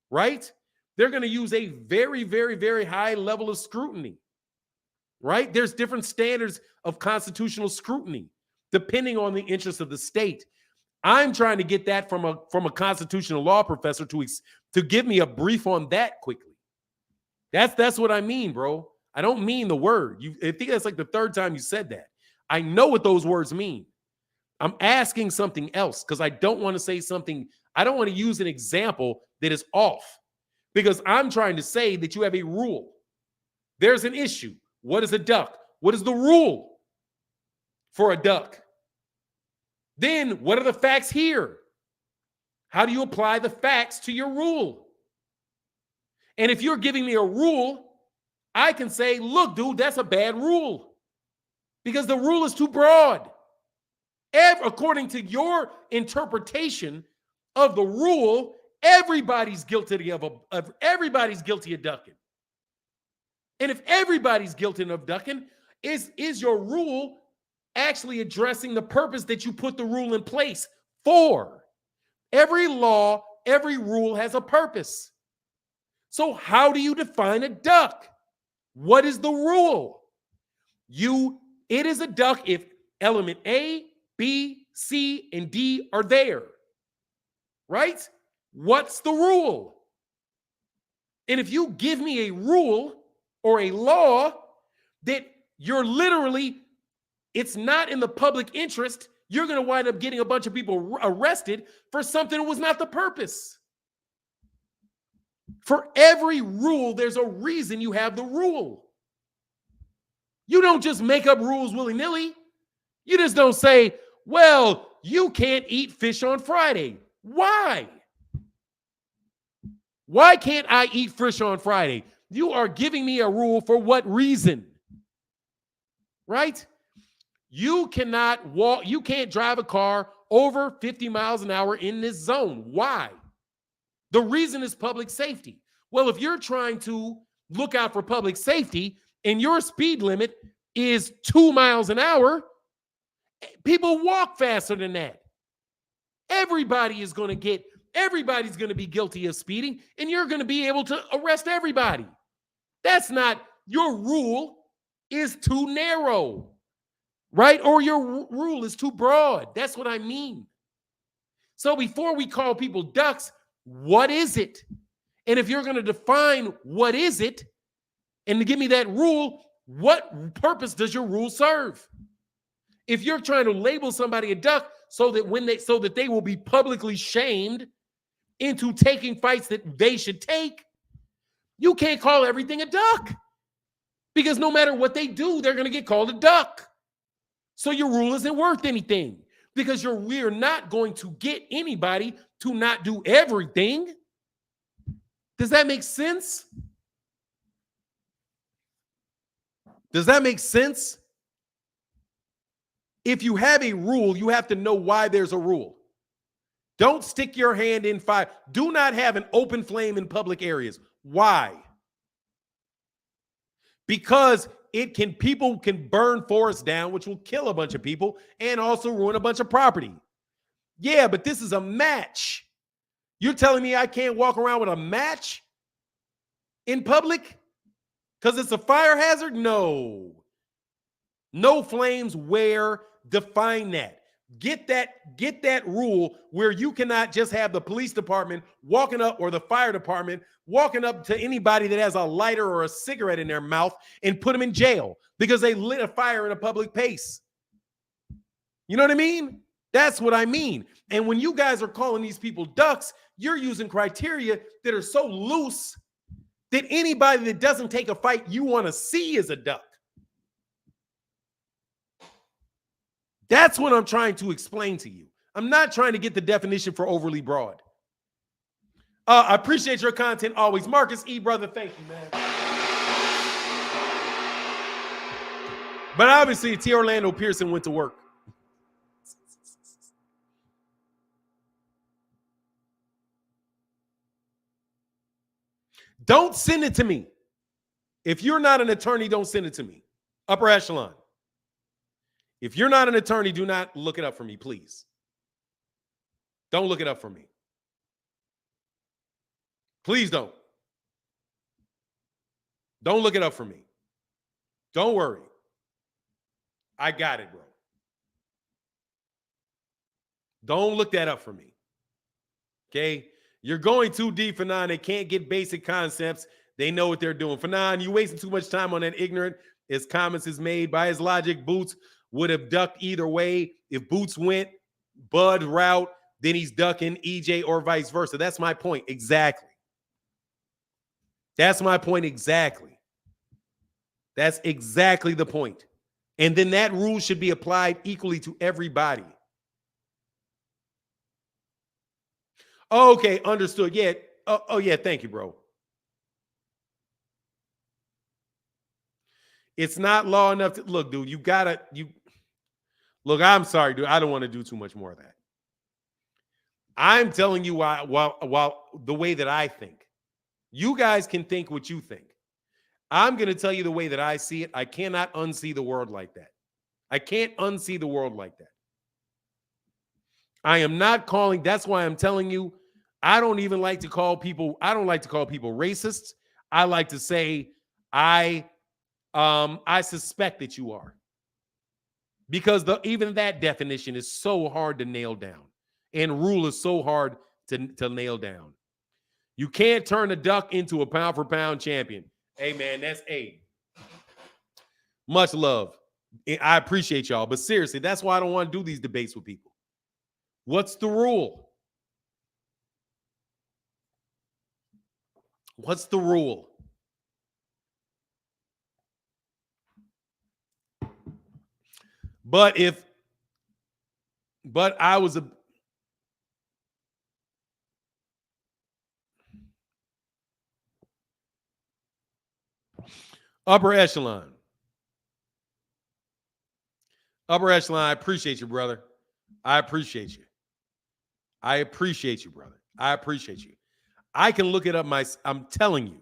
right, they're going to use a very, very, very high level of scrutiny, right? There's different standards of constitutional scrutiny depending on the interest of the state. I'm trying to get that from a constitutional law professor to give me a brief on that quickly. That's what I mean, bro. I don't mean the word. I think that's like the third time you said that. I know what those words mean. I'm asking something else because I don't want to say something. I don't want to use an example that is off because I'm trying to say that you have a rule. There's an issue. What is a duck? What is the rule for a duck? Then what are the facts here? How do you apply the facts to your rule? And if you're giving me a rule, I can say, look, dude, that's a bad rule because the rule is too broad. According to your interpretation of the rule, everybody's guilty of ducking. And if everybody's guilty of ducking, is your rule actually addressing the purpose that you put the rule in place for? Every law, every rule has a purpose. So how do you define a duck? What is the rule? It is a duck if element A, B, C, and D are there, right? What's the rule? And if you give me a rule or a law that it's not in the public interest, you're going to wind up getting a bunch of people arrested for something that was not the purpose. For every rule, there's a reason you have the rule. You don't just make up rules willy-nilly. You just don't say, well, you can't eat fish on Friday. Why? Why can't I eat fish on Friday? You are giving me a rule for what reason? Right? You can't drive a car over 50 miles an hour in this zone. Why? The reason is public safety. Well, if you're trying to look out for public safety and your speed limit is 2 miles an hour, people walk faster than that. Everybody's going to be guilty of speeding, and you're going to be able to arrest everybody. That's not, your rule is too narrow, right? Or your rule is too broad. That's what I mean. So before we call people ducks, what is it? And if you're going to define what is it, and to give me that rule, what purpose does your rule serve? If you're trying to label somebody a duck so that they will be publicly shamed into taking fights that they should take, you can't call everything a duck. Because no matter what they do, they're going to get called a duck. So your rule isn't worth anything because we're not going to get anybody to not do everything. Does that make sense? Does that make sense? If you have a rule, you have to know why there's a rule. Don't stick your hand in fire. Do not have an open flame in public areas. Why? Because people can burn forests down, which will kill a bunch of people and also ruin a bunch of property. Yeah, but this is a match. You're telling me I can't walk around with a match in public because it's a fire hazard? No. No flames where? Define that. Get that rule where you cannot just have the police department walking up or the fire department walking up to anybody that has a lighter or a cigarette in their mouth and put them in jail because they lit a fire in a public place. You know what I mean? That's what I mean. And when you guys are calling these people ducks, you're using criteria that are so loose that anybody that doesn't take a fight you want to see is a duck. That's what I'm trying to explain to you. I'm not trying to get the definition for overly broad. I appreciate your content always. Marcus E. Brother, thank you, man. But obviously, T. Orlando Pearson went to work. Don't send it to me. If you're not an attorney, don't send it to me. Upper echelon. If you're not an attorney, do not look it up for me, please. Don't look it up for me. Please don't. Don't look it up for me. Don't worry. I got it, bro. Don't look that up for me. Okay? You're going too deep, Fanon. They can't get basic concepts. They know what they're doing. Fanon, you wasting too much time on that ignorant. His comments is made by his logic. Boots would have ducked either way. If Boots went Bud route, then he's ducking EJ or vice versa. That's my point. Exactly. That's my point exactly. That's exactly the point. And then that rule should be applied equally to everybody. Okay, understood. Yeah. Oh yeah, thank you, bro. It's not law enough to look, dude. Look, I'm sorry, dude. I don't want to do too much more of that. I'm telling you while the way that I think. You guys can think what you think. I'm going to tell you the way that I see it. I cannot unsee the world like that. I can't unsee the world like that. I am not calling. That's why I'm telling you, I don't like to call people racists. I like to say, I suspect that you are. Because even that definition is so hard to nail down. And rule is so hard to nail down. You can't turn a duck into a pound-for-pound champion. Hey, man, that's A. Much love. I appreciate y'all. But seriously, that's why I don't want to do these debates with people. What's the rule? What's the rule? But I was upper echelon. Upper echelon, I appreciate you, brother. I appreciate you. I appreciate you, brother. I appreciate you. I can look it up I'm telling you,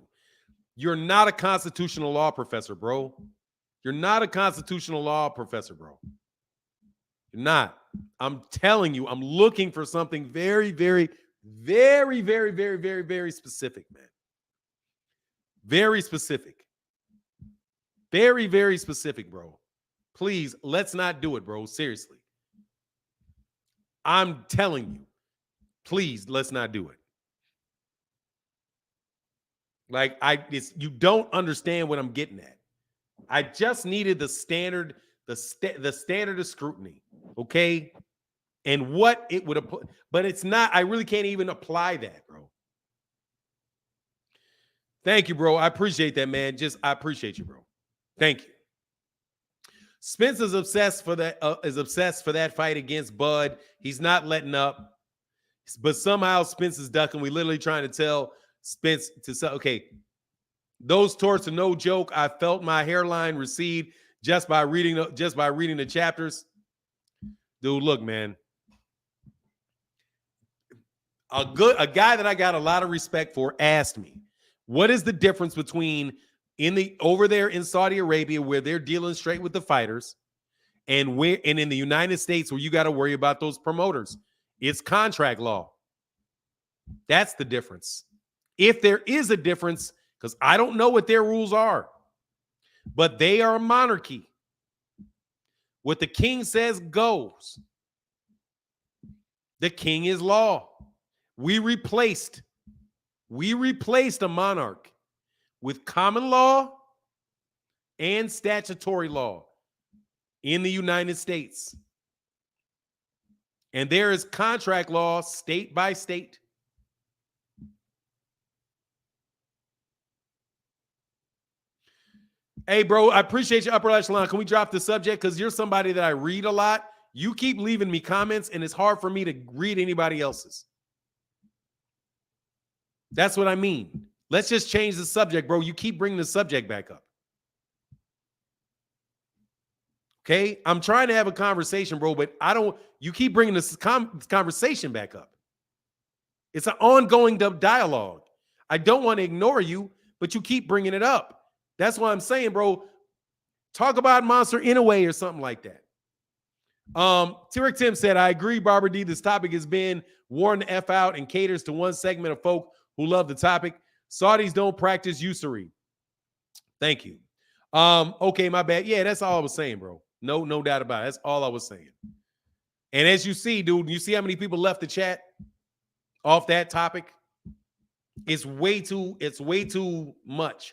you're not a constitutional law professor, bro. You're not a constitutional law professor, bro. You're not. I'm telling you, I'm looking for something very, very, very, very, very, very, very specific, man. Very specific. Very, very specific, bro. Please, let's not do it, bro. Seriously. I'm telling you. Please, let's not do it. Like, you don't understand what I'm getting at. I just needed the standard, the standard of scrutiny, okay? And what it would apply, but it's not, I really can't even apply that, bro. Thank you, bro. I appreciate that, man. I appreciate you, bro. Thank you. Spence is obsessed for that fight against Bud. He's not letting up. But somehow Spence is ducking. We literally trying to tell Spence to say, okay, those torts are no joke. I felt my hairline recede just by reading the chapters. Dude, look, man. A guy that I got a lot of respect for asked me, what is the difference between over there in Saudi Arabia where they're dealing straight with the fighters and in the United States where you got to worry about those promoters? It's contract law. That's the difference. If there is a difference, because I don't know what their rules are, but they are a monarchy. What the king says goes. The king is law. We replaced a monarch with common law and statutory law in the United States. And there is contract law state by state. Hey, bro, I appreciate you, Upper Echelon. Can we drop the subject? Because you're somebody that I read a lot. You keep leaving me comments, and it's hard for me to read anybody else's. That's what I mean. Let's just change the subject, bro. You keep bringing the subject back up. Okay? I'm trying to have a conversation, bro, but you keep bringing this conversation back up. It's an ongoing dialogue. I don't want to ignore you, but you keep bringing it up. That's why I'm saying, bro, talk about Monster in a way or something like that. Tyrek Tim said, I agree, Barbara D. This topic has been worn the F out and caters to one segment of folk who love the topic. Saudis don't practice usury. Thank you. Okay, my bad. Yeah, that's all I was saying, bro. No doubt about it. That's all I was saying. And as you see, dude, you see how many people left the chat off that topic? It's way too much.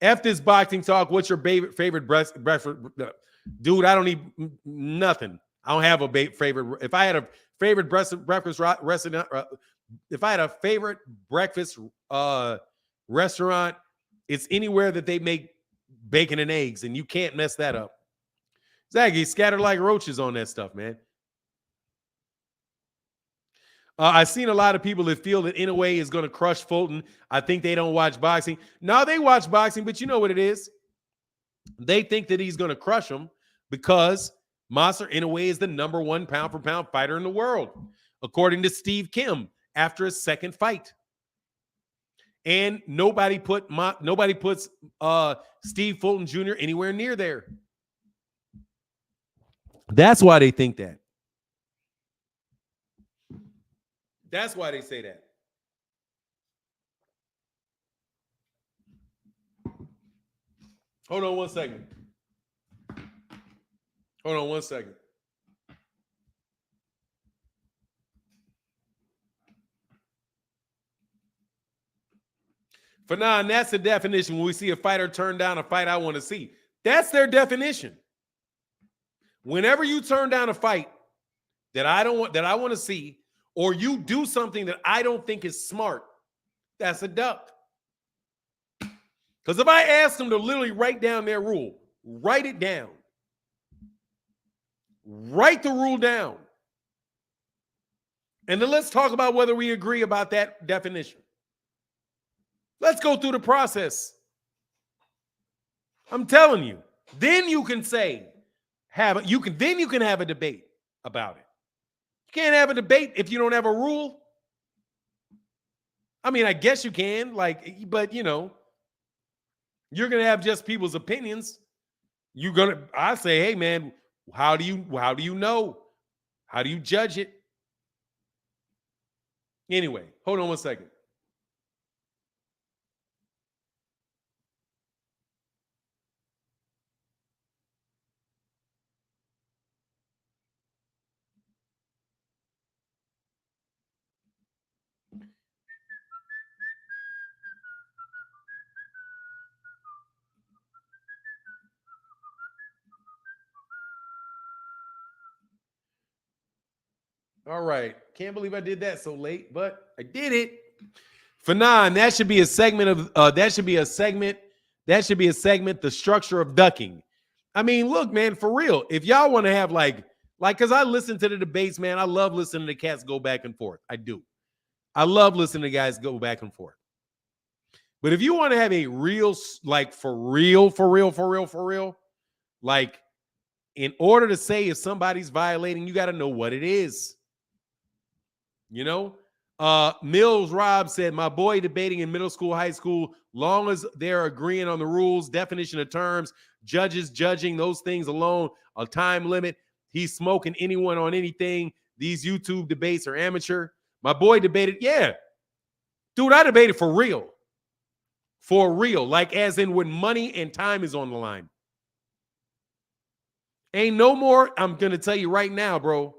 F this boxing talk. What's your favorite breakfast? Dude, I don't need nothing. I don't have a favorite. If I had a favorite breakfast restaurant, if I had a favorite breakfast restaurant, it's anywhere that they make bacon and eggs, and you can't mess that up. Zaggy scattered like roaches on that stuff, man. I've seen a lot of people that feel that Inoue is going to crush Fulton. I think they don't watch boxing. No, they watch boxing, but you know what it is. They think that he's going to crush him because Monster Inoue is the #1 pound-for-pound fighter in the world, according to Steve Kim, after his second fight. And nobody puts Steve Fulton Jr. anywhere near there. That's why they think that. That's why they say that. Hold on one second. For now, and that's the definition. When we see a fighter turn down a fight I want to see, that's their definition. Whenever you turn down a fight that I want to see, or you do something that I don't think is smart, that's a duck. Because if I asked them to literally write down their rule, write it down. Write the rule down. And then let's talk about whether we agree about that definition. Let's go through the process. I'm telling you. Then you can have a debate about it. You can't have a debate if you don't have a rule. I mean, I guess you can, but you're gonna have just people's opinions. I say, hey man, how do you know? How do you judge it? Anyway, hold on one second. All right. Can't believe I did that so late, but I did it. Fanon, that should be a segment of the structure of ducking. I mean, look, man, for real. If y'all want to have because I listen to the debates, man. I love listening to cats go back and forth. I do. I love listening to guys go back and forth. But if you want to have a real, for real, in order to say if somebody's violating, you got to know what it is. Mills Rob said, my boy debating in middle school, high school, long as they're agreeing on the rules, definition of terms, judges judging those things alone, a time limit. He's smoking anyone on anything. These YouTube debates are amateur. My boy debated. Yeah. Dude, I debated for real. For real. As in when money and time is on the line. Ain't no more. I'm going to tell you right now, bro.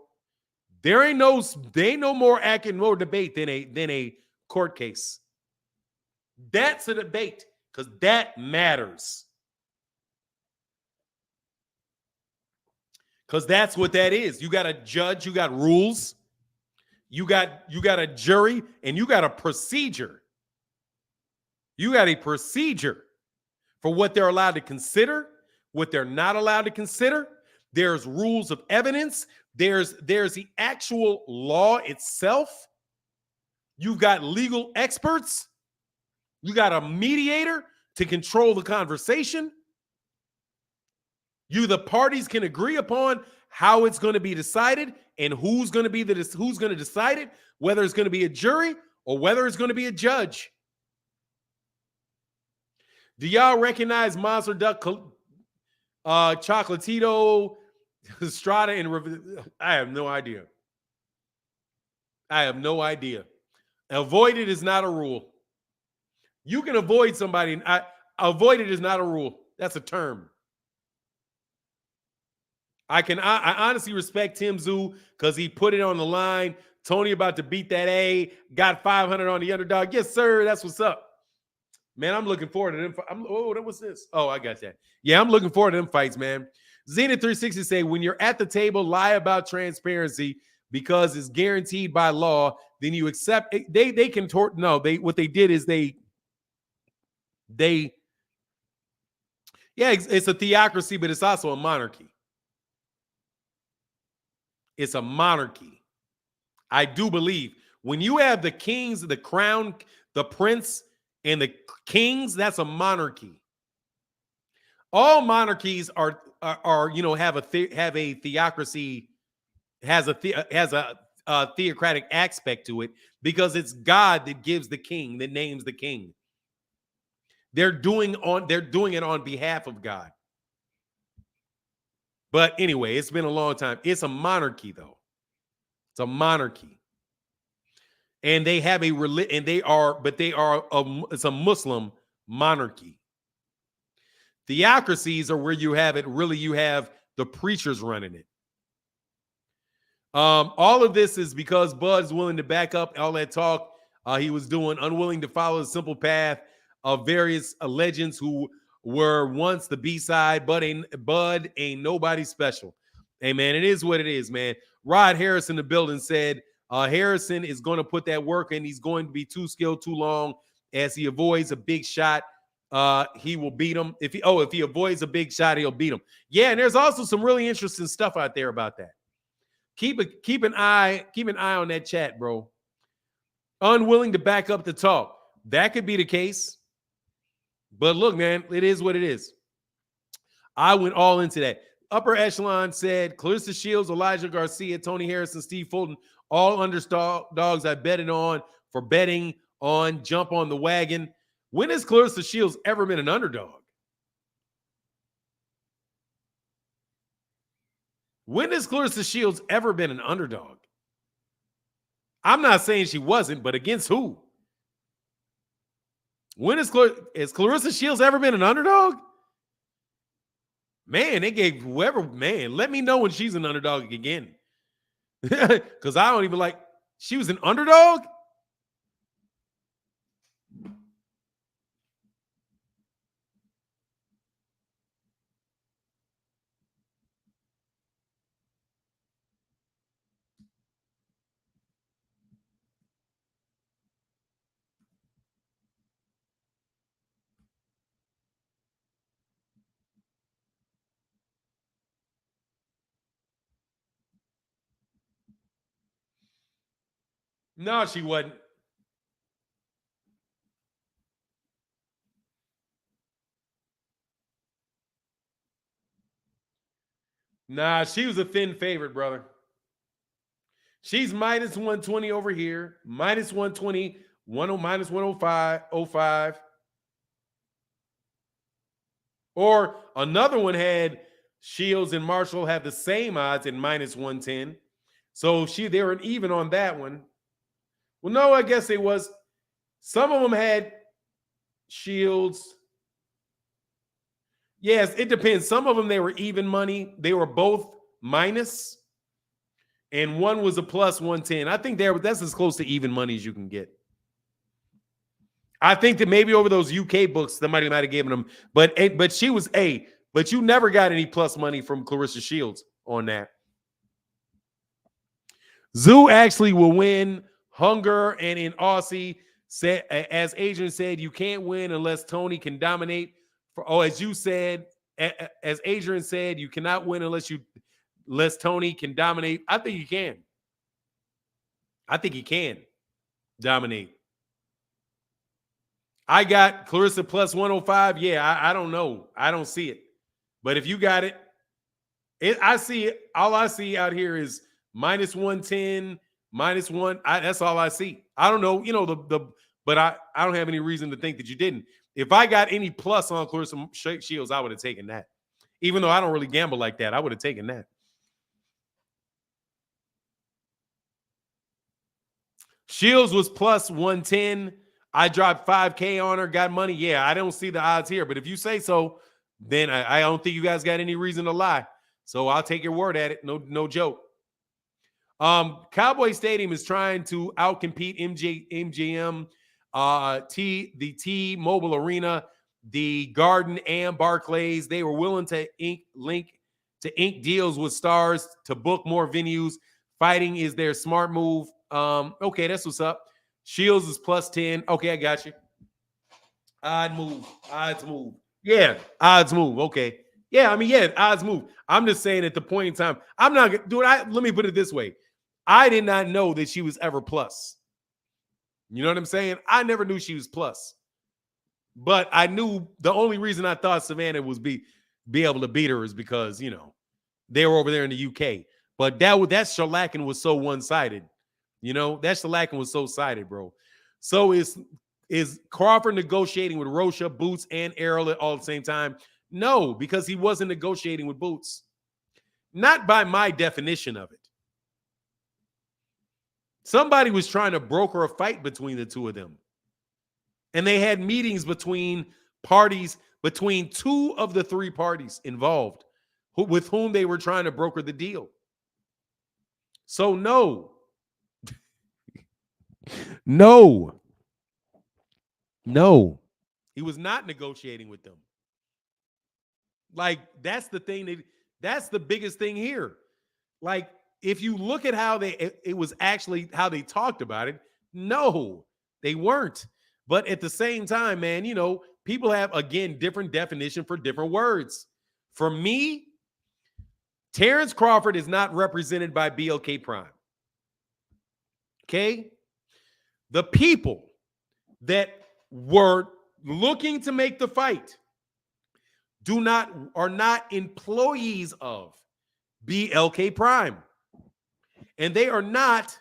There ain't no more accurate, more debate than a court case. That's a debate because that matters. Because that's what that is. You got a judge, you got rules, You got a jury and you got a procedure. You got a procedure for what they're allowed to consider, what they're not allowed to consider. There's rules of evidence. There's the actual law itself. You've got legal experts. You got a mediator to control the conversation. The parties can agree upon how it's going to be decided and who's going to decide it, whether it's going to be a jury or whether it's going to be a judge. Do y'all recognize Monster Duck, Chocolatito, Strata, and I have no idea. I have no idea. Avoid it is not a rule. You can avoid somebody. Avoid it is not a rule. That's a term. I honestly respect Tim Zoo because he put it on the line. Tony about to beat that A. Got 500 on the underdog. Yes, sir. That's what's up. Man, I'm looking forward to them. What's this? Oh, I got that. Yeah, I'm looking forward to them fights, man. Zenith 360 say, when you're at the table, lie about transparency because it's guaranteed by law. Then you accept it. They contort. No, what they did is it's a theocracy, but it's also a monarchy. It's a monarchy. I do believe when you have the kings, the crown, the prince, and the kings, that's a monarchy. All monarchies are have a theocracy, has a theocratic aspect to it because it's God that gives the king, that names the king. They're doing it on behalf of God. But anyway, it's been a long time. It's a monarchy, though. It's a monarchy. And they have it's a Muslim monarchy. Theocracies are where you have the preachers running it. All of this is because Bud's willing to back up all that talk he was doing, unwilling to follow the simple path of various legends who were once the B-side. Bud ain't nobody special. Hey, man, it is what it is, man. Rod Harris in the building said Harrison is going to put that work in. He's going to be too skilled too long. As he avoids a big shot, he will beat him. If he avoids a big shot, he'll beat him. Yeah, and there's also some really interesting stuff out there about that. Keep an eye on that chat, bro. Unwilling to back up the talk. That could be the case. But look, man, it is what it is. I went all into that. Upper Echelon said Clarissa Shields, Elijah Garcia, Tony Harrison, Steve Fulton, all underdogs I betted on for betting on jump on the wagon. When has Clarissa Shields ever been an underdog? When has Clarissa Shields ever been an underdog? I'm not saying she wasn't, but against who? When has Clarissa Shields ever been an underdog? Man, they gave whoever, man, let me know when she's an underdog again. Because I don't even like, she was an underdog? No, she wasn't. Nah, she was a thin favorite, brother. She's minus 120 over here, minus 120, minus 105. Or another one had Shields and Marshall have the same odds at minus 110. So they were even on that one. Well, no, I guess it was. Some of them had Shields. Yes, it depends. Some of them, they were even money. They were both minus. And one was a plus 110. I think that's as close to even money as you can get. I think that maybe over those UK books, somebody might have given them. But she was A. But you never got any plus money from Clarissa Shields on that. Zoo actually will win. Hunger and in Aussie, said, as Adrian said, you can't win unless Tony can dominate. As you said, as Adrian said, you cannot win unless Tony can dominate. I think he can. I think he can dominate. I got Clarissa plus 105. Yeah, I don't know. I don't see it. But if you got it, I see it. All I see out here is minus 110, minus one. That's all I see. I don't know, but I don't have any reason to think that you didn't. If I got any plus on Clarissa Shields, I would have taken that. Even though I don't really gamble like that, I would have taken that. Shields was plus 110. I dropped 5K on her, got money. Yeah, I don't see the odds here. But if you say so, then I don't think you guys got any reason to lie. So I'll take your word at it. No joke. Cowboy Stadium is trying to outcompete MGM, the T-Mobile Arena, the Garden, and Barclays. They were willing to ink deals with stars to book more venues. Fighting is their smart move. Okay, that's what's up. Shields is plus 10. Okay, I got you. Odds move. Yeah, odds move. Okay. Yeah, I mean, yeah, odds move. I'm just saying at the point in time, I'm not going to do it. Let me put it this way. I did not know that she was ever plus. You know what I'm saying? I never knew she was plus. But I knew the only reason I thought Savannah was be able to beat her is because, they were over there in the UK. But that shellacking was so one-sided. That shellacking was so sided, bro. So is Crawford negotiating with Rocha, Boots, and Errol all at the same time? No, because he wasn't negotiating with Boots. Not by my definition of it. Somebody was trying to broker a fight between the two of them. And they had meetings between two of the three parties involved with whom they were trying to broker the deal. So no. No. He was not negotiating with them. Like, that's the thing. That's the biggest thing here. Like, if you look at how it was actually how they talked about it, no, they weren't. But at the same time, man, people have, again, different definition for different words. For me, Terence Crawford is not represented by BLK Prime. Okay? The people that were looking to make the fight are not employees of BLK Prime. And they are not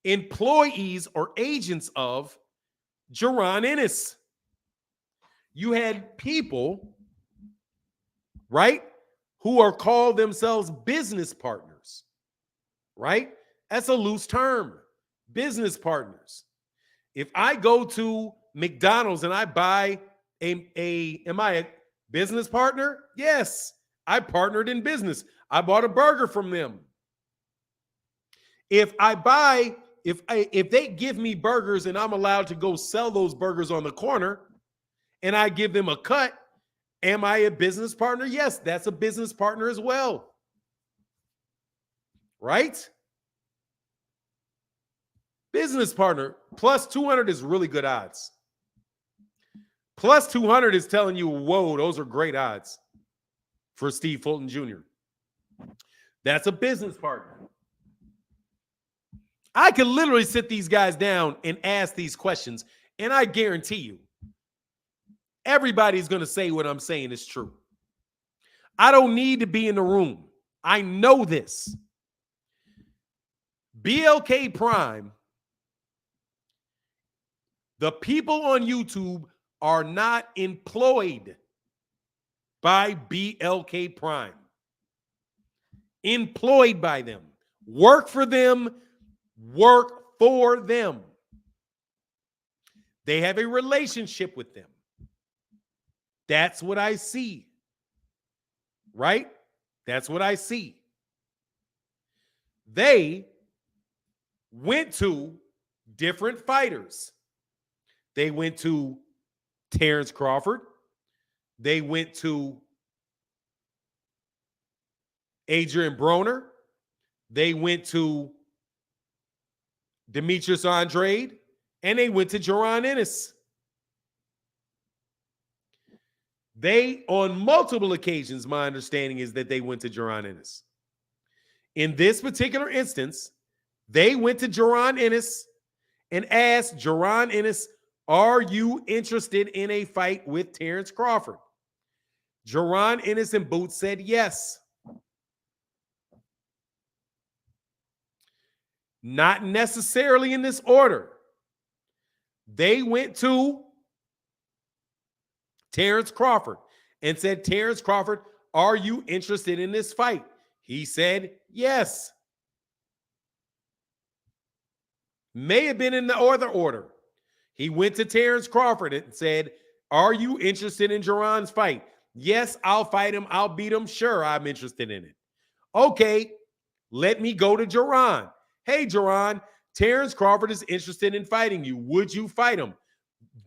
employees or agents of Jaron Ennis. You had people, right, who are called themselves business partners, right? That's a loose term. Business partners. If I go to McDonald's and I buy am I a business partner? Yes, I partnered in business. I bought a burger from them. If they give me burgers and I'm allowed to go sell those burgers on the corner and I give them a cut, am I a business partner? Yes, that's a business partner as well. Right? Business partner, plus 200 is really good odds. Plus 200 is telling you, whoa, those are great odds for Steve Fulton Jr. That's a business partner. I could literally sit these guys down and ask these questions, and I guarantee you, everybody's going to say what I'm saying is true. I don't need to be in the room. I know this. BLK Prime, the people on YouTube are not employed by BLK Prime. Employed by them. Work for them. Work for them. They have a relationship with them. That's what I see. Right? That's what I see. They went to different fighters. They went to Terence Crawford. They went to Adrian Broner. They went to Demetrius Andrade, and they went to Jaron Ennis. They, on multiple occasions, my understanding is that they went to Jaron Ennis. In this particular instance, they went to Jaron Ennis and asked Jaron Ennis, are you interested in a fight with Terence Crawford? Jaron Ennis and Boots said yes. Not necessarily in this order. They went to Terence Crawford and said, Terence Crawford, are you interested in this fight? He said yes. May have been in the other order. He went to Terence Crawford and said, are you interested in Jaron's fight? Yes, I'll fight him. I'll beat him. Sure, I'm interested in it. Okay, let me go to Jaron. Hey, Jaron, Terence Crawford is interested in fighting you. Would you fight him?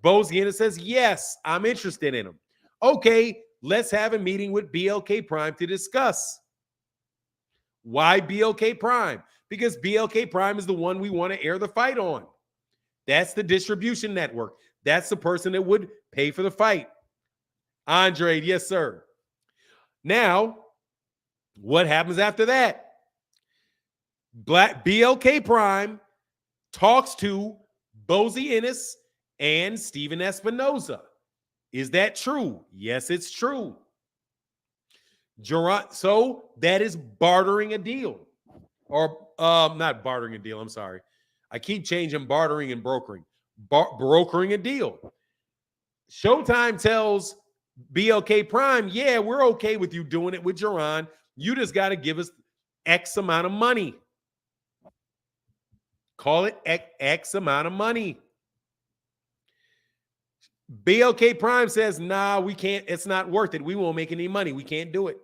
Boziana says, yes, I'm interested in him. Okay, let's have a meeting with BLK Prime to discuss. Why BLK Prime? Because BLK Prime is the one we want to air the fight on. That's the distribution network. That's the person that would pay for the fight. Andre, yes, sir. Now, what happens after that? BLK Prime talks to Bozy Ennis and Steven Espinoza. Is that true? Yes, it's true. Jaron, so that is bartering a deal. Or not bartering a deal, I'm sorry. I keep changing bartering and brokering. Brokering a deal. Showtime tells BLK Prime, yeah, we're okay with you doing it with Jaron. You just got to give us X amount of money. Call it X amount of money. BLK Prime says, nah, we can't. It's not worth it. We won't make any money. We can't do it.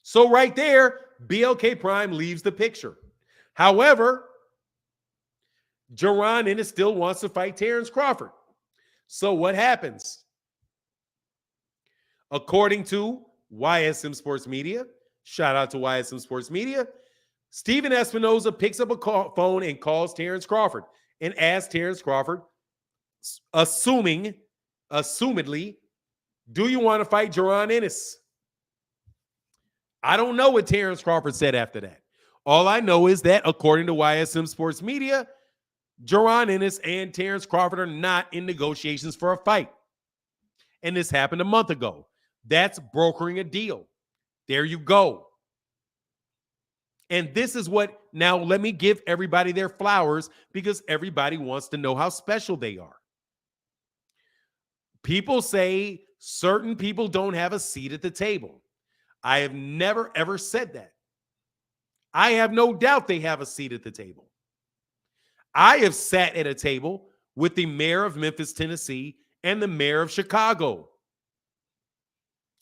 So right there, BLK Prime leaves the picture. However, Jaron Ennis still wants to fight Terence Crawford. So what happens? According to YSM Sports Media, shout out to YSM Sports Media, Steven Espinoza picks up a phone and calls Terence Crawford and asks Terence Crawford, assumedly, do you want to fight Jaron Ennis? I don't know what Terence Crawford said after that. All I know is that, according to YSM Sports Media, Jaron Ennis and Terence Crawford are not in negotiations for a fight. And this happened a month ago. That's brokering a deal. There you go. And this is what, now let me give everybody their flowers because everybody wants to know how special they are. People say certain people don't have a seat at the table. I have never, ever said that. I have no doubt they have a seat at the table. I have sat at a table with the mayor of Memphis, Tennessee, and the mayor of Chicago,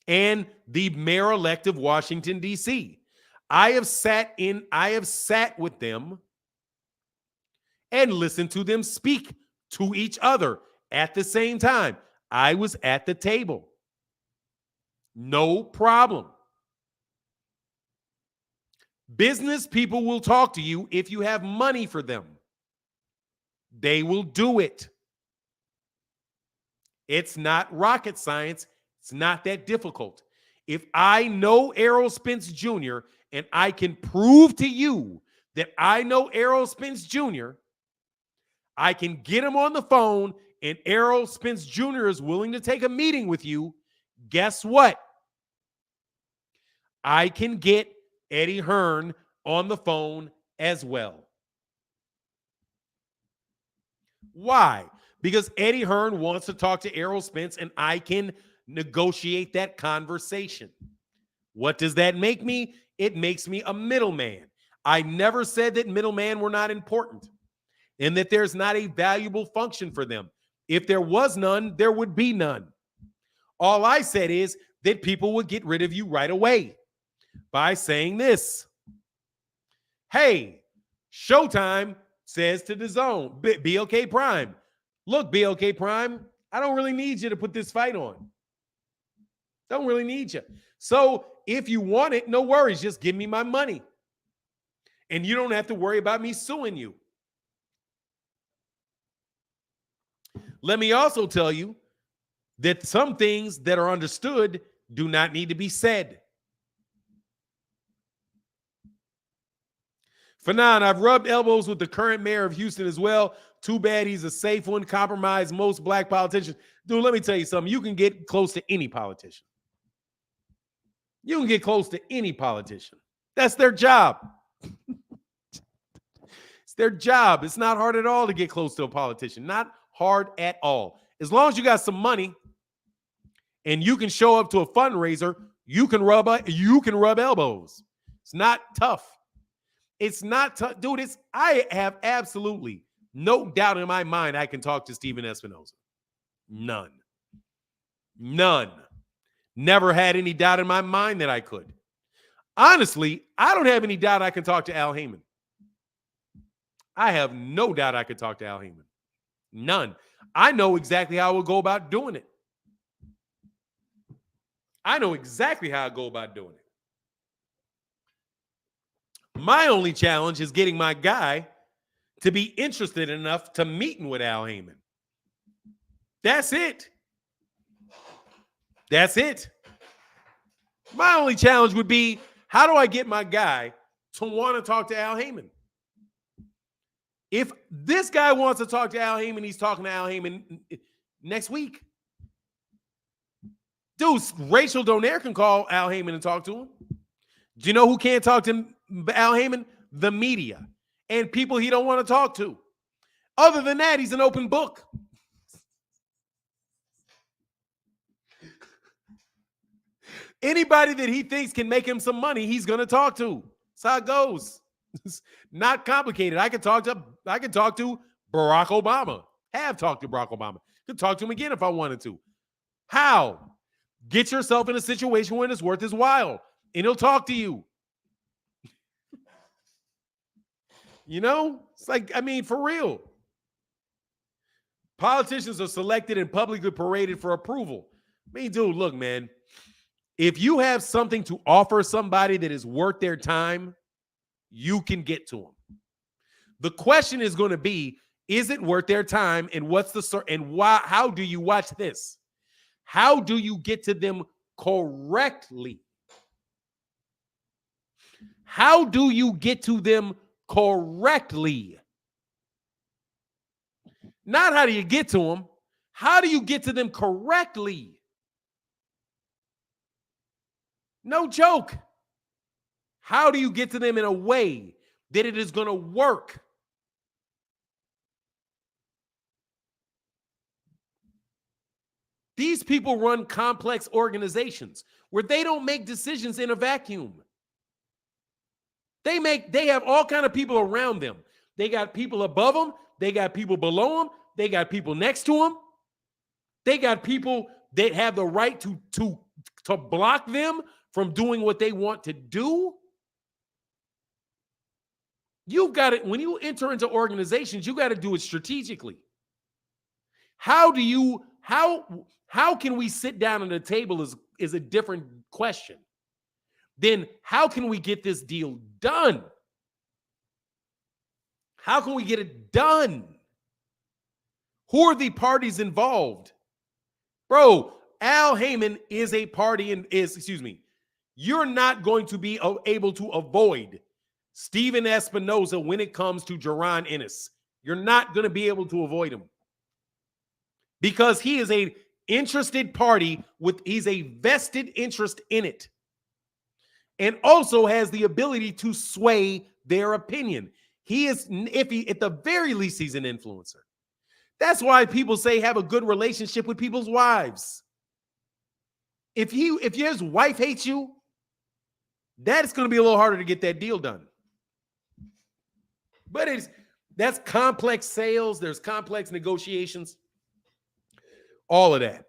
and the mayor-elect of Washington, D.C. I have sat with them and listened to them speak to each other at the same time. I was at the table. No problem. Business people will talk to you if you have money for them. They will do it. It's not rocket science. It's not that difficult. If I know Errol Spence Jr. and I can prove to you that I know Errol Spence Jr., I can get him on the phone and Errol Spence Jr. is willing to take a meeting with you. Guess what? I can get Eddie Hearn on the phone as well. Why? Because Eddie Hearn wants to talk to Errol Spence and I can negotiate that conversation. What does that make me? It makes me a middleman. I never said that middlemen were not important and that there's not a valuable function for them. If there was none, there would be none. All I said is that people would get rid of you right away by saying this. Hey, Showtime says to the zone, BLK Prime, look, BLK Prime, I don't really need you to put this fight on. Don't really need you. So if you want it, no worries. Just give me my money. And you don't have to worry about me suing you. Let me also tell you that some things that are understood do not need to be said. Fanon, I've rubbed elbows with the current mayor of Houston as well. Too bad he's a safe one, compromised most black politicians. Dude, let me tell you something. You can get close to any politician. You can get close to any politician. That's their job. It's their job. It's not hard at all to get close to a politician. Not hard at all. As long as you got some money and you can show up to a fundraiser, you can rub elbows. It's not tough. It's not tough. Dude, I have absolutely no doubt in my mind I can talk to Steven Espinoza. None. Never had any doubt in my mind that I could. Honestly, I don't have any doubt I can talk to Al Heyman. I have no doubt I could talk to Al Heyman. None. I know exactly how I would go about doing it. I know exactly how I go about doing it. My only challenge is getting my guy to be interested enough to meeting with Al Heyman. That's it. That's it. My only challenge would be, how do I get my guy to want to talk to Al Heyman? If this guy wants to talk to Al Heyman, he's talking to Al Heyman next week. Dude, Rachel Donaire can call Al Heyman and talk to him. Do you know who can't talk to Al Heyman? The media and people he don't want to talk to. Other than that, he's an open book. Anybody that he thinks can make him some money, he's going to talk to. That's how it goes. It's not complicated. I can talk to Barack Obama. Have talked to Barack Obama. Could talk to him again if I wanted to. How? Get yourself in a situation when it's worth his while, and he'll talk to you. You know? It's like, I mean, for real. Politicians are selected and publicly paraded for approval. I mean, dude, look, man. If you have something to offer somebody that is worth their time, you can get to them. The question is going to be, is it worth their time? And what's the and why? How do you watch this? How do you get to them correctly? How do you get to them correctly? Not how do you get to them? How do you get to them correctly? No joke. How do you get to them in a way that it is going to work? These people run complex organizations where they don't make decisions in a vacuum. They have all kind of people around them. They got people above them. They got people below them. They got people next to them. They got people that have the right to block them from doing what they want to do. You've got it. When you enter into organizations, you got to do it strategically. How can we sit down at a table is a different question. Then how can we get this deal done? How can we get it done? Who are the parties involved? Bro, Al Heyman is a party and you're not going to be able to avoid Steven Espinoza when it comes to Jaron Ennis. You're not going to be able to avoid him because he is a interested party he's a vested interest in it and also has the ability to sway their opinion. He is, at the very least, he's an influencer. That's why people say have a good relationship with people's wives. If his wife hates you, that's going to be a little harder to get that deal done. But that's complex sales. There's complex negotiations. All of that.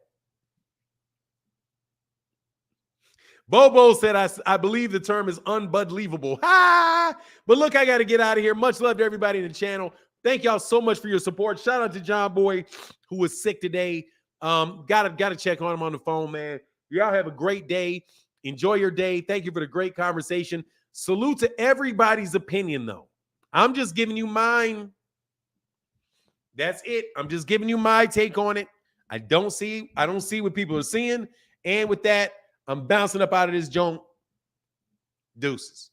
Bobo said, I believe the term is unbelievable. Ha! But look, I got to get out of here. Much love to everybody in the channel. Thank y'all so much for your support. Shout out to John Boy, who was sick today. Gotta check on him on the phone, man. Y'all have a great day. Enjoy your day. Thank you for the great conversation. Salute to everybody's opinion, though. I'm just giving you mine. That's it. I'm just giving you my take on it. I don't see what people are seeing. And with that, I'm bouncing up out of this joint. Deuces.